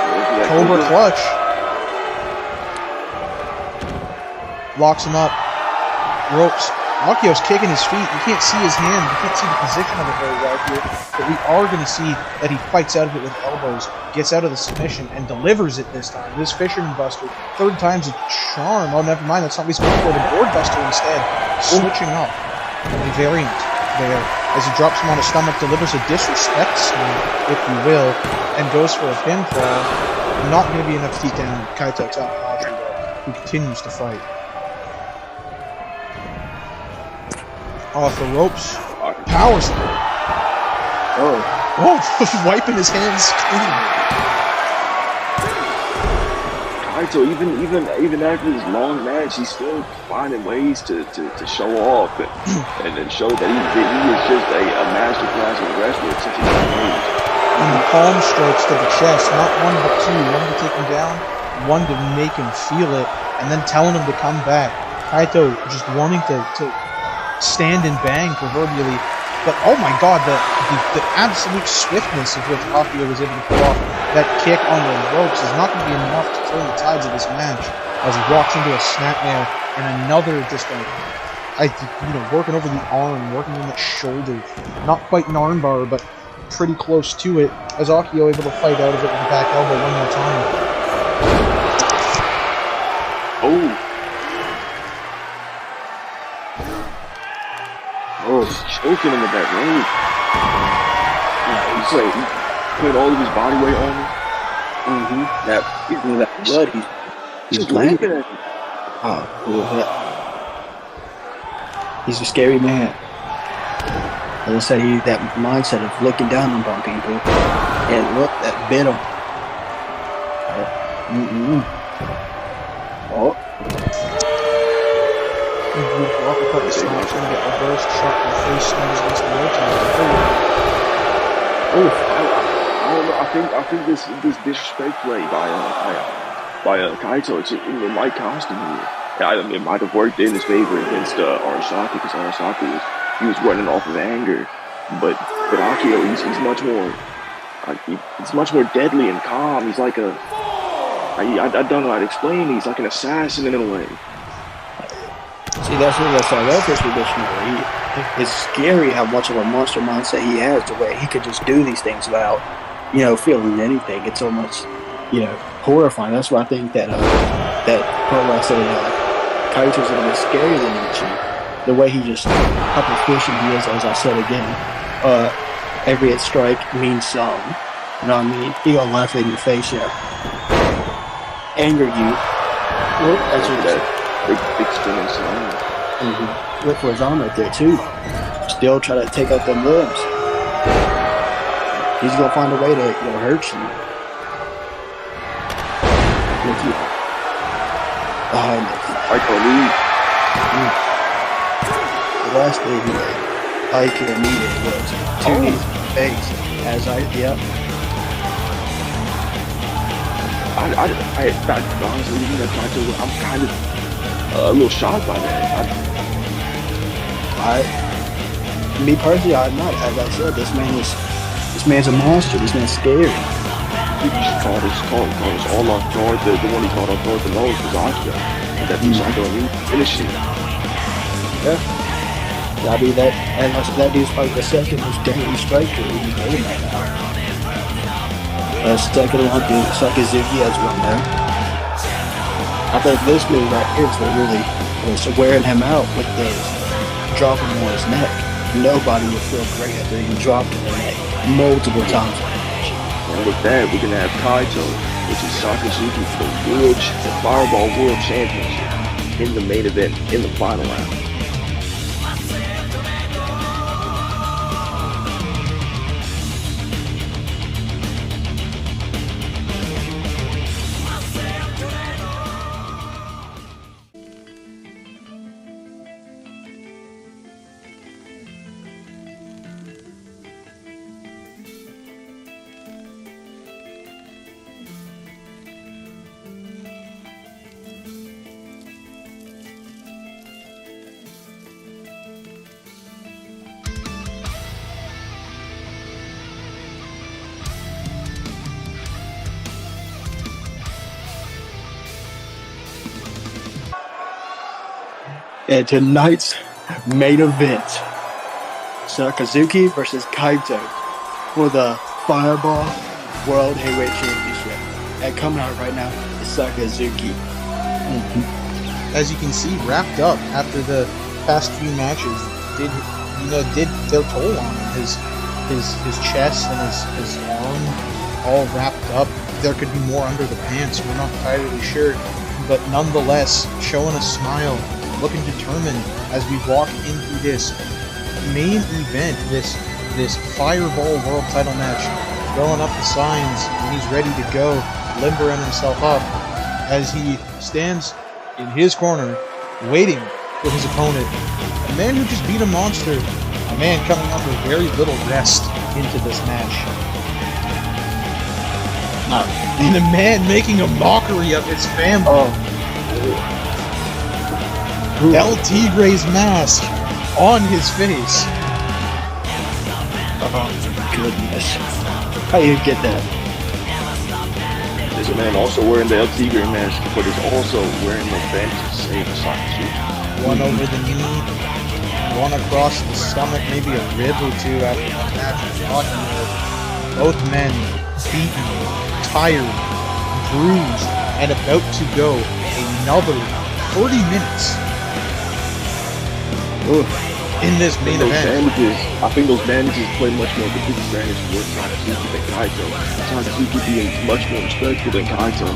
Cobra clutch locks him up. Ropes. Akio's kicking his feet. You can't see his hand. You can't see the position of it very well here. But we are going to see that he fights out of it with elbows, gets out of the submission, and delivers it this time. This Fisherman Buster, third time's a charm. Oh, never mind. That's not what he's going for. The Board Buster instead. Switching up. A variant there. As he drops him on his stomach, delivers a disrespect slam, if you will, and goes for a pinfall. Not going to be enough to beat down Kaito Takahashi, who continues to fight. Off the ropes. Power slam. Oh, wiping his hands clean. Kaito, even after this long match, he's still finding ways to show off and then show that he is just a masterclass of a wrestler since he's age. And the palm strikes to the chest, not one but two. One to take him down, one to make him feel it, and then telling him to come back. Kaito just wanting to stand and bang proverbially, but oh my god, the absolute swiftness of which Akio was able to pull off that kick on the ropes is not going to be enough to turn the tides of this match as he walks into a snapmare and another just working over the arm, working on the shoulder, not quite an armbar but pretty close to it, as Akio able to fight out of it with the back elbow one more time. Just choking him with that rope. He's like, he put all of his body weight on him. That blood, he's laughing at him. He's a scary man. As I said, that mindset of looking down on people, and look, that bit him. Uppercut the smash, going to get reversed, shot in the face, smashes against the rotator. I don't know. I think this disrespect play by Kaito, it might cost him here. It might have worked in his favor against Arasaka, because Arasaka was running off of anger, but Akio, he's much more he's much more deadly and calm. He's like I don't know how to explain. He's like an assassin in a way. See, that's what I love this tradition. It's scary how much of a monster mindset he has, the way he could just do these things without, feeling anything. It's almost, horrifying. That's why I think that I say Kaito's a little bit scarier than Ichi. The way he just, how proficient he is, as I said again. Every hit strike means something. You know what I mean? He gonna laugh in your face, anger you. Look, that's what it is. Big spinning slam. Look for his arm right there too. Still try to take out them limbs. He's gonna find a way to hurt you. Look you. I can leave. The last thing Aikyo needed was 2 knees in the face. Honestly, I'm kind of a little shocked by that. Me personally, I'm not. As I said, this man's a monster. This man's scary. He just caught us all off guard. The one he caught off guard the most was Akio. And that was Akio finishing. Yeah. I mean that dude's probably the second most dangerous striker in the game right now. Second one to Sakazuki as well now. I think this move right here is what really was wearing him out with the dropping him on his neck. Nobody would feel great after he dropped him in the neck multiple times. And with that, we're going to have Kaito, which is Sakazuki for the Fireball World Championship in the main event, in the final round. And tonight's main event, Sakazuki versus Kaito for the Fireball World Heavyweight Championship. And coming out right now is Sakazuki. As you can see, wrapped up after the past few matches, did their toll on him. His chest and his arm all wrapped up. There could be more under the pants. We're not entirely sure, but nonetheless, showing a smile, looking determined as we walk into this main event, this Fireball World Title match, throwing up the signs, and he's ready to go, limbering himself up as he stands in his corner, waiting for his opponent, a man who just beat a monster, a man coming under very little rest into this match. And a man making a mockery of his family. El Tigre's mask on his face. Oh, goodness. How you get that? There's a man also wearing the El Tigre mask, but is also wearing the bandage to save Sakazuki. One over the knee, one across the stomach, maybe a rib or two after the match was talking about. Both men beaten, tired, bruised, and about to go another 30 minutes in this main event. I think those bandages play much more of a disadvantage towards Sakazuki than Kaito. Sakazuki being much more respectful than Kaito.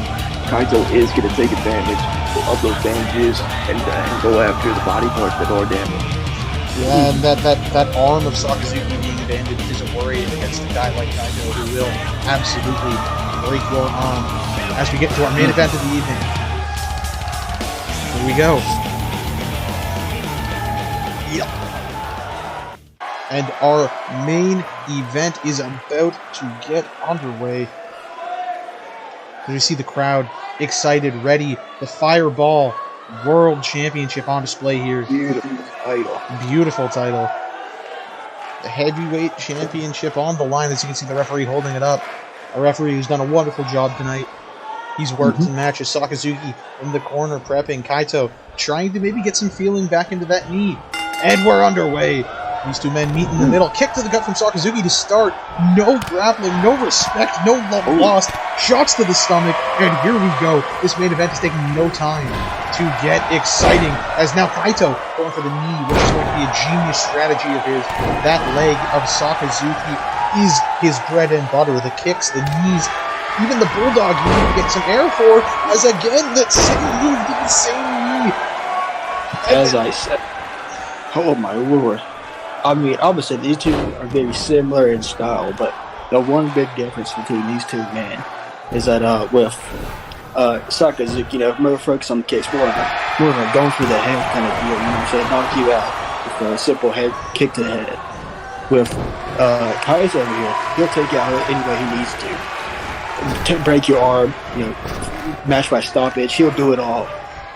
Kaito is going to take advantage of those bandages and go after the body parts that are damaged. Yeah, and that arm of Sakazuki being bandaged is a worry against a guy like Kaito, who will absolutely break your arm. As we get to our main event of the evening, here we go. Yep. And our main event is about to get underway. We see the crowd excited, ready. The Fireball World Championship on display here. Beautiful title. Beautiful title. The Heavyweight Championship on the line, as you can see the referee holding it up. A referee who's done a wonderful job tonight. He's worked in matches. Sakazuki in the corner prepping. Kaito trying to maybe get some feeling back into that knee. And we're underway. These two men meet in the middle. Kick to the gut from Sakazuki to start. No grappling, no respect, no love lost. Shots to the stomach, and here we go. This main event is taking no time to get exciting, as now Kaito going for the knee, which is going to be a genius strategy of his. That leg of Sakazuki is his bread and butter. The kicks, the knees, even the bulldog you need to get some air for, as again, that same move to the same knee. As I said, oh my lord. I mean, I would say these two are very similar in style, but the one big difference between these two men is that with Sakazuki, more focus on the kicks, more of a going through the head kind of deal, knock you out with a simple head kick to the head. With Kai's over here, he'll take you out any way he needs to break your arm, match by stoppage, he'll do it all.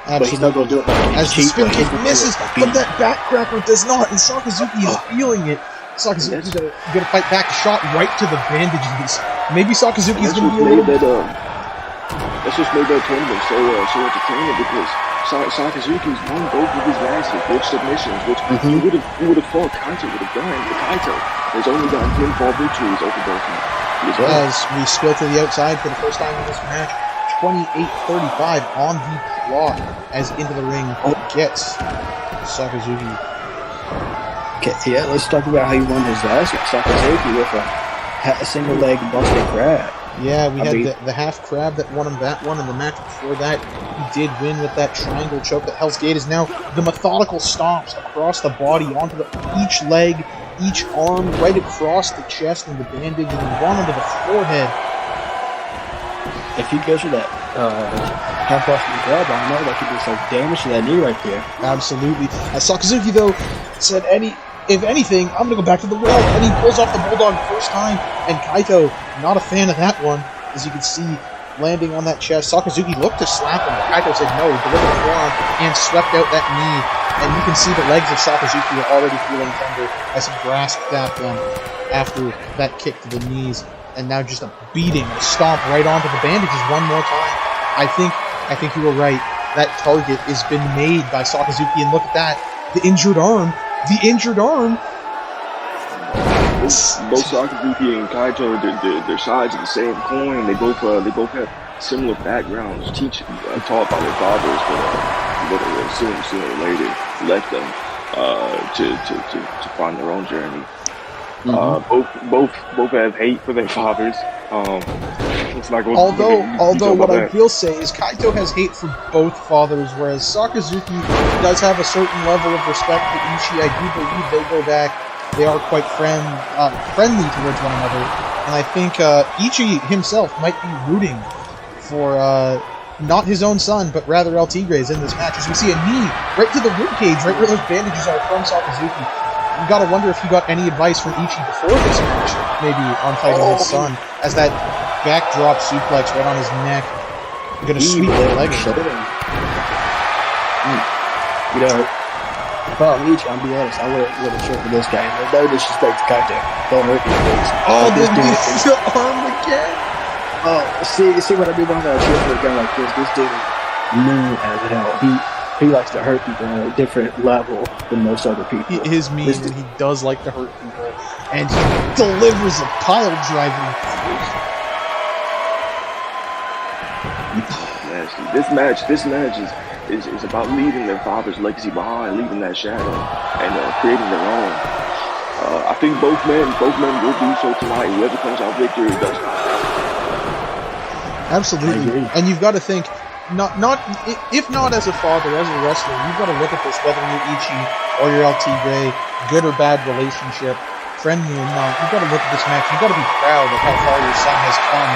Absolutely. But he's not going to do it like as the spin kick misses, but that backcracker does not, and Sakazuki is feeling it. Sakazuki's going to fight back, shot right to the bandages. Maybe Sakazuki's going to be a little bit... That's just made that tournament so entertaining, because Sakazuki's won both of his matches with submissions, which you would have thought Kaito would have done, but Kaito has only gotten pinfall victories over both of them. As we spill to the outside for the first time in this match, 28:35 on the clock, as into the ring gets Sakazuki. Okay, yeah, let's talk about how he won his last one. Sakazuki with a single leg busted crab. Yeah, we had the half crab that won him that one, and the match before that, he did win with that triangle choke. That Hell's Gate is now the methodical stomps across the body, onto each leg, each arm, right across the chest and the bandage, and then one onto the forehead. If he goes for that half busted crab, I know that could do some damage to that knee right there. Absolutely. Sakazuki, though, said if anything, I'm going to go back to the well. And he pulls off the bulldog first time. And Kaito, not a fan of that one. As you can see, landing on that chest. Sakazuki looked to slap him, but Kaito said no, delivered the forearm, and swept out that knee. And you can see the legs of Sakazuki are already feeling tender as he grasped at them after that kick to the knees. And now just a beating, a stomp right onto the bandages one more time. I think you were right. that target has been made by Sakazuki, and look at that, the injured arm. Both Sakazuki and Kaito, they're sides of the same coin. They both have similar backgrounds, taught by their fathers, but sooner or later left them to find their own journey. Both have hate for their fathers. Although what I will say is Kaito has hate for both fathers, whereas Sakazuki does have a certain level of respect for Ishii. I do believe they go back. They are quite friendly towards one another, and I think Ichi himself might be rooting for not his own son, but rather El Tigre's in this match. As we see a knee right to the ribcage, right where those bandages are from Sakazuki. You gotta wonder if he got any advice from Ichi before this match, maybe on fighting his son, as that backdrop suplex right on his neck. You're gonna sweep the leg. You know, if I'm Ichi, I'll be honest, I wouldn't cheer for this guy. No disrespect to Kaito. Don't hurt me, please. Oh, this dude, the arm again! Oh, see what I mean when I'm gonna cheer for a guy like this? This dude is mean as hell. He likes to hurt people on a different level than most other people. He is mean, and he does like to hurt people. And he delivers a pile driver. This match is about leaving their father's legacy behind, leaving that shadow, and creating their own. I think both men will do so tonight. Whoever comes out victor does not. Absolutely, and you've got to think. If not as a father, as a wrestler, you've got to look at this, whether you're Ichi or you're El Tigre, good or bad relationship, friendly or not, you've got to look at this match, you've got to be proud of how far your son has come,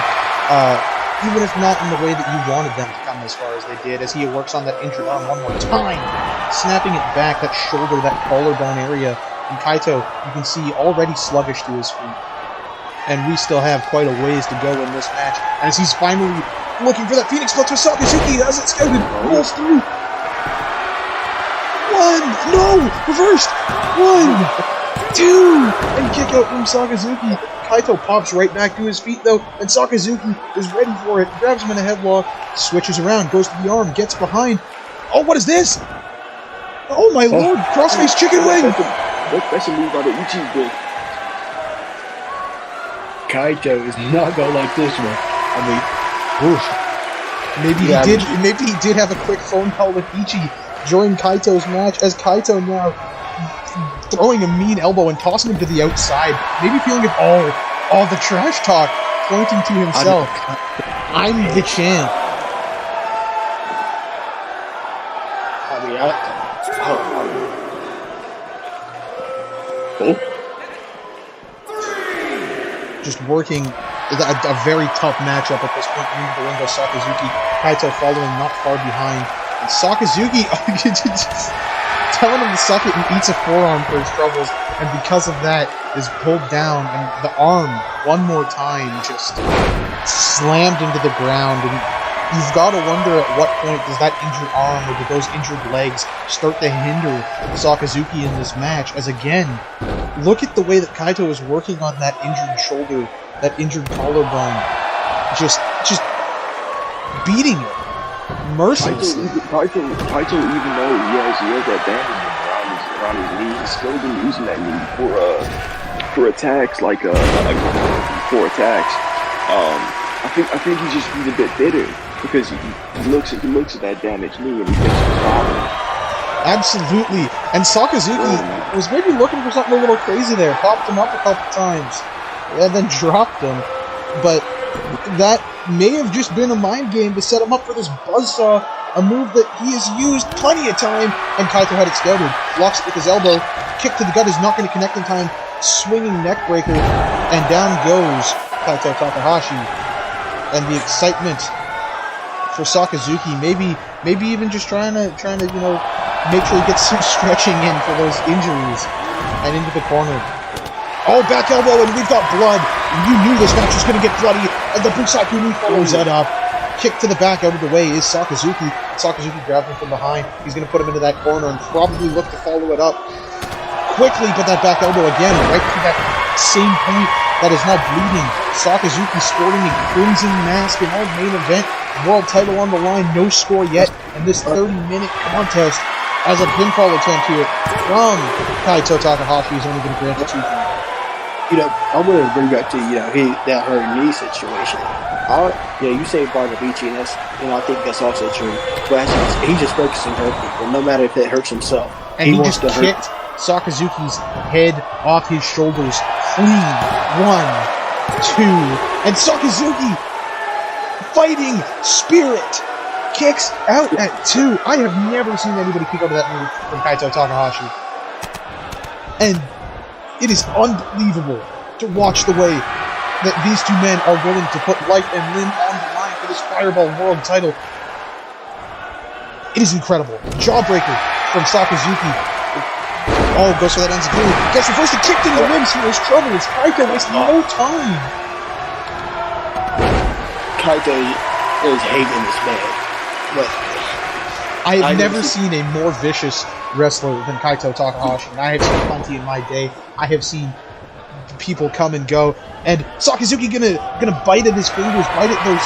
even if not in the way that you wanted them to come as far as they did, as he works on that injured arm one more time, snapping it back, that shoulder, that collarbone area, and Kaito, you can see, already sluggish to his feet. And we still have quite a ways to go in this match, as he's finally looking for that Phoenix Flex with Sakazuki as it's scouted, rolls through. One, no, reversed. 1, 2, and kick out from Sakazuki. Kaito pops right back to his feet though, and Sakazuki is ready for it. Grabs him in a headlock, switches around, goes to the arm, gets behind. Oh, what is this? Oh my lord, crossface chicken wing. That's a move out of Ichi's book. Kaito is not gonna like this one. I mean, oof. Maybe he did have a quick phone call with Ichi during Kaito's match, as Kaito now throwing a mean elbow and tossing him to the outside. Maybe feeling it all the trash talk, pointing to himself. I'm the champ. I mean, Just working a very tough matchup at this point. Into the window, Sakazuki, Kaito following not far behind. And Sakazuki telling him to suck it and eats a forearm for his troubles. And because of that, is pulled down. And the arm, one more time, just slammed into the ground. And you've got to wonder at what point does that injured arm or do those injured legs start to hinder Sakazuki in this match. As again, look at the way that Kaito is working on that injured shoulder, that injured collarbone, just beating it mercilessly. Kaito, even though he has that bandage around his knee, he's still been using that knee for attacks, for attacks. I think he's a bit bitter because he looks at that damaged knee and he thinks it's bothering. Absolutely, and Sakazuki was maybe looking for something a little crazy there. Popped him up a couple times, and then dropped him. But that may have just been a mind game to set him up for this buzzsaw, a move that he has used plenty of time, and Kaito had it scouted. Blocks it with his elbow, kick to the gut is not going to connect in time, swinging neck breaker, and down goes Kaito Takahashi. And the excitement for Sakazuki, maybe even just trying to make sure he gets some stretching in for those injuries, and into the corner. Oh, back elbow, and we've got blood. You knew this match was going to get bloody, and the Busaku knee follows that up. Kick to the back out of the way is Sakazuki. Sakazuki grabs him from behind. He's going to put him into that corner and probably look to follow it up quickly, but that back elbow again, right to that same point that is now bleeding. Sakazuki sporting a crimson mask in our main event world title on the line, no score yet, and this 30-minute contest as a pinfall attempt here from Kaito Takahashi is only going to grant it 2 points. I want to bring back to that her knee situation. You say Barnabici, and that's I think that's also true. But he's just focusing on hurt people, no matter if it hurts himself. And he just kicked Sakazuki's head off his shoulders clean. 1, 2, and Sakazuki, fighting spirit, kicks out at 2. I have never seen anybody kick out of that move from Kaito Takahashi. And it is unbelievable to watch the way that these two men are willing to put life and limb on the line for this Fireball World title. It is incredible. Jawbreaker from Sakazuki. Oh, goes for that enziguri. Gets reversed and kicked in the ribs. He was trouble. It's Kaito wasting no time. Kaito is hating this man. But I have never seen a more vicious wrestler than Kaito Takahashi. And I have seen plenty in my day. I have seen people come and go. And Sakazuki gonna bite at his fingers, bite at those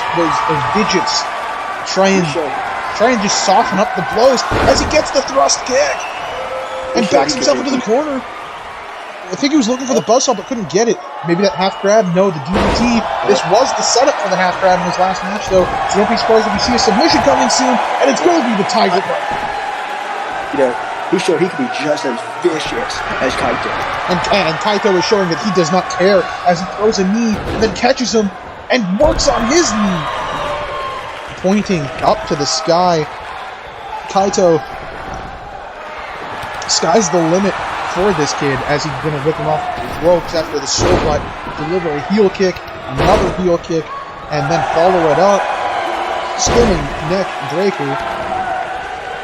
digits. Try and just soften up the blows as he gets the thrust kick. And backs himself into the corner. I think he was looking for the buzzsaw but couldn't get it. Maybe that half grab? No, the DDT. This was the setup for the half grab in his last match, though. So don't be surprised if we see a submission coming soon, and it's going to be the Tiger Bite. He showed he could be just as vicious as Kaito. And Kaito is showing that he does not care as he throws a knee and then catches him and works on his knee. Pointing up to the sky. Kaito, sky's the limit for this kid as he's going to rip him off the ropes after the sword butt, deliver a heel kick, another heel kick, and then follow it up. Spinning neck breaker.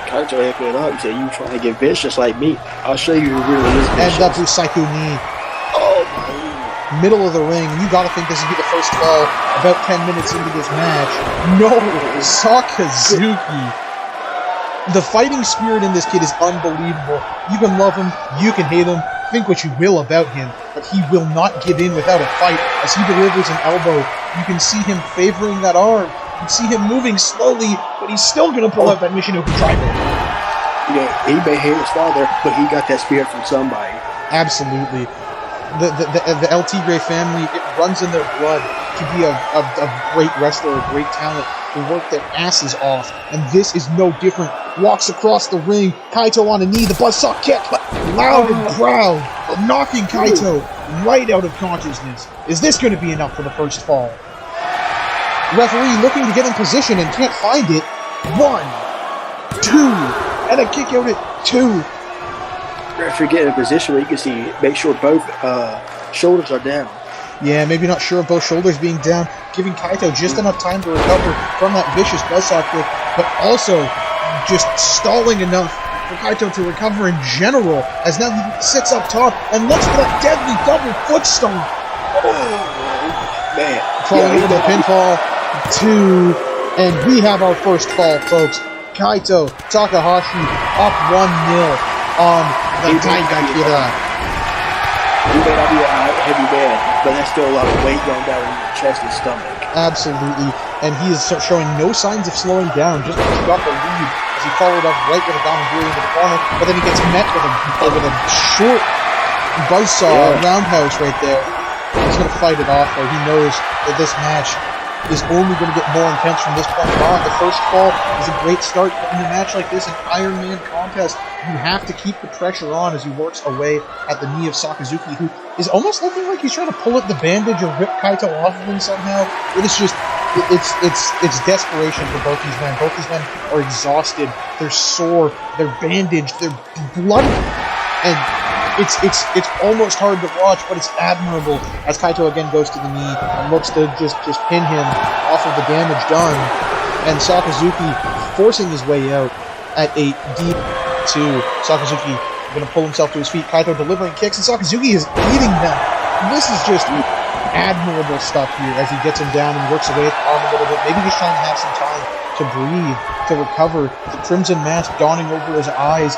Kaito echoed it up and said, "You trying to get vicious like me? I'll show you who really is vicious." And that Busaiku knee. Oh my. Middle of the ring. You got to think this would be the first fall about 10 minutes into this match. No, Sakazuki. The fighting spirit in this kid is unbelievable. You can love him, you can hate him, think what you will about him, but he will not give in without a fight. As he delivers an elbow, you can see him favoring that arm. You can see him moving slowly, but he's still going to pull out that Michinoku Driver. He may hate his father, but he got that spirit from somebody. Absolutely. The LT Gray family, it runs in their blood to be a great wrestler, a great talent, to work their asses off. And this is no different. Walks across the ring, Kaito on a knee, the buzzsaw kick, loud and proud, knocking Kaito right out of consciousness. Is this going to be enough for the first fall? Referee looking to get in position and can't find it. 1, 2, and a kick out at 2. Referee get in a position where you can see, make sure both shoulders are down. Yeah, maybe not sure of both shoulders being down, giving Kaito just enough time to recover from that vicious buzzsaw kick, but also just stalling enough for Kaito to recover in general, as now he sits up top and looks for that deadly double foot stomp. Oh, man. Falling into the pinfall, 2, and we have our first fall, folks. Kaito Takahashi up 1-0 on the DaQuan. He may not be a heavy man, but that's still a lot of weight going down in your chest and stomach. Absolutely, and he is showing no signs of slowing down, just got the lead as he followed up right with a Donaguri into the corner, but then he gets met with a short buzzsaw roundhouse right there. He's going to fight it off, though. He knows that this match is only going to get more intense from this point on. The first fall is a great start, but in a match like this, an Iron Man contest, you have to keep the pressure on as he works away at the knee of Sakazuki, who is almost looking like he's trying to pull at the bandage or rip Kaito off of him somehow. It is just, it's desperation for both these men. Both these men are exhausted, they're sore, they're bandaged, they're bloody, and it's almost hard to watch, but it's admirable as Kaito again goes to the knee and looks to just pin him off of the damage done, and Sakazuki forcing his way out at a deep 2. Sakazuki going to pull himself to his feet. Kaito delivering kicks, and Sakazuki is eating them. This is just admirable stuff here as he gets him down and works away at the arm a little bit. Maybe he's trying to have some time to breathe, to recover. The crimson mask dawning over his eyes,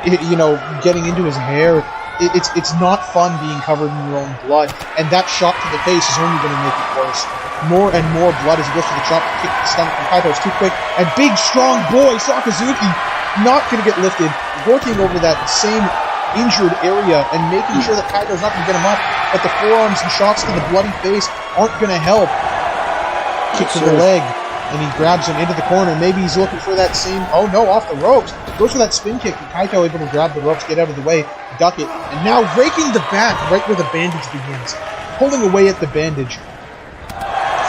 getting into his hair. it's not fun being covered in your own blood, and that shot to the face is only going to make it worse. More and more blood as he goes for the chop, kick the stomach from Kaito. It's too quick, and big strong boy Sakazuki not going to get lifted, working over that same injured area and making sure that Kaito's not going to get him up, but the forearms and shots to the bloody face aren't going to help. Kick to the leg, and he grabs him into the corner. Maybe he's looking for that same, oh no, off the ropes. Goes for that spin kick, and Kaito able to grab the ropes, get out of the way, duck it, and now raking the back right where the bandage begins. Pulling away at the bandage.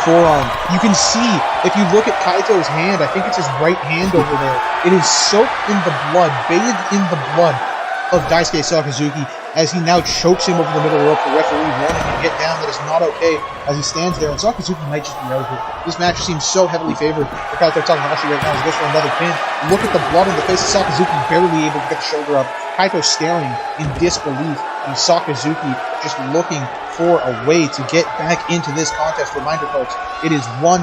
Forearm. You can see, if you look at Kaito's hand, I think it's his right hand over there, it is soaked in the blood, bathed in the blood of Daisuke Sakazuki as he now chokes him over the middle rope. The referee warning him to get down. That is not okay as he stands there, and Sakazuki might just be out of it. This match seems so heavily favored for Kaito Takahashi right now as he goes for another pin. Look at the blood on the face of Sakazuki, barely able to get the shoulder up. Kaito staring in disbelief, and Sakazuki just looking for a way to get back into this contest. Reminder, folks, it is 1-0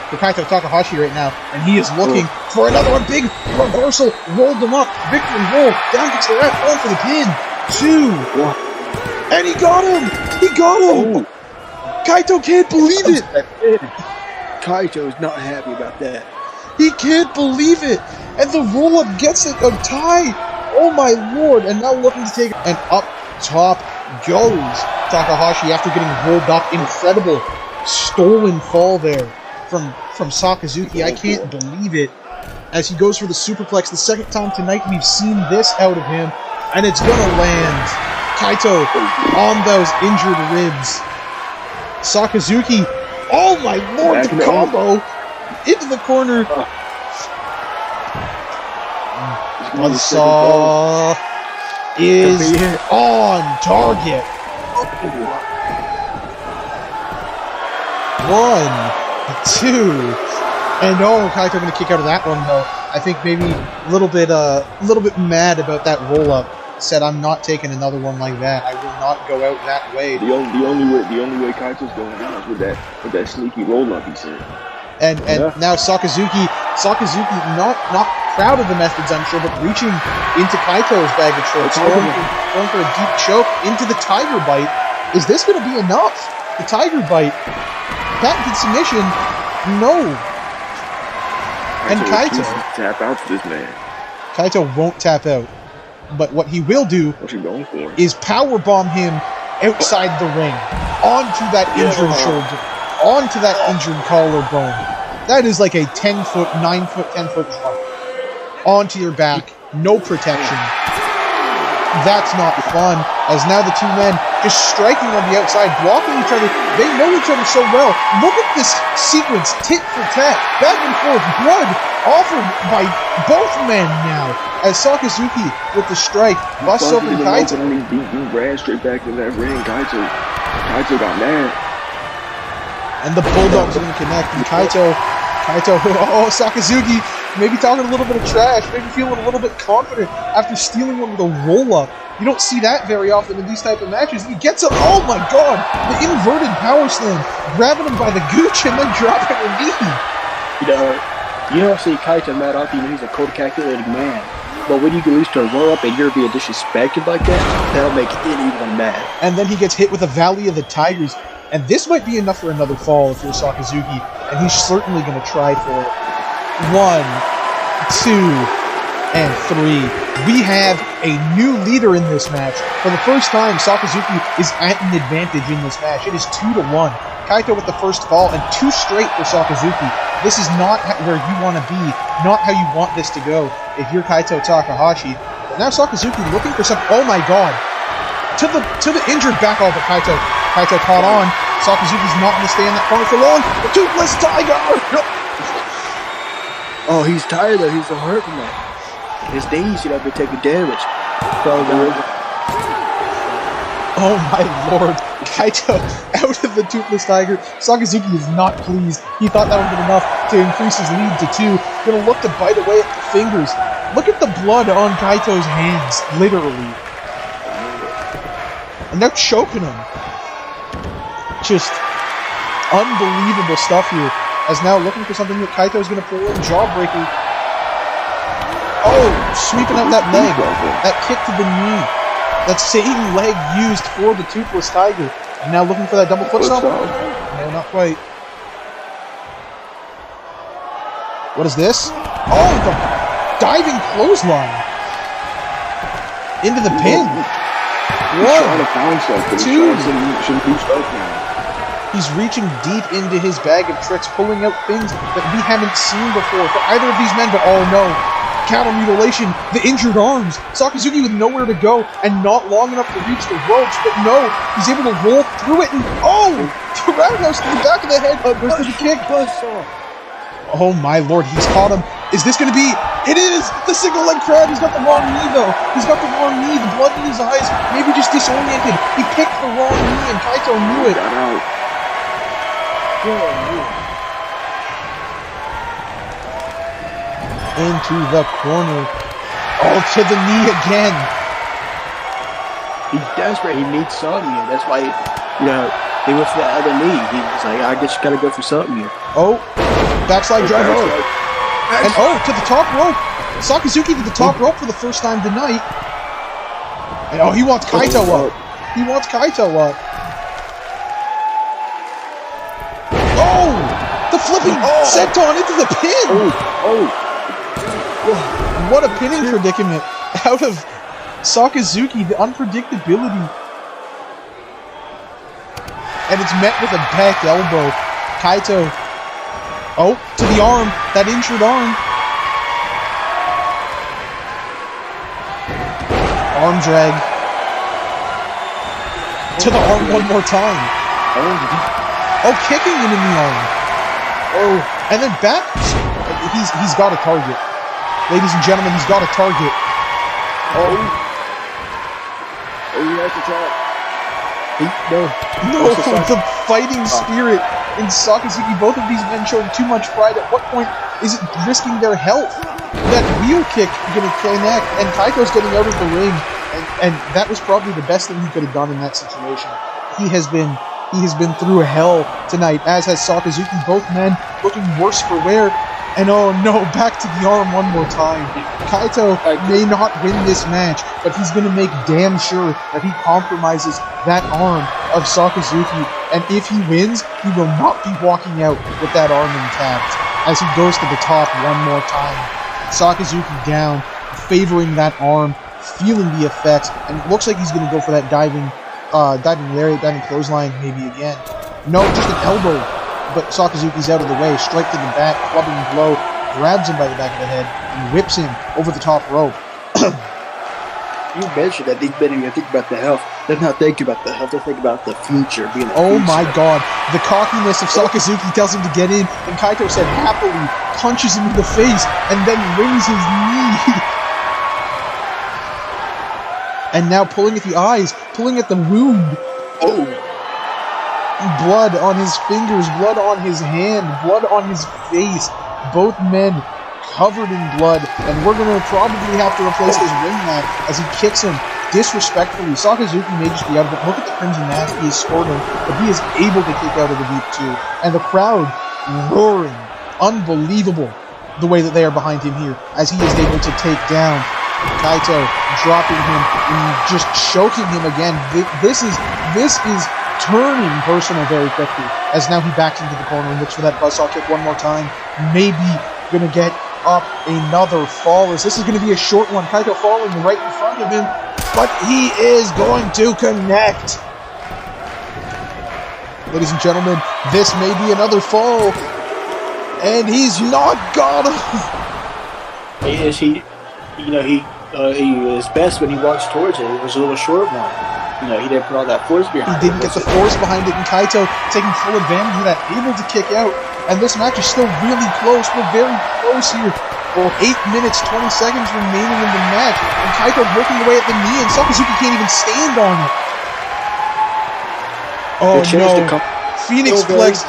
for Kaito Takahashi right now, and he is looking for another one. Big reversal, rolled him up, victory roll, down gets the ref, going for the pin. 2, and he got him! He got him! Kaito can't believe it! Kaito is not happy about that. He can't believe it! And the roll-up gets it, a tie! Oh my lord! And now looking to take it, and up top goes Takahashi after getting rolled up. Incredible stolen fall there from Sakazuki. I can't believe it. As he goes for the superplex, the second time tonight we've seen this out of him, and it's gonna land. Kaito on those injured ribs. Sakazuki, oh my lord, the combo into the corner. Buzzsaw is on target. 1, 2, and Kaito going to kick out of that one though. I think maybe a little bit mad about that roll up. Said, I'm not taking another one like that. I will not go out that way. The only way Kaito's going out is with that sneaky roll up, he said. And now Sakazuki not proud of the methods, I'm sure, but reaching into Kaito's bag of tricks, going for a deep choke into the tiger bite. Is this going to be enough? The tiger bite, patented submission, no. And Kaito tap out for this man. Kaito won't tap out. But what he will do is powerbomb him outside the ring, onto that injured shoulder, onto that injured collarbone. That is like a 10-foot, 9-foot, 10-foot drop. Onto your back, no protection. That's not fun, as now the two men just striking on the outside, blocking each other. They know each other so well. Look at this sequence, tit for tat, back and forth, blood offered by both men now. As Sakazuki with the strike busts open Kaito. He ran straight back in that ring. Kaito got mad. And the Bulldog's going to connect. And Kaito, Sakazuki, maybe talking a little bit of trash, maybe feeling a little bit confident after stealing one with a roll-up. You don't see that very often in these type of matches. He gets up, oh my god, the inverted power slam, grabbing him by the gooch and then dropping a knee. You don't see Kaito mad often. He's a cold, calculated man. But when you can lose to a roll-up and you're being disrespected like that, that'll make anyone mad. And then he gets hit with a Valley of the Tigers. And this might be enough for another fall if you're Sakazuki. And he's certainly going to try for it. 1, 2, and 3. We have a new leader in this match. For the first time, Sakazuki is at an advantage in this match. It is 2-1. Kaito with the first fall, and 2 straight for Sakazuki. This is not where you want to be, not how you want this to go if you're Kaito Takahashi. But now Sakazuki looking for some, oh my god, to the injured back all, but Kaito caught on. Sakazuki's not going to stay in that corner for long. The toothless tiger! Oh, he's tired though, he's so hurt from that. His knees should have been taking damage. Oh my lord. Kaito out of the Toothless Tiger. Sakazuki is not pleased. He thought that would have been enough to increase his lead to 2. Gonna look to bite away at the fingers. Look at the blood on Kaito's hands, literally. And they're choking him. Just unbelievable stuff here. As now looking for something that Kaito's gonna pull in. Jawbreaker. Oh, sweeping out that leg. That kick to the knee. That same leg used for the Toothless Tiger. And now looking for that double foot stomp. No, not quite. What is this? Oh, the diving clothesline. Into the pin. Trying to find something. Two. Should do stuff now. He's reaching deep into his bag of tricks, pulling out things that we haven't seen before for either of these men, but oh no. Cattle mutilation, the injured arms. Sakazuki with nowhere to go and not long enough to reach the ropes, but no, he's able to roll through it and oh! The roundhouse to the back of the head goes to the kick. Oh my lord, he's caught him. Is this going to be... It is! The single leg crab. He's got the wrong knee though. He's got the wrong knee, the blood in his eyes, maybe just disoriented. He picked the wrong knee and Kaito knew it. Got out. Into the corner. Oh, to the knee again. He's desperate. He needs something here. That's why, he went for that other knee. He was like, I guess you gotta go for something here. Oh, backslide drive over. And oh, to the top rope. Sakazuki to the top rope for the first time tonight. And oh, he wants Kaito up. He wants Kaito up. Oh, the flipping senton into the pin. What a pinning predicament out of Sakazuki, the unpredictability. And it's met with a back elbow. Kaito, to the arm, that injured arm. Arm drag. To the arm one more time. Oh, kicking him in the arm. Oh, and then back. He's got a target. Ladies and gentlemen, he's got a target. Oh, he has to try. No, the fighting spirit in Sakazuki. Both of these men showing too much pride. At what point is it risking their health? That wheel kick going to connect, and Kaito's getting out of the ring, and that was probably the best thing he could have done in that situation. He has been through hell tonight, as has Sakazuki. Both men looking worse for wear. And oh no, back to the arm one more time. Kaito may not win this match, but he's going to make damn sure that he compromises that arm of Sakazuki. And if he wins, he will not be walking out with that arm intact. As he goes to the top one more time. Sakazuki down, favoring that arm, feeling the effects, and it looks like he's going to go for that diving lariat, diving clothesline maybe again. No, just an elbow. But Sakazuki's out of the way, strike to the back, clubbing blow, grabs him by the back of the head, and whips him over the top rope. You mentioned that these men are thinking about the health. They're not thinking about the health, they're thinking about the future. Oh my god, the cockiness of Sakazuki tells him to get in, and Kaito said happily, punches him in the face, and then wrings his knee. And now pulling at the eyes, pulling at the wound. Oh. Blood on his fingers, blood on his hand, blood on his face. Both men covered in blood, and we're going to probably have to replace his ring mat as he kicks him disrespectfully. Sakazuki may just be out of it. Look at the crimson mask he is sporting, but he is able to kick out of the deep too. And the crowd roaring. Unbelievable the way that they are behind him here, as he is able to take down Kaito, dropping him and just choking him again. This is turning personal very quickly, as now he backs into the corner and looks for that buzzsaw kick one more time. Maybe going to get up another fall, as this is going to be a short one. Kaito falling right in front of him, but he is going to connect. Ladies and gentlemen, this may be another fall, and he's not got him. He was best when he walks towards it. It was a little short one. He didn't put all that force behind it. He didn't get the force behind it, and Kaito taking full advantage of that, able to kick out. And this match is still really close. We're very close here. 8 minutes, 20 seconds remaining in the match. And Kaito working away at the knee, and Sakazuki can't even stand on it. Oh no. Phoenix Flex.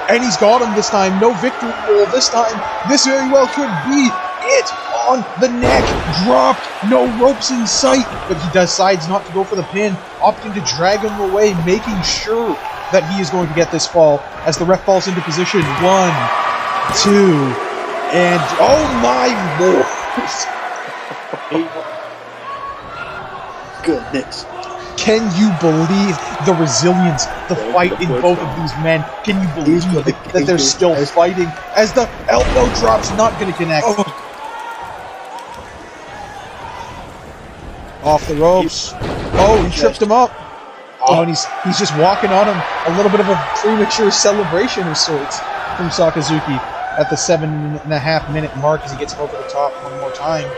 And he's got him this time. No victory roll this time. This very well could be it. On the neck, dropped, no ropes in sight, but he decides not to go for the pin, opting to drag him away, making sure that he is going to get this fall as the ref falls into position. 1, 2, and oh my lord! goodness. Can you believe the resilience, the fight in both of these men? Can you believe that they're still fighting as the elbow drop's not going to connect? Off the ropes. Oh, he tripped him up. Oh, and he's just walking on him. A little bit of a premature celebration of sorts from Sakazuki at the 7.5 minute mark as he gets him over the top one more time.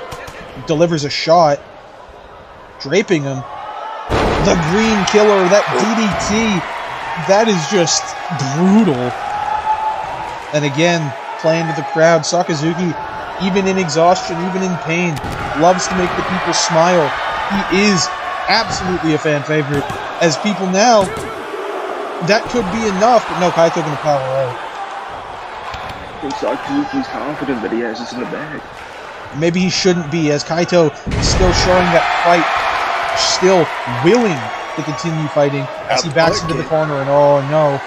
He delivers a shot, draping him. The green killer, that DDT, that is just brutal. And again, playing to the crowd, Sakazuki, even in exhaustion, even in pain, loves to make the people smile. He is absolutely a fan favorite. As people now, that could be enough, but no, Kaito gonna power out. I think Sakazuki's confident that he has this in the bag. Maybe he shouldn't be, as Kaito is still showing that fight, still willing to continue fighting as he backs into the corner, and oh no,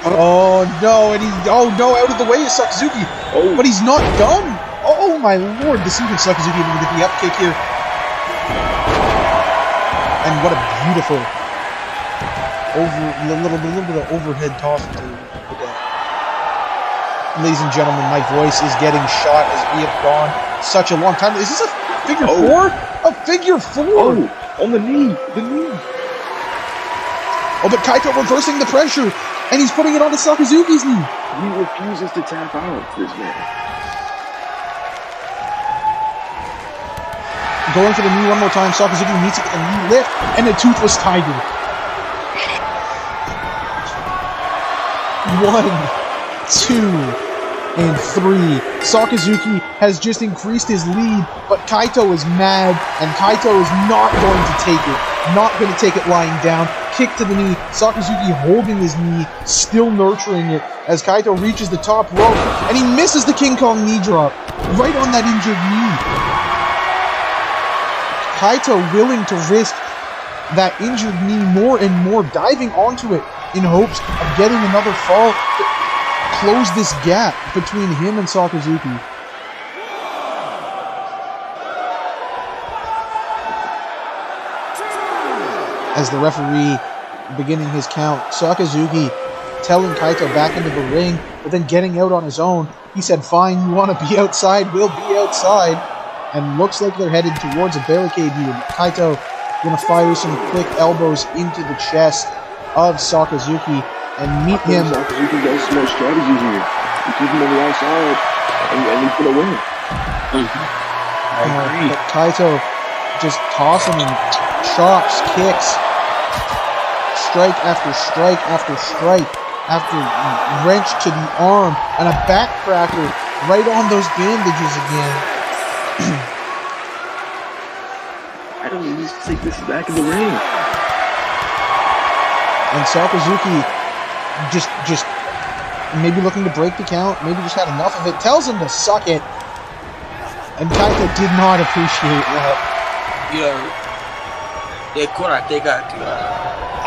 and out of the way is Sakazuki, but he's not done. Oh my lord, deceiving Sakazuki able to get the up kick here, and what a beautiful little bit of overhead toss to the guy. Ladies and gentlemen, my voice is getting shot as we have gone such a long time. Is this a figure four? A figure four? On the knee. Oh, but Kaito reversing the pressure, and he's putting it onto Sakazuki's knee. He refuses to tap out, this man. Going for the knee one more time, Sakazuki meets it with a knee lift, and a toothless tiger. 1, 2, and 3. Sakazuki has just increased his lead, but Kaito is mad, and Kaito is not going to take it. Not going to take it lying down. Kick to the knee. Sakazuki holding his knee, still nurturing it as Kaito reaches the top rope, and he misses the King Kong knee drop right on that injured knee. Kaito willing to risk that injured knee more and more, diving onto it in hopes of getting another fall to close this gap between him and Sakazuki. As the referee beginning his count, Sakazuki telling Kaito back into the ring, but then getting out on his own. He said, fine, you want to be outside, we'll be outside. And looks like they're headed towards a barricade here. Kaito going to fire some quick elbows into the chest of Sakazuki and meet him. Sakazuki got some more strategy here. You keep him on the outside, and he's going to win. I agree. But Kaito just tossing him, chops, kicks, strike after strike after strike, after wrench to the arm, and a backcracker right on those bandages again. I don't need to take this back in the ring. And Sakazuki just maybe looking to break the count, maybe just had enough of it, tells him to suck it. And Kaito did not appreciate that. DaQuan, I think I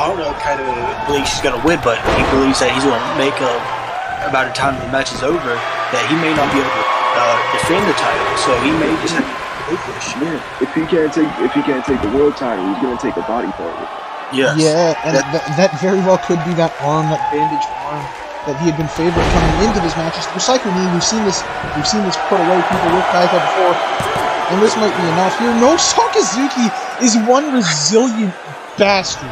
don't know, kind of believes she's going to win, but he believes that he's going to make by the time the match is over, that he may not be able to defend the title, so he may just have to relinquish. Yeah, if he can't take the world title, he's going to take a body part. Yes. Yeah, and that very well could be that arm, that bandaged arm that he had been favored coming into this match. Just recycling knee, we've seen this put away people with Kaito before, and this might be enough here. No, Sakazuki is one resilient bastard.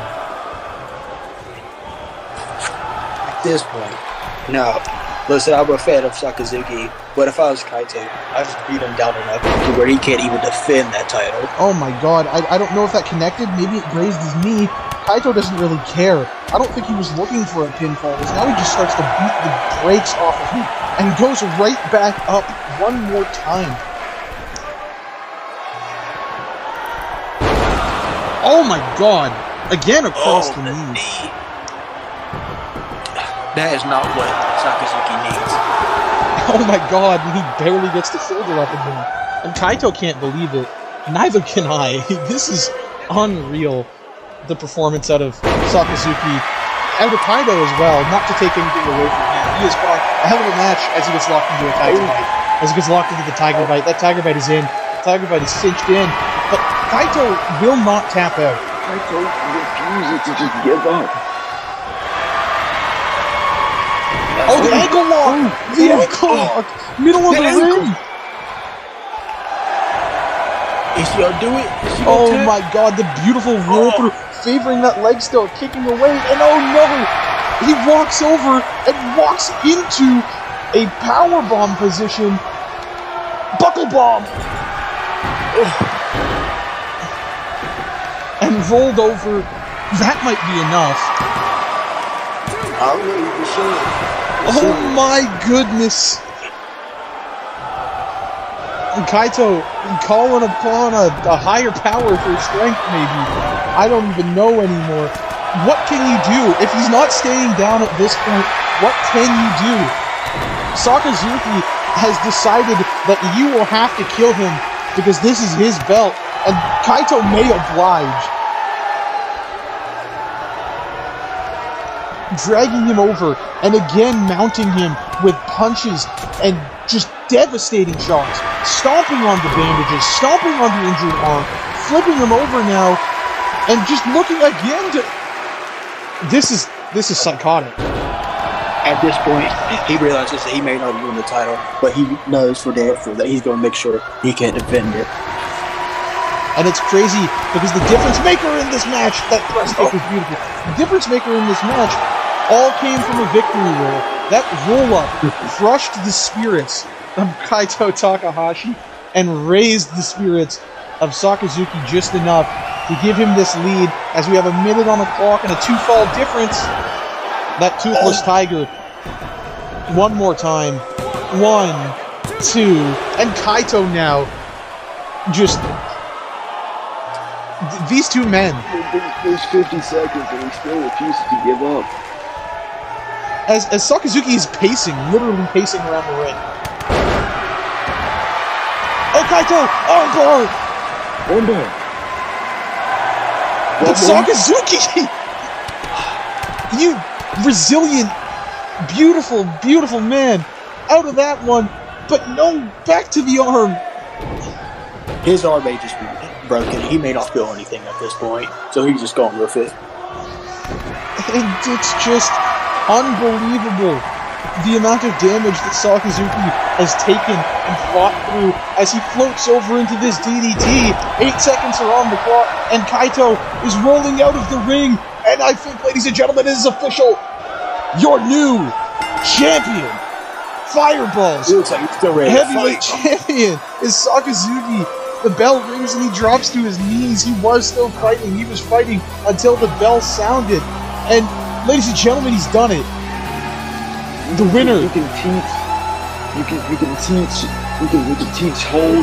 At this point, no. Listen, I'm a fan of Sakazuki, but if I was Kaito, I'd just beat him down enough to where he can't even defend that title. Oh my god, I don't know if that connected. Maybe it grazed his knee. Kaito doesn't really care. I don't think he was looking for a pinfall. Now he just starts to beat the brakes off of him and goes right back up one more time. Oh my god. Again across the knee. That is not what Sakazuki needs. Oh my god, he barely gets the shoulder up again. And Kaito can't believe it. Neither can I. This is unreal. The performance out of Sakazuki, out of Kaito as well, not to take anything away from him. He has fought a hell of a match as he gets locked into a tiger bite. As he gets locked into the tiger bite. That tiger bite is in. The tiger bite is cinched in. But Kaito will not tap out. Kaito refuses to just give up. Oh, the ankle lock! The ankle lock! Middle of the ring! Is he gonna do it? Is he gonna Oh tap? my god, the beautiful roll through, favoring that leg still, kicking away, and oh no! He walks over and walks into a power bomb position. Buckle bomb! And rolled over. That might be enough. I'm ready to show it. Oh my goodness! Kaito calling upon a higher power for strength, maybe. I don't even know anymore. What can you do? If he's not staying down at this point, what can you do? Sakazuki has decided that you will have to kill him because this is his belt, and Kaito may oblige. Dragging him over, and again mounting him with punches and just devastating shots. Stomping on the bandages, stomping on the injured arm, flipping him over now, and just looking again to... This is psychotic. At this point, he realizes that he may not win the title, but he knows for damn sure that he's going to make sure he can defend it. And it's crazy because the difference maker in this match, that press kick was beautiful. The difference maker in this match all came from a victory roll. That roll up crushed the spirits of Kaito Takahashi and raised the spirits of Sakazuki just enough to give him this lead as we have a minute on the clock and a 2-fall difference. That toothless tiger. One more time. 1, 2, and Kaito now just... These two men. There's 50 seconds and he still refuses to give up. As Sakazuki is pacing, literally pacing around the ring. Oh, Kaito! Armbar! One more. But Sakazuki! You resilient, beautiful, beautiful man. Out of that one, but no, back to the arm. His arm may just be broken. He may not feel anything at this point, so he's just going with it. And it's just unbelievable the amount of damage that Sakazuki has taken and fought through as he floats over into this DDT. 8 seconds are on the clock, and Kaito is rolling out of the ring. And I think, ladies and gentlemen, it is official. Your new champion, Fireballs, He looks like he's still ready to heavyweight fight. champion, is Sakazuki. The bell rings and he drops to his knees. He was still fighting. He was fighting until the bell sounded. And, ladies and gentlemen, he's done it. The winner. You can teach holds, you can teach strikes,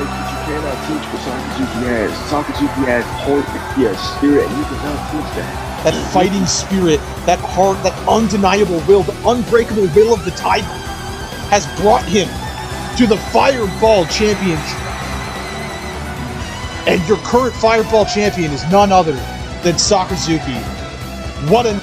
but you cannot teach what Sakazuki has. Sakazuki has heart, he has spirit, and you cannot teach that. That fighting spirit, that heart, that undeniable will, the unbreakable will of the tiger has brought him to the Fireball Championship. And your current Fireball champion is none other than Sakazuki. What a...